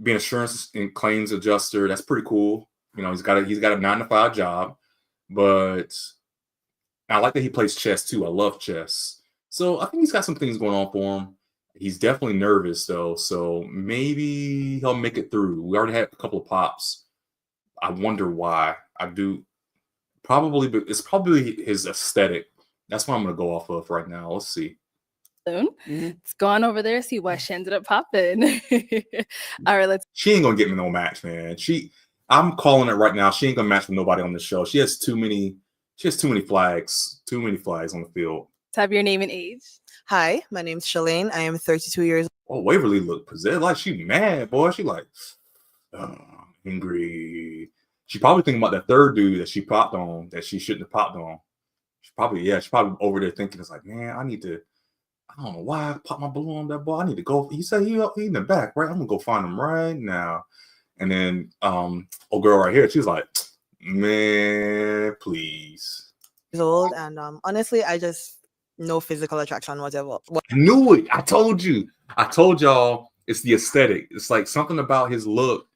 Being insurance and claims adjuster, that's pretty cool. You know, he's got a 9-to-5 job, but I like that he plays chess too. I love chess. So I think he's got some things going on for him. He's definitely nervous though, so maybe he'll make it through. We already had a couple of pops. I wonder why. I do probably, but it's probably his aesthetic. That's what I'm gonna go off of right now. Let's see. Let's go on over there, see why she ended up popping. All right, She ain't gonna get me no match, man. I'm calling it right now. She ain't gonna match with nobody on the show. She has too many flags. Too many flags on the field. let's have your name and age. Hi, my name's Shalane. I am 32 years Oh, Waverly look possessed. Like she mad, boy. She like angry. She probably thinking about that third dude that she popped on that she shouldn't have popped on. She probably over there thinking it's like, man, I don't know why I popped my balloon on that boy. I need to go. He said he in the back, right? I'm gonna go find him right now. And then old girl right here, she's like, man, please. old, and honestly, I just no physical attraction whatever. I knew it. I told y'all it's the aesthetic. It's like something about his look.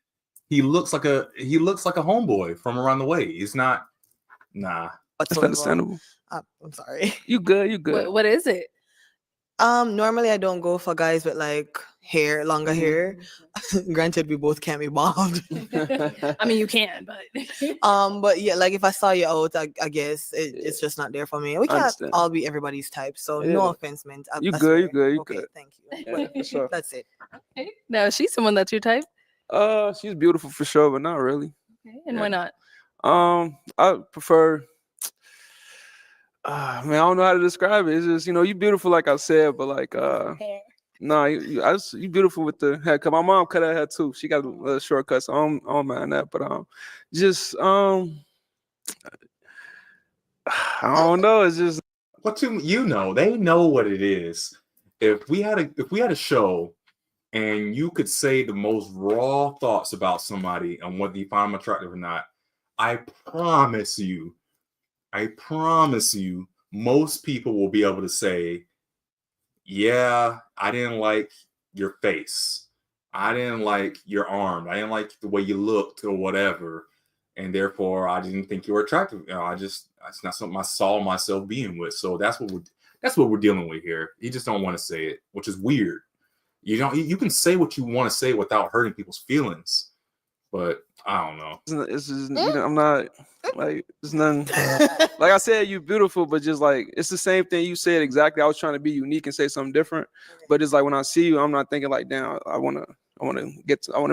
He looks like a homeboy from around the way. It's not, nah. That's understandable. I'm sorry. You good. What is it? Normally I don't go for guys with like longer hair. Granted, we both can't be bald. I mean, you can, but but yeah, like if I saw you out, I guess it's just not there for me. We can't all be everybody's type, so no offense, man. You good. Okay, Good. thank you. For sure. That's it. okay. Now, is she someone that's your type? She's beautiful for sure, but not really. Okay. And why not? I prefer. Man, I don't know how to describe it. It's just, you're beautiful, like I said, but like, no, you beautiful with the haircut. My mom cut her hair too. She got a shortcut, so I don't mind that. But I don't know. It's just they know what it is. If we had a show and you could say the most raw thoughts about somebody and whether you find them attractive or not, I promise you, most people will be able to say, yeah, I didn't like your face. I didn't like your arm. I didn't like the way you looked or whatever. And therefore, I didn't think you were attractive. It's not something I saw myself being with. So that's what we're dealing with here. You just don't want to say it, which is weird. You can say what you want to say without hurting people's feelings. But I don't know. It's just, I'm not like it's nothing. Like I said, you're beautiful, but just like it's the same thing you said exactly. I was trying to be unique and say something different, but it's like when I see you, I'm not thinking like, damn, I want to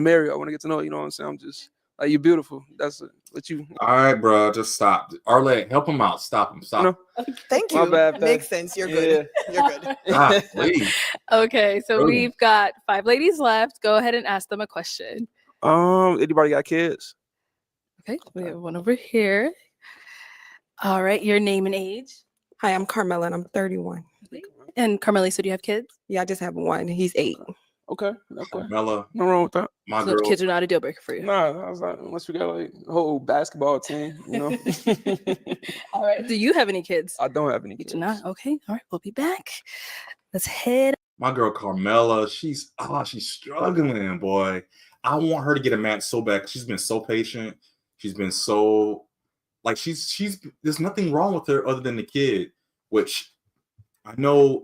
marry you. I want to get to know you. You know what I'm saying? I'm just Like, you're beautiful. That's what you. All right, bro, just stop. Arlette, help him out. Stop him. Stop. No. Thank My you. bad, Makes babe. sense. You're good. You're good. Ah, please. Okay, so Brilliant. we've got 5 ladies left. Go ahead and ask them a question. Anybody got kids? Okay, we have one over here. All right, your name and age. Hi, I'm Carmela and I'm 31. And Carmelisa, do you have kids? Yeah, I just have one. He's 8. Okay. Carmela, No wrong with that. my So girl. kids are not a deal breaker for you. Nah, I was like, unless we got like a whole basketball team, you know. All right. Do you have any kids? I don't have any You kids. do not. Okay. All right. We'll be back. Let's head. My girl Carmela, she's struggling, boy. I want her to get a match so bad. She's been so patient. She's been so like she's there's nothing wrong with her other than the kid, which I know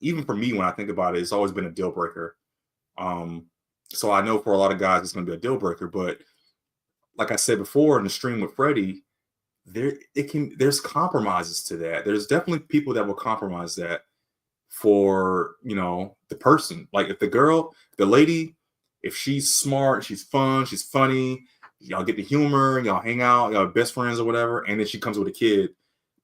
even for me, when I think about it, it's always been a deal breaker. So I know for a lot of guys it's gonna be a deal breaker, but like I said before in the stream with Freddie, there's compromises to that. There's definitely people that will compromise that for, you know, the person. Like if the lady, if she's smart, she's fun, she's funny, y'all get the humor, y'all hang out, y'all best friends or whatever, and then she comes with a kid.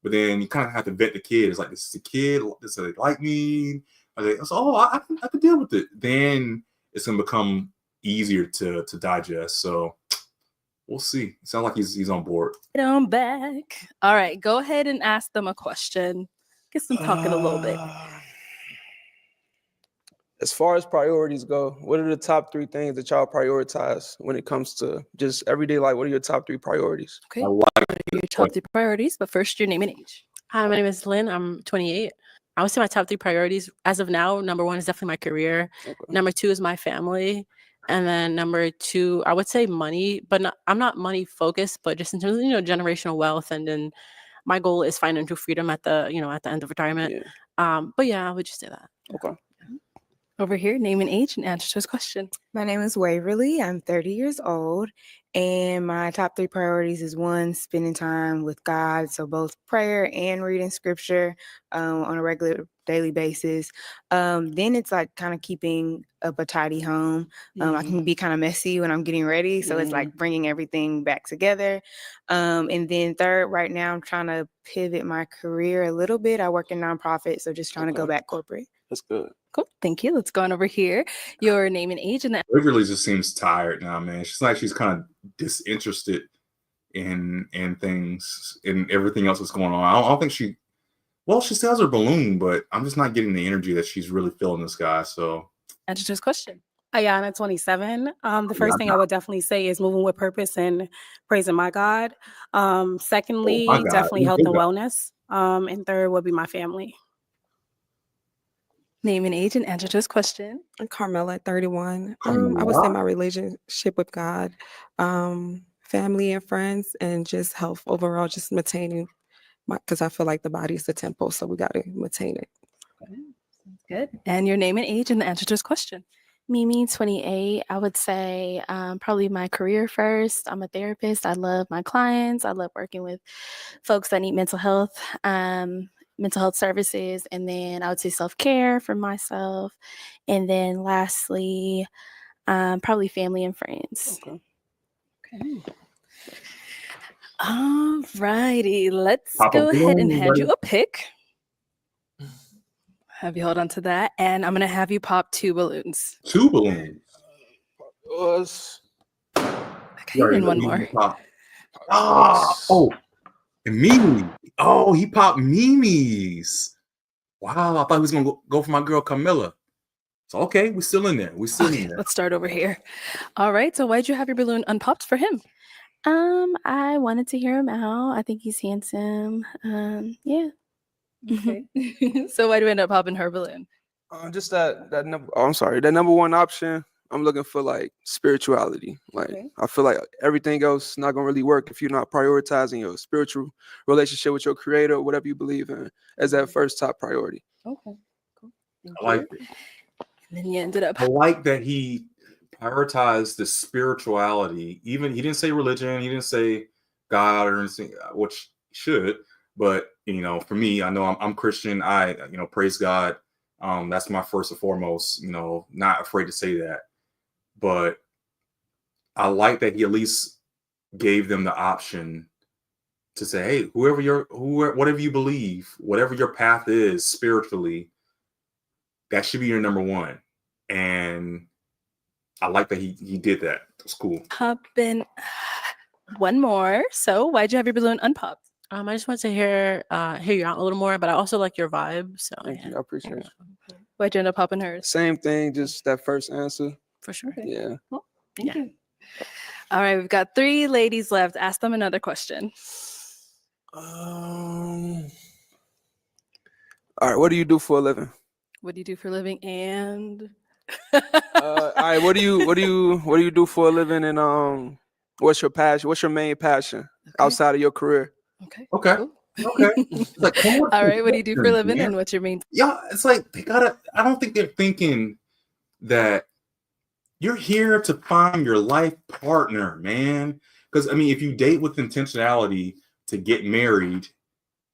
But then you kind of have to vet the kid. It's like, this is a kid, does they like me? I can deal with it. Then it's gonna become easier to digest. So we'll see. It sounds like he's on board. Get on back. All right. Go ahead and ask them a question. Get them talking a little bit. As far as priorities go, what are the top 3 things that y'all prioritize when it comes to just everyday life? What are your top 3 priorities? Okay. What are your top 3 priorities? But first, your name and age. Hi, my name is Lynn. I'm 28. I would say my top 3 priorities as of now, number 1 is definitely my career. Okay. Number 2 is my family. And then number 2, I would say money, but I'm not money focused, but just in terms of, generational wealth. And then my goal is financial freedom at the end of retirement. Yeah. But yeah, I would just say that. Okay. Over here, name and age and answer to his question. My name is Waverly. I'm 30 years old. And my top 3 priorities is 1, spending time with God. So both prayer and reading scripture on a regular daily basis. Then it's like kind of keeping up a tidy home. I can be kind of messy when I'm getting ready. So it's like bringing everything back together. And then 3rd, right now, I'm trying to pivot my career a little bit. I work in nonprofit. So just trying to go back corporate. That's good. Cool. Thank you. Let's go on over here. Your name and age and that. Waverly just seems tired now, man. She's like she's kind of disinterested in things and everything else that's going on. I don't think she still has her balloon, but I'm just not getting the energy that she's really feeling this guy. So answer to his question. Ayana, 27. The first thing I would definitely say is moving with purpose and praising my God. Secondly, my God. definitely health and God. wellness. And 3rd would be my family. Name and age and answer to his question. I'm Carmela, 31. I would say my relationship with God, family and friends, and just health overall, just maintaining because I feel like the body is the temple, so we got to maintain it. Sounds good. And your name and age and the answer to his question. Mimi, 28. I would say probably my career first. I'm a therapist. I love my clients. I love working with folks that need mental health services. And then I would say self-care for myself. And then lastly, probably family and friends. Okay. All righty. Let's Pop go a ahead and balloon, hand you buddy. a pick. Have you hold on to that. And I'm going to have you pop 2 balloons. 2 balloons. Okay, and one more. And Mimi. Oh, he popped Mimi's. Wow, I thought he was gonna go for my girl Camilla. So okay, we're still in there. Let's start over here. All right. So why'd you have your balloon unpopped for him? I wanted to hear him out. I think he's handsome. Yeah. Okay. So why'd you end up popping her balloon? Just that number. Oh, I'm sorry. That number 1 option. I'm looking for like spirituality. Like I feel like everything else not gonna really work if you're not prioritizing your spiritual relationship with your creator or whatever you believe in as that first top priority. Okay. Cool. I like it. And then you ended up. I like that he prioritized the spirituality. Even he didn't say religion, he didn't say God or anything, which he should. But for me, I know I'm Christian. I praise God. That's my first and foremost. Not afraid to say that. But I like that he at least gave them the option to say, hey, whatever you believe, whatever your path is spiritually, that should be your number one. And I like that he did that. It's cool. Popping one more. So why'd you have your balloon unpopped? I just want to hear you out a little more, but I also like your vibe. So Thank you. I appreciate it. Why'd you end up popping hers? Same thing, just that first answer. For sure. Yeah. Well, thank you. All right, we've got 3 ladies left. Ask them another question. All right, what do you do for a living? What do you do for a living? And All right, what do you do for a living, and what's your passion? What's your main passion outside of your career? Okay. Okay. Like, come on, all right, what do you do for a living man. and what's your main? Yeah, it's like I don't think they're thinking that you're here to find your life partner, man. Because I mean, if you date with intentionality to get married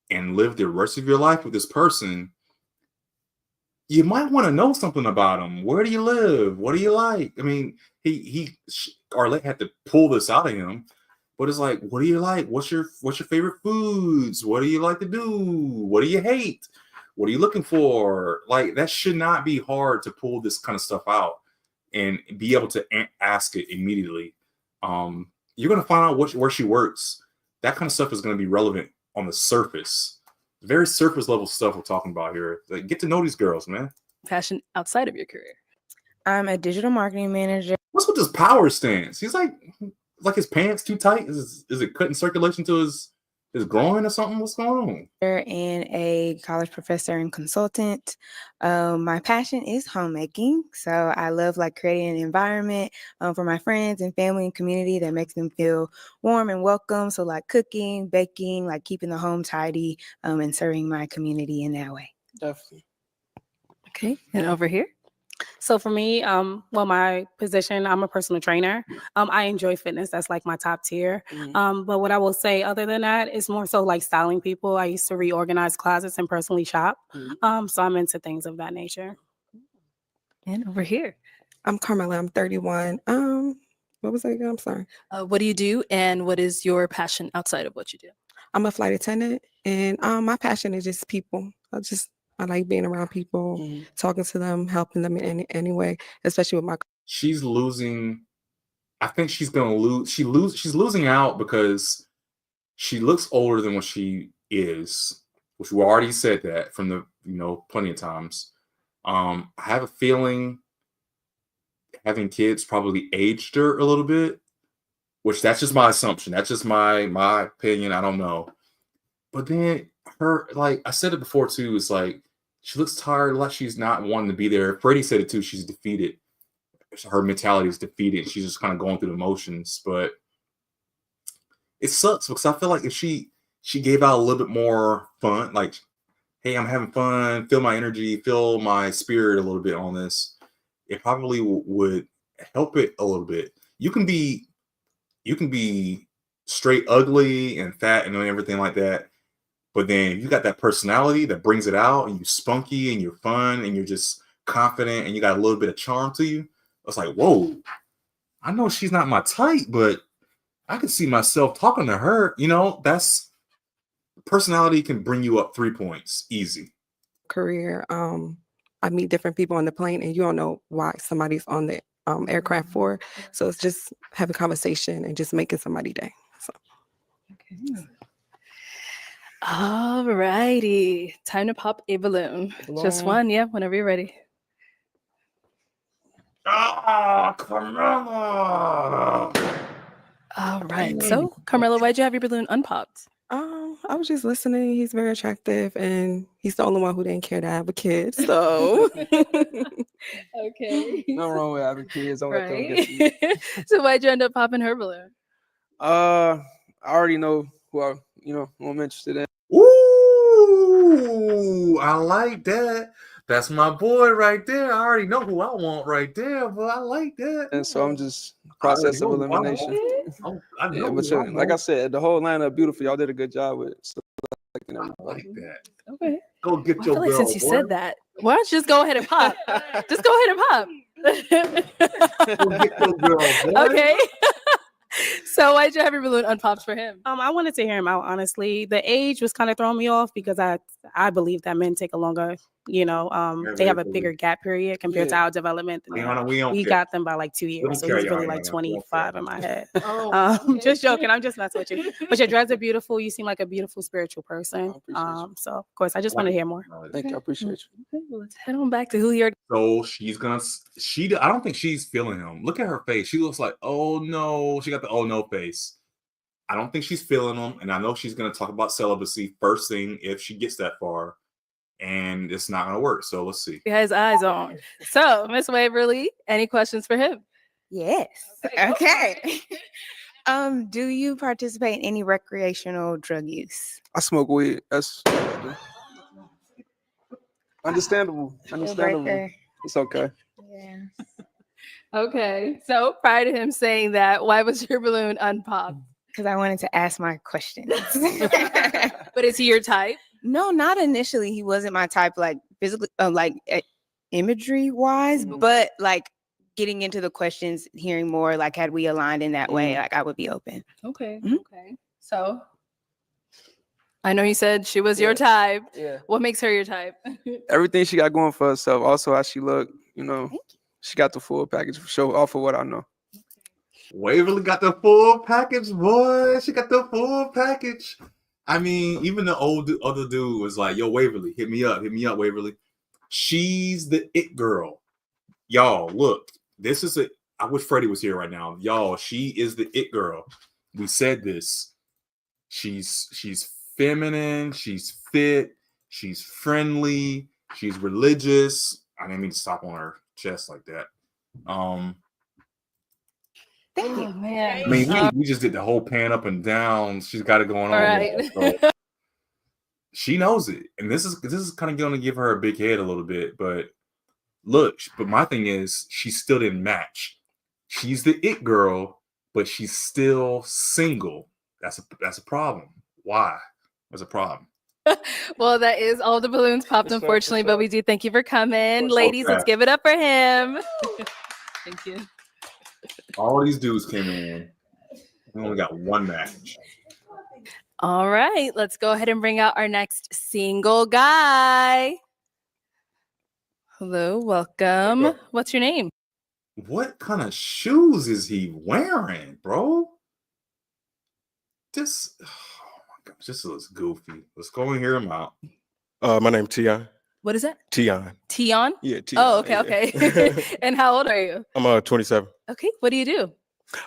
and live the rest of your life with this person, you might want to know something about him. Where do you live? What do you like? I mean, Arlette had to pull this out of him, but it's like, what do you like? What's your favorite foods? What do you like to do? What do you hate? What are you looking for? Like, that should not be hard to pull this kind of stuff out and be able to ask it immediately. You're going to find out where she works. That kind of stuff is going to be relevant on the surface. Very surface level stuff we're talking about here. Like, get to know these girls, man. Passion outside of your career. I'm a digital marketing manager. What's with this power stance? He's like his pants too tight. Is it cutting circulation to his groin or something? What's going on? And a college professor and consultant. My passion is homemaking. So I love like creating an environment for my friends and family and community that makes them feel warm and welcome. So like cooking, baking, like keeping the home tidy, and serving my community in that way. Definitely. Okay. And over here? So for me, my position, I'm a personal trainer. I enjoy fitness. That's like my top tier. But what I will say other than that is more so like styling people. I used to reorganize closets and personally shop. So I'm into things of that nature. And over here? I'm Carmela. I'm 31. What was that again? I'm sorry. What do you do and what is your passion outside of what you do? I'm a flight attendant, and my passion is just people. I like being around people, talking to them, helping them in any way, especially with my. She's losing. I think she's gonna lose. She's losing out because she looks older than what she is, which we already said that from the plenty of times. I have a feeling having kids probably aged her a little bit, which that's just my assumption. That's just my opinion. I don't know. But then her, like I said it before too, it's like she looks tired, like she's not wanting to be there. Freddie said it too. She's defeated. Her mentality is defeated. She's just kind of going through the motions. But it sucks because I feel like if she gave out a little bit more fun, like, hey, I'm having fun, feel my energy, feel my spirit a little bit on this, it probably would help it a little bit. You can be straight ugly and fat and everything like that. But then you got that personality that brings it out, and you're spunky and you're fun and you're just confident and you got a little bit of charm to you. It's like, whoa, I know she's not my type, but I can see myself talking to her. That's personality can bring you up 3 points easy. Career. I meet different people on the plane, and you don't know why somebody's on the aircraft for. So it's just having a conversation and just making somebody's day. So. Okay. All righty. Time to pop a balloon. Just one. Yeah, whenever you're ready. Carmela! All right. So, Carmela, why'd you have your balloon unpopped? I was just listening. He's very attractive, and he's the only one who didn't care to have a kid. So, okay. Nothing wrong with having kids. Don't let them Right. get you. So, why'd you end up popping her balloon? I already know who I'm interested in. Ooh, I like that. That's my boy right there. I already know who I want right there, but I like that. And so I'm just process of elimination. I know But like I said, the whole lineup beautiful. Y'all did a good job with selecting everybody. I like that. Okay. Go get I your feel like girl, since you boy. said that, why don't you just go ahead and pop? Just go ahead and pop. Go get your girl, boy. Okay. So why'd you have your balloon unpopped for him? I wanted to hear him out, honestly. The age was kind of throwing me off because I believe that men take a longer, they have a bigger gap period compared to our development. Than Ayana, we don't care. got them by like 2 We years. don't So care, he's really Ayana, like we don't 25 in my head. Oh, Just joking. I'm just messing with you. But your dreads are beautiful. You seem like a beautiful spiritual person. So of course I just want to hear more. Thank you. I appreciate you. Okay, well, let's head on back to who you're. So I don't think she's feeling him. Look at her face. She looks like, oh no. She got the oh no face. I don't think she's feeling him. And I know she's going to talk about celibacy first thing if she gets that far. And it's not going to work. So let's see. He has eyes on. So, Miss Waverly, any questions for him? Yes. Okay. Do you participate in any recreational drug use? I smoke weed. That's understandable. Understandable. breaker. It's okay. Yeah. Okay. So, prior to him saying that, why was your balloon unpopped? Because I wanted to ask my questions. But is he your type? No, not initially. He wasn't my type, like physically, imagery wise, but like getting into the questions, hearing more, like had we aligned in that way, like I would be open. Okay. Okay. So, I know you said she was your type. Yeah. What makes her your type? Everything she got going for herself. Also, how she look. She got the full package for sure. Off of what I know. Waverly got the full package, boy. She got the full package. I mean, even the other dude was like, yo, Waverly, hit me up, Waverly. She's the it girl. Y'all, look, I wish Freddie was here right now. Y'all, she is the it girl. We said this. She's feminine, she's fit, she's friendly, she's religious. I didn't mean to stop on her chest like that. Thank you. Oh, man. I mean, we just did the whole pan up and down. She's got it going on. Right. So she knows it, and this is kind of going to give her a big head a little bit. But look, but my thing is, she still didn't match. She's the it girl, but she's still single. That's a problem. Why? That's a problem. Well, that is all the balloons popped, unfortunately, but we do thank you for coming. Ladies, let's give it up for him. Thank you. All these dudes came in. We only got one match. All right, let's go ahead and bring out our next single guy. Hello, welcome. What's your name? What kind of shoes is he wearing, bro? This, oh my gosh, this looks goofy. Let's go and hear him out. My name's Tion. What is that? Tion. Tion? Yeah, Tion. Oh, okay, yeah. okay. And how old are you? I'm 27. Okay, what do you do?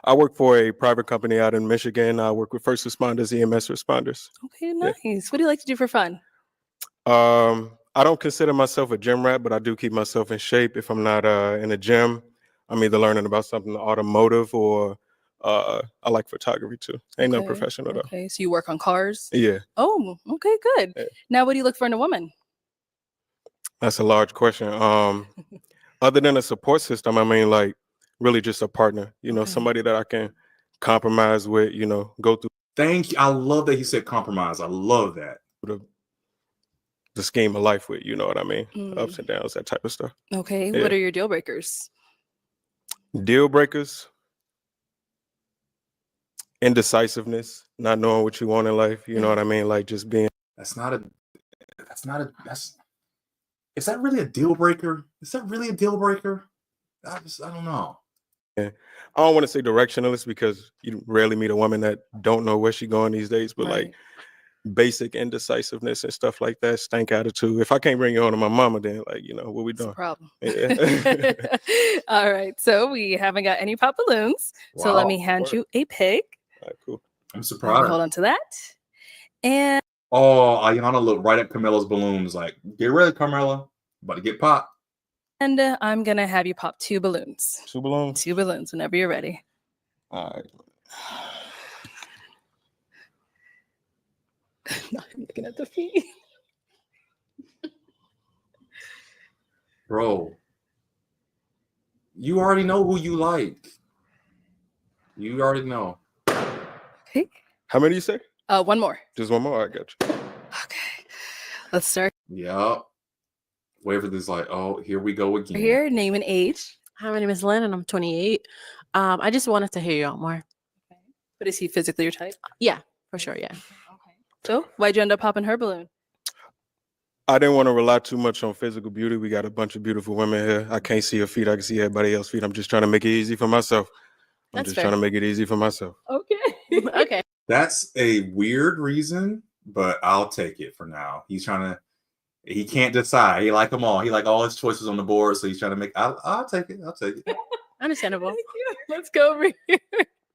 I work for a private company out in Michigan. I work with first responders, EMS responders. Okay, nice. What do you like to do for fun? I don't consider myself a gym rat, but I do keep myself in shape. If I'm not in a gym, I'm either learning about something automotive or I like photography too. Ain't no professional though. Okay, so you work on cars? Yeah, Oh, okay, good. Yeah. Now, what do you look for in a woman? that's a large question. Other than a support system, I mean, like really just a partner. Somebody that I can compromise with. Go through. Thank you. I love that he said compromise. I love that. The scheme of life with, you know what I mean? Ups and downs, that type of stuff. Okay, Yeah. what are your deal breakers? Deal breakers. Indecisiveness, not knowing what you want in life. You know what I mean? Like just being. Is that really a deal breaker? Is that really a deal breaker? I don't know. Yeah. I don't want to say directionalist because you rarely meet a woman that don't know where she's going these days, but like basic indecisiveness and stuff like that, stank attitude. If I can't bring you home to my mama, then like, what we doing? Problem. Yeah. All right, so we haven't got any pop balloons. So let me hand you a pick. All right, cool. I'm surprised. Hold on to that. And Ayana looked right at Camilla's balloons like, get ready, Carmela. About to get popped. And I'm going to have you pop 2 balloons. 2 balloons? 2 balloons whenever you're ready. All right. Now I'm looking at the feet. Bro, you already know who you like. You already know. Okay. How many you say? One more. Just one more? I got you. Okay. Let's start Yep. Waverly's like, oh, here we go again. here. Name and age. Hi, my name is Lynn and I'm 28. I just wanted to hear you out more. But is he physically your type? Yeah, for sure. Yeah. So why'd you end up popping her balloon? I didn't want to rely too much on physical beauty. We got a bunch of beautiful women here. I can't see her feet. I can see everybody else's feet. I'm just trying to make it easy for myself. That's trying to make it easy for myself. Okay. Okay. That's a weird reason, but I'll take it for now. He can't decide. He like them all. He like all his choices on the board, so he's trying to make. I'll take it. I'll take it. Understandable. Let's go over here.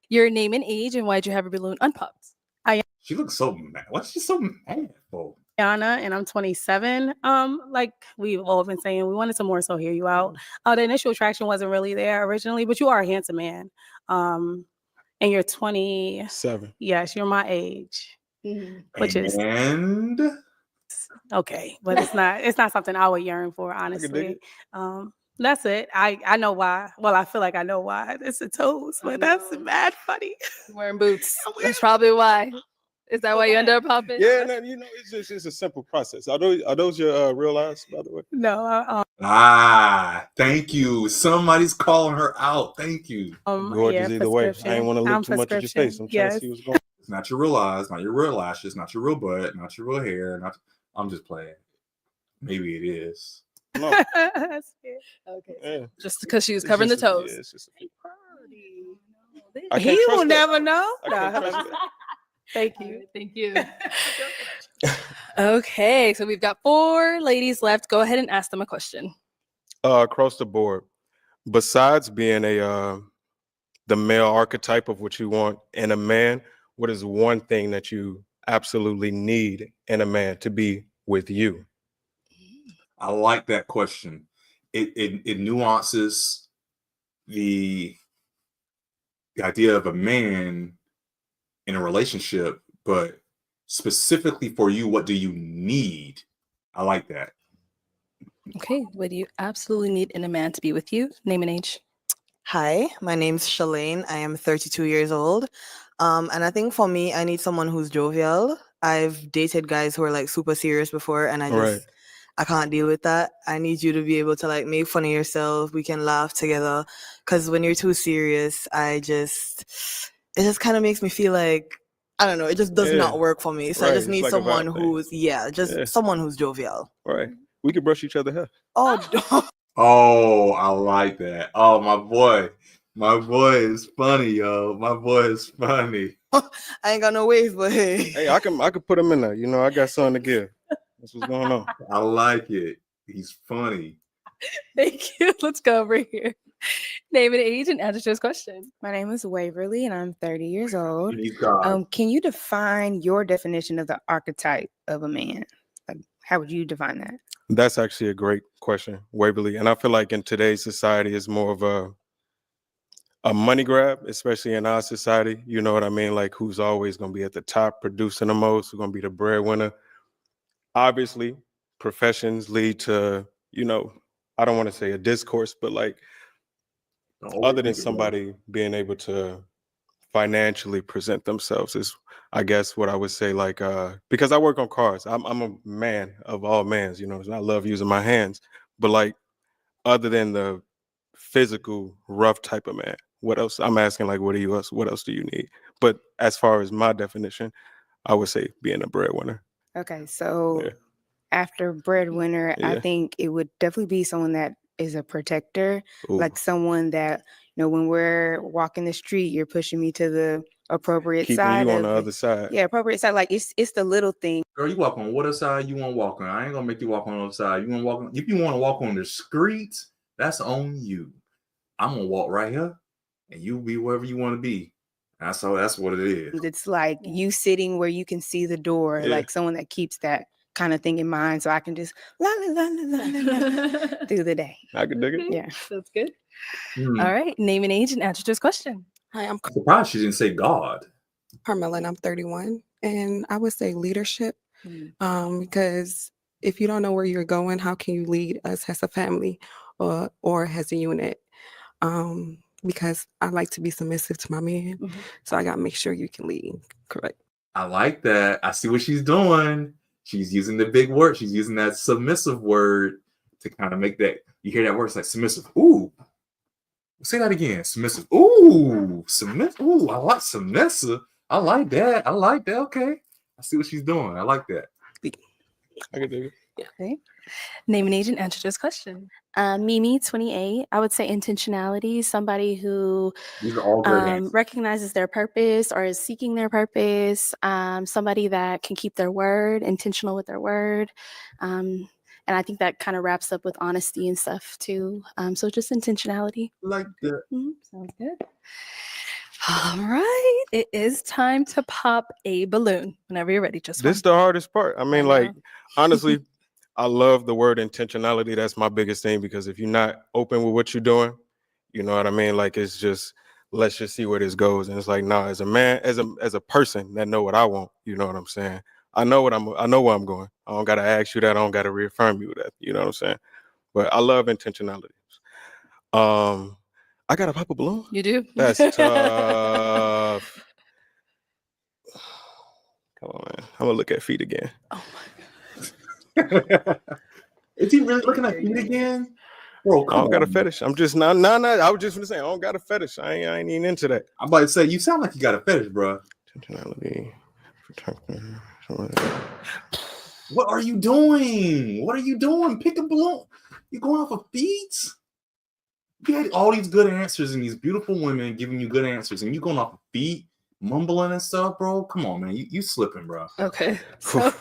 Your name and age, and why'd you have your balloon unpopped? She looks so mad. What's she so mad for? Anna, and I'm 27. Like we've all been saying, we wanted to more so hear you out. The initial attraction wasn't really there originally, but you are a handsome man. And you're 27. Yes, you're my age, which is okay, but it's not something I would yearn for, honestly. That's it. I know why. Well, I feel like I know why. It's the toes, but that's mad funny. Wearing boots. That's probably why. Is that why you end up popping? Yeah, no, it's just a simple process. Are those your real eyes, by the way? No. Thank you. Somebody's calling her out. Thank you. Gorgeous either way. I ain't want to look too much at your face. I'm trying to see what's going on. It's not your real eyes, not your real lashes, not your real butt, not your real hair. I'm just playing. Maybe it is. No. That's fair. Okay. Yeah. Just because she was covering the toes. Yeah, it's just He will never know. I can't trust that. Thank you. Thank you. Okay, so we've got 4 ladies left. Go ahead and ask them a question. Across the board, besides being the male archetype of what you want in a man, what is one thing that you absolutely need in a man to be with you? I like that question. It nuances the idea of a man in a relationship, but specifically for you, what do you need? I like that. Okay, what do you absolutely need in a man to be with you? Name and age. Hi, my name's Shalane. I am 32 years old. And I think for me, I need someone who's jovial. I've dated guys who are like super serious before, and I can't deal with that. I need you to be able to like make fun of yourself. We can laugh together. Because when you're too serious, it just kind of makes me feel like, I don't know, it just does not work for me. So I just need like someone who's, someone who's jovial. Right. We could brush each other hair. Oh, Oh, I like that. Oh, my boy. My boy is funny, yo. My boy is funny. I ain't got no waves, but hey. Hey, I can put him in there. I got something to give. That's what's going on. I like it. He's funny. Thank you. Let's go over here. Name and age and answer to this question. My name is Waverly and I'm 30 years old. He's God. Can you define your definition of the archetype of a man? Like, how would you define that? That's actually a great question, Waverly. And I feel like in today's society, it's more of a money grab, especially in our society. You know what I mean? Like, who's always going to be at the top, producing the most, who's going to be the breadwinner. Obviously, professions lead to, I don't want to say a discourse, but like, other than somebody being able to financially present themselves is, I guess, what I would say, like, because I work on cars. I'm a man of all mans, I love using my hands. But like, other than the physical rough type of man, what else? I'm asking, like, what else do you need? But as far as my definition, I would say being a breadwinner. Okay, so after breadwinner, I think it would definitely be someone that is a protector, like someone that, when we're walking the street, you're pushing me to the appropriate Keeping side. you on the other side. Yeah, appropriate side. Like it's the little thing. Girl, you walk on what side you want to walk on. I ain't gonna make you walk on the other side. You want to walk on, if you want to walk on the streets, that's on you. I'm gonna walk right here, and you be wherever you want to be. That's what it is. It's like you sitting where you can see the door, like someone that keeps that kind of thing in mind, so I can just la la la la la la through the day. I can dig it. Yeah, that's good. All right, name and age and answer to this question. Hi, I'm surprised she didn't say God. Carmela, and I'm 31, and I would say leadership, because if you don't know where you're going, how can you lead us as a family or as a unit? Because I like to be submissive to my man, so I gotta make sure you can lead. Correct. I like that. I see what she's doing. She's using the big word. She's using that submissive word to kind of make that, you hear that word, it's like submissive. Ooh, Say that again. Submissive. Ooh, submissive. Ooh, I like submissive. I like that. I like that. Okay. I see what she's doing. I like that. I can do it. Okay. Name and age and answer this question. Mimi, 28. I would say intentionality, somebody who These are all great answers. recognizes their purpose or is seeking their purpose, somebody that can keep their word, intentional with their word. And I think that kind of wraps up with honesty and stuff too. So just intentionality. Like that. Sounds good. All right. It is time to pop a balloon. Whenever you're ready, just This is the hardest part. I mean, like, honestly, I love the word intentionality. That's my biggest thing, because if you're not open with what you're doing, you know what I mean? Like, it's just, let's just see where this goes. And it's like, nah, as a man, as a person that know what I want, you know what I'm saying? I know where I'm going. I don't gotta ask you that. I don't gotta reaffirm you that. You know what I'm saying? But I love intentionality. I gotta pop a balloon. You do? That's tough. Come on, man. I'm gonna look at feet again. Oh my God. Is he really looking at feet again? Bro, I don't got a fetish. I'm just not. I was just gonna say I don't got a fetish. I ain't even into that. I'm about to say you sound like you got a fetish, bro. Intentionality. What are you doing? What are you doing? Pick a balloon. You going off of feet? You had all these good answers and these beautiful women giving you good answers, and you going off of feet, mumbling and stuff, bro. Come on, man. You slipping, bro. Okay. So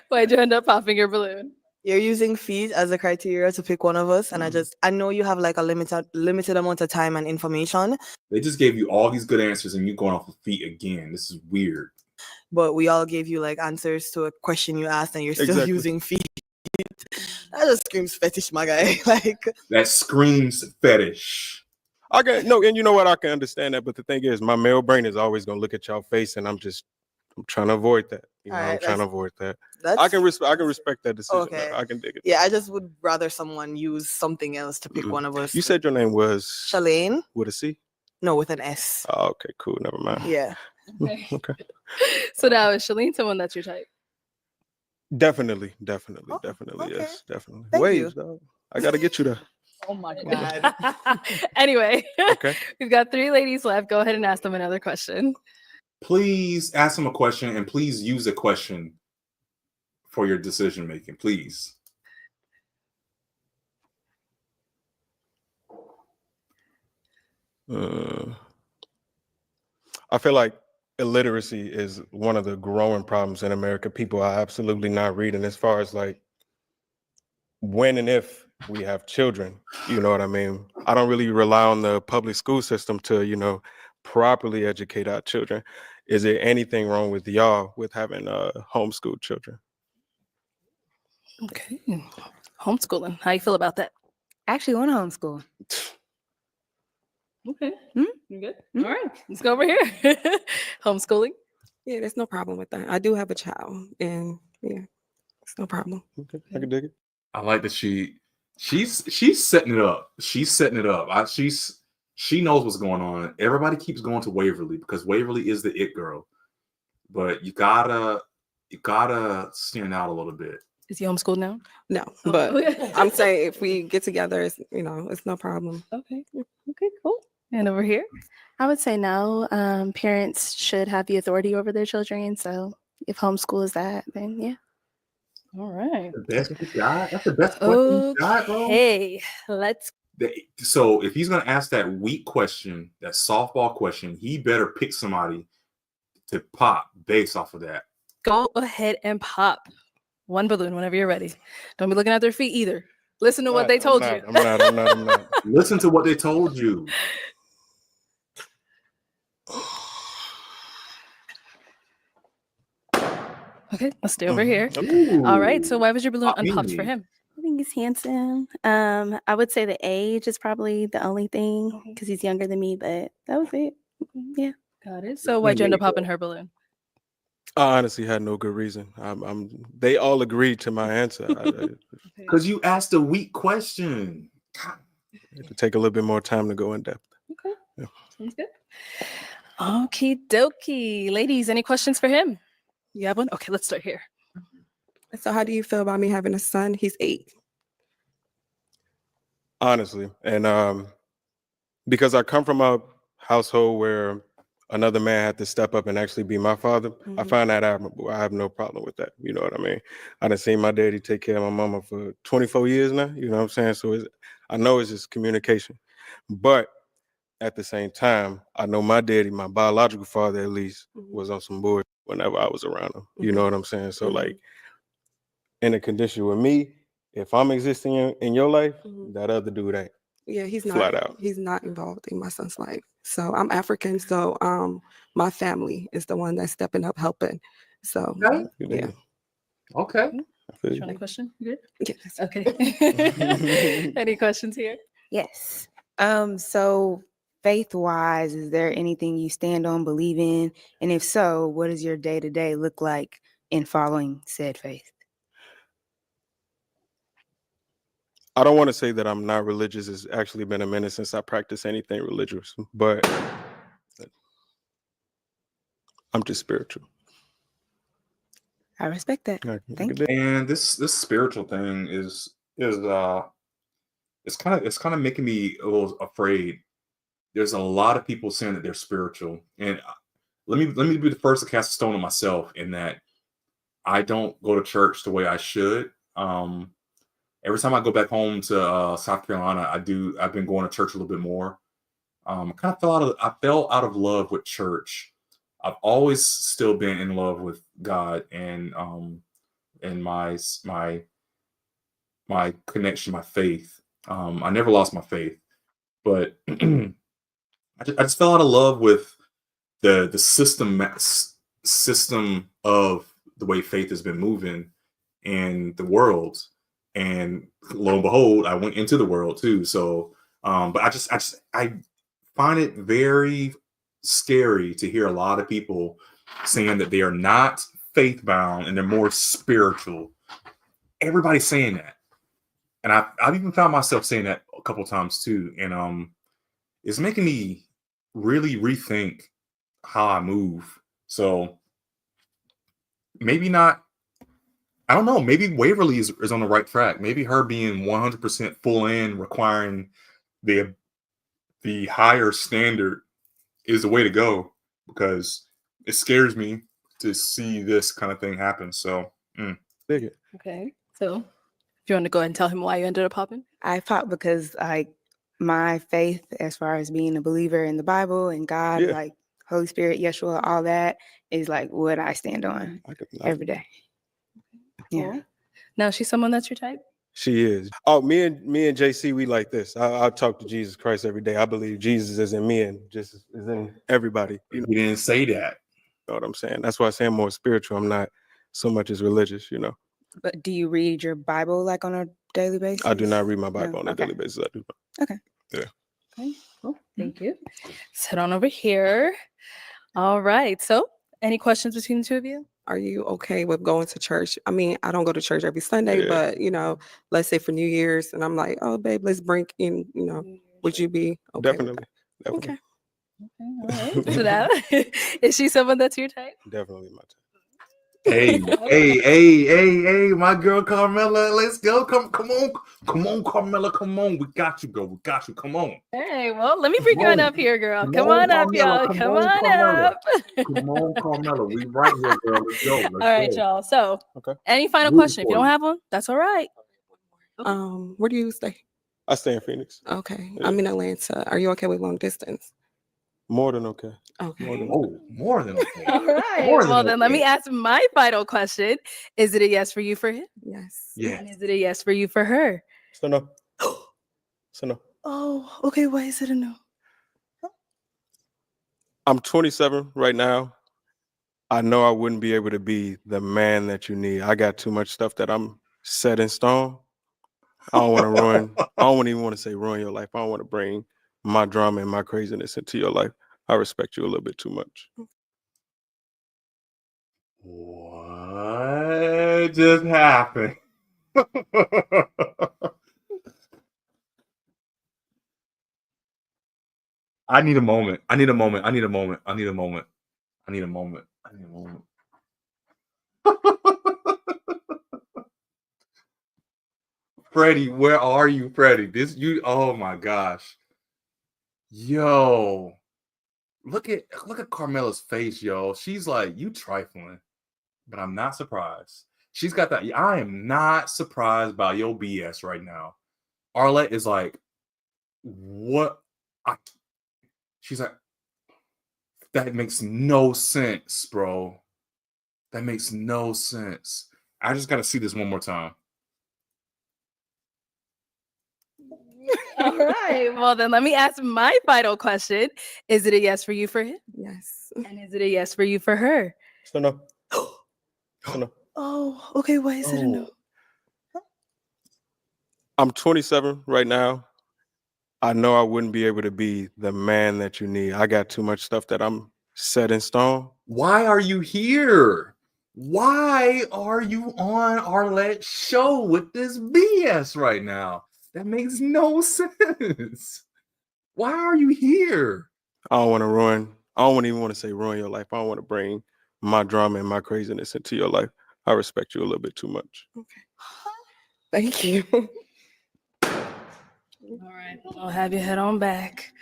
why'd you end up popping your balloon? You're using feet as a criteria to pick one of us, and I know you have like a limited amount of time and information. They just gave you all these good answers, and you going off of feet again. This is weird. But we all gave you like answers to a question you asked, and you're still using feet. That just screams fetish, my guy. Like, that screams fetish. And you know what? I can understand that, but the thing is, my male brain is always gonna look at y'all face, and I'm trying to avoid that. You know, I'm trying to avoid that. I can respect that decision. Okay. I can dig it. Yeah, I just would rather someone use something else to pick one of us. You said your name was Shalane? With a C? No, with an S. Oh, okay, cool. Never mind. Yeah. Okay. So now is Shalene someone that's your type? Definitely, yes, definitely. Waves, dog. I gotta get you there. Oh my God. Anyway, Okay. We've got 3 ladies left. Go ahead and ask them another question. Please ask them a question, and please use a question for your decision making, please. I feel like illiteracy is one of the growing problems in America. People are absolutely not reading, as far as like when and if we have children. You know what I mean? I don't really rely on the public school system to, you know, properly educate our children. Is there anything wrong with y'all with having homeschooled children? Okay. Homeschooling. How you feel about that? I actually want to homeschool. Okay. You good? All right. Let's go over here. Homeschooling. Yeah, there's no problem with that. I do have a child, and yeah, it's no problem. Okay, I can dig it. I like that she's setting it up. She's setting it up. She knows what's going on. Everybody keeps going to Waverly because Waverly is the it girl. But you gotta stand out a little bit. Is he homeschooled now? No, but I'm saying if we get together, it's, you know, it's no problem. Okay. Okay, cool. And over here? I would say no. Parents should have the authority over their children. So if homeschool is that, then yeah. All right. That's the best question you got, bro. Okay, let's. So if he's gonna ask that weak question, that softball question, he better pick somebody to pop based off of that. Go ahead and pop one balloon whenever you're ready. Don't be looking at their feet either. Listen to what they told you. I'm not. Listen to what they told you. Okay, let's stay over here. Ooh. All right, so why was your balloon Pop me. unpopped for him? I think he's handsome. I would say the age is probably the only thing because he's younger than me, but that was it. Yeah. Got it. So why'd you end up popping her balloon? I honestly had no good reason. They all agreed to my answer. Because you asked a weak question. It had to take a little bit more time to go in depth. Okay. Yeah. Sounds good. Okie dokie. Ladies, any questions for him? You have one? Okay, let's start here. So how do you feel about me having a son? He's 8. Honestly, and because I come from a household where another man had to step up and actually be my father. I find that admirable. I have no problem with that. You know what I mean? I done seen my daddy take care of my mama for 24 years now. You know what I'm saying? So I know it's just communication. But at the same time, I know my daddy, my biological father at least, was on some board whenever I was around him. You know what I'm saying? So like in a condition with me, if I'm existing in your life, that other dude ain't. Yeah, he's Flat not. out. He's not involved in my son's life. So I'm African. So my family is the one that's stepping up, helping. So Okay. yeah. Okay. Trying to question? You good? Yes. Okay. Any questions here? Yes. So faith-wise, is there anything you stand on, believe in? And if so, what does your day-to-day look like in following said faith? I don't want to say that I'm not religious. It's actually been a minute since I practiced anything religious, but I'm just spiritual. I respect that. Thank you. And this spiritual thing is it's kind of making me a little afraid. There's a lot of people saying that they're spiritual, and let me be the first to cast a stone on myself in that I don't go to church the way I should. Every time I go back home to South Carolina, I've been going to church a little bit more. I fell out of love with church. I've always still been in love with God and my connection, my faith. I never lost my faith, but I just fell out of love with the system of the way faith has been moving in the world. And lo and behold, I went into the world too. So, but I find it very scary to hear a lot of people saying that they are not faith bound and they're more spiritual. Everybody's saying that, and I've even found myself saying that a couple times too. And it's making me really rethink how I move. So maybe not. I don't know. Maybe Waverly is on the right track. Maybe her being 100% full in, requiring the higher standard is the way to go, because it scares me to see this kind of thing happen. So, dig it. Okay. So, if you want to go ahead and tell him why you ended up popping? I popped because like my faith, as far as being a believer in the Bible and God, like Holy Spirit, Yeshua, all that is like what I stand on every day. Yeah. Cool. Now, she's someone that's your type? She is. Oh, me and JC, we like this. I talk to Jesus Christ every day. I believe Jesus is in me and just is in everybody. You know, he didn't say that. You know what I'm saying? That's why I say I'm more spiritual. I'm not so much as religious, you know. But do you read your Bible like on a daily basis? I do not read my Bible on a daily basis. I do not. Okay. Yeah. Okay, cool. Thank you. Sit on over here. All right. So, any questions between the two of you? Are you okay with going to church? I mean, I don't go to church every Sunday, but you know, let's say for New Year's, and I'm like, oh, babe, let's bring in, you know, would you be okay? Definitely. Okay. All right. So now, is she someone that's your type? Definitely my type. Hey, hey, my girl Carmela, let's go. Come on, Carmela, come on. We got you, girl. We got you. Come on. Hey, well, let me bring you on up here, girl. Come on up, y'all. Come on up. Come on, Carmela. We right here, girl. Let's go. All right, y'all. So, any final question? If you don't have one, that's all right. Where do you stay? I stay in Phoenix. Okay. I'm in Atlanta. Are you okay with long distance? More than okay. Okay. More than okay. All right. Well, then let me ask my final question. Is it a yes for you for him? Yes. Yeah. And is it a yes for you for her? So no. So no. Oh, okay. Why is it a no? I'm 27 right now. I know I wouldn't be able to be the man that you need. I got too much stuff that I'm set in stone. I don't want to ruin. I don't even want to say ruin your life. I don't want to bring my drama and my craziness into your life. I respect you a little bit too much. What just happened? I need a moment. I need a moment. I need a moment. I need a moment. I need a moment. I need a moment. Freddie, where are you, Freddie? Oh my gosh. Yo, look at Carmela's face, yo. She's like, you trifling, but I'm not surprised. She's got that. I am not surprised by your BS right now. Arlette is like, what? She's like, that makes no sense, bro. That makes no sense. I just got to see this one more time. All right. Well, then let me ask my final question. Is it a yes for you for him? Yes. And is it a yes for you for her? So no. So no. Oh, okay. Why is it a no? I'm 27 right now. I know I wouldn't be able to be the man that you need. I got too much stuff that I'm set in stone. Why are you here? Why are you on Arlette's show with this BS right now? That makes no sense. Why are you here? I don't even want to say ruin your life. I don't want to bring my drama and my craziness into your life. I respect you a little bit too much. Okay. Thank you. All right. I'll have you head on back.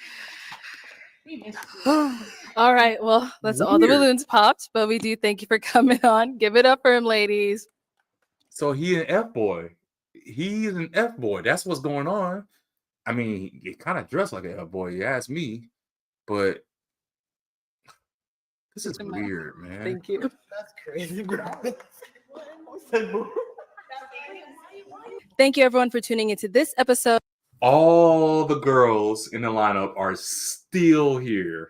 All right. Well, that's all the Weird. balloons popped, but we do thank you for coming on. Give it up for him, ladies. So he an F-boy. He's an F-boy. That's what's going on. I mean, he kind of dressed like an F-boy, you ask me. But this is weird, man. Thank you. That's crazy. Thank you, everyone, for tuning into this episode All the girls in the lineup are still here.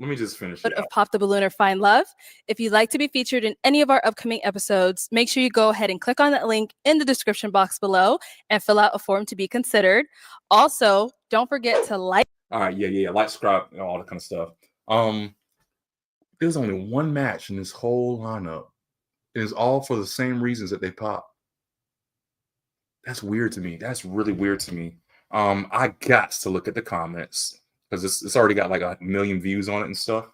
Let me just finish it of out. Pop the Balloon or Find Love. If you'd like to be featured in any of our upcoming episodes, make sure you go ahead and click on that link in the description box below and fill out a form to be considered. Also, don't forget to like. All right, yeah, like, subscribe, and all that kind of stuff. There's only one match in this whole lineup. It is all for the same reasons that they pop. That's weird to me. That's really weird to me. I got to look at the comments because it's already got like 1 million views on it and stuff.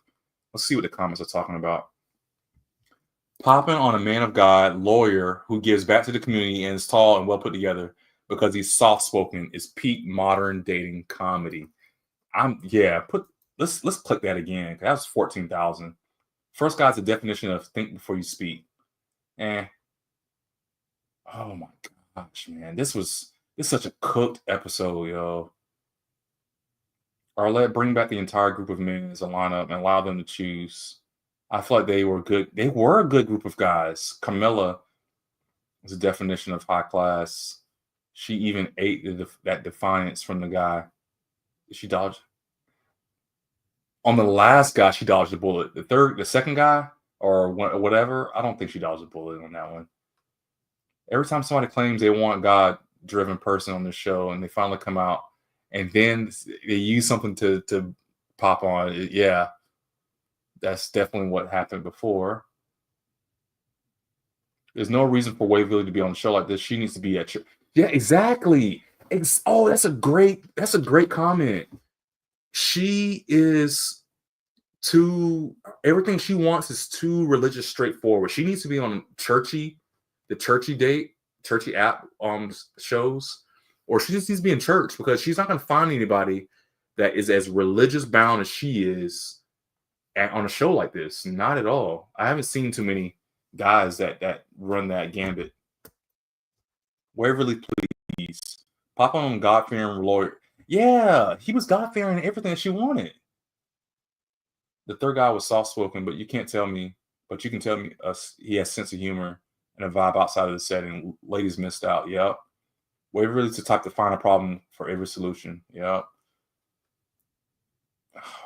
Let's see what the comments are talking about. Popping on a man of God lawyer who gives back to the community and is tall and well put together because he's soft spoken is peak modern dating comedy. Let's click that again. That was 14,000. First guy's the definition of think before you speak. Oh my gosh, man. It's such a cooked episode, yo. Arlette, bring back the entire group of men as a lineup and allow them to choose. I feel like they were good. They were a good group of guys. Camilla is a definition of high class. She even ate that defiance from the guy. Did she dodge? On the last guy, she dodged a bullet. The second guy, or whatever, I don't think she dodged a bullet on that one. Every time somebody claims they want God-driven person on the show and they finally come out and then they use something to pop on, yeah, that's definitely what happened before. There's no reason for Waverly to be on a show like this. She needs to be at church. Yeah, exactly. That's a great comment. She is everything she wants is too religious, straightforward. She needs to be on the churchy app shows, or she just needs to be in church because she's not going to find anybody that is as religious bound as she is on a show like this. Not at all. I haven't seen too many guys that run that gambit. Waverly, please pop on God-fearing lawyer. Yeah, he was God-fearing and everything that she wanted. The third guy was soft-spoken, but you can tell me he has sense of humor and a vibe outside of the setting. Ladies missed out. Yep. Waverly's the type to find a problem for every solution. Yep.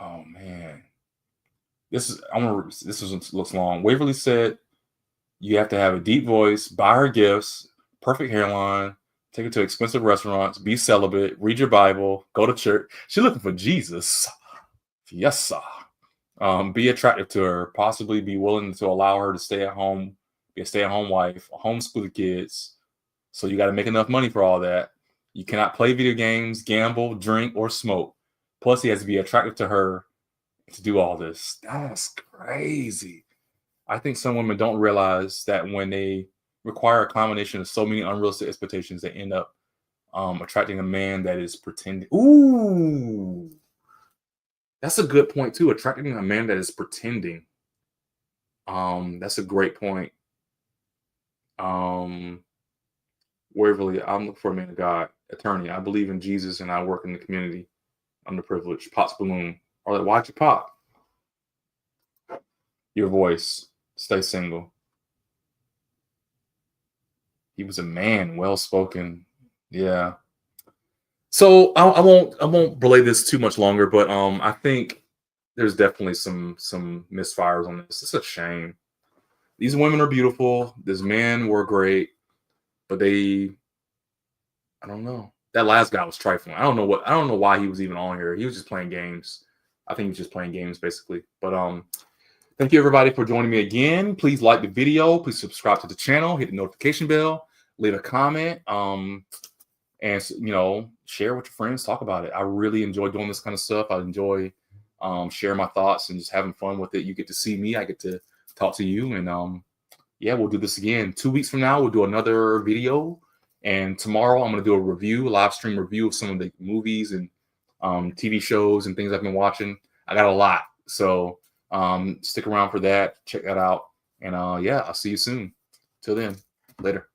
Oh man. This looks long. Waverly said you have to have a deep voice, buy her gifts, perfect hairline, take her to expensive restaurants, be celibate, read your Bible, go to church. She's looking for Jesus. Yes, sir. Be attractive to her, possibly be willing to allow her to stay at home, be a stay-at-home wife, homeschool the kids. So you got to make enough money for all that. You cannot play video games, gamble, drink, or smoke. Plus, he has to be attractive to her to do all this. That's crazy. I think some women don't realize that when they require a combination of so many unrealistic expectations, they end up Attracting a man that is pretending. Ooh, that's a good point too. Attracting a man that is pretending. That's a great point. Waverly, I'm looking for a man of God, attorney. I believe in Jesus and I work in the community. Underprivileged. Pots balloon. Or like, why'd you pop? Your voice. Stay single. He was a man, well spoken. Yeah. So I won't belay this too much longer, but I think there's definitely some misfires on this. It's a shame. These women are beautiful. These men were great, but I don't know. That last guy was trifling. I don't know why he was even on here. He was just playing games. I think he was just playing games basically. But thank you everybody for joining me again. Please like the video. Please subscribe to the channel. Hit the notification bell. Leave a comment. And share with your friends. Talk about it. I really enjoy doing this kind of stuff. I enjoy sharing my thoughts and just having fun with it. You get to see me. I get to talk to you. And yeah, we'll do this again. 2 weeks from now, we'll do another video. And tomorrow, I'm going to do a live stream review of some of the movies and TV shows and things I've been watching. I got a lot. So stick around for that. Check that out. And yeah, I'll see you soon. Till then, later.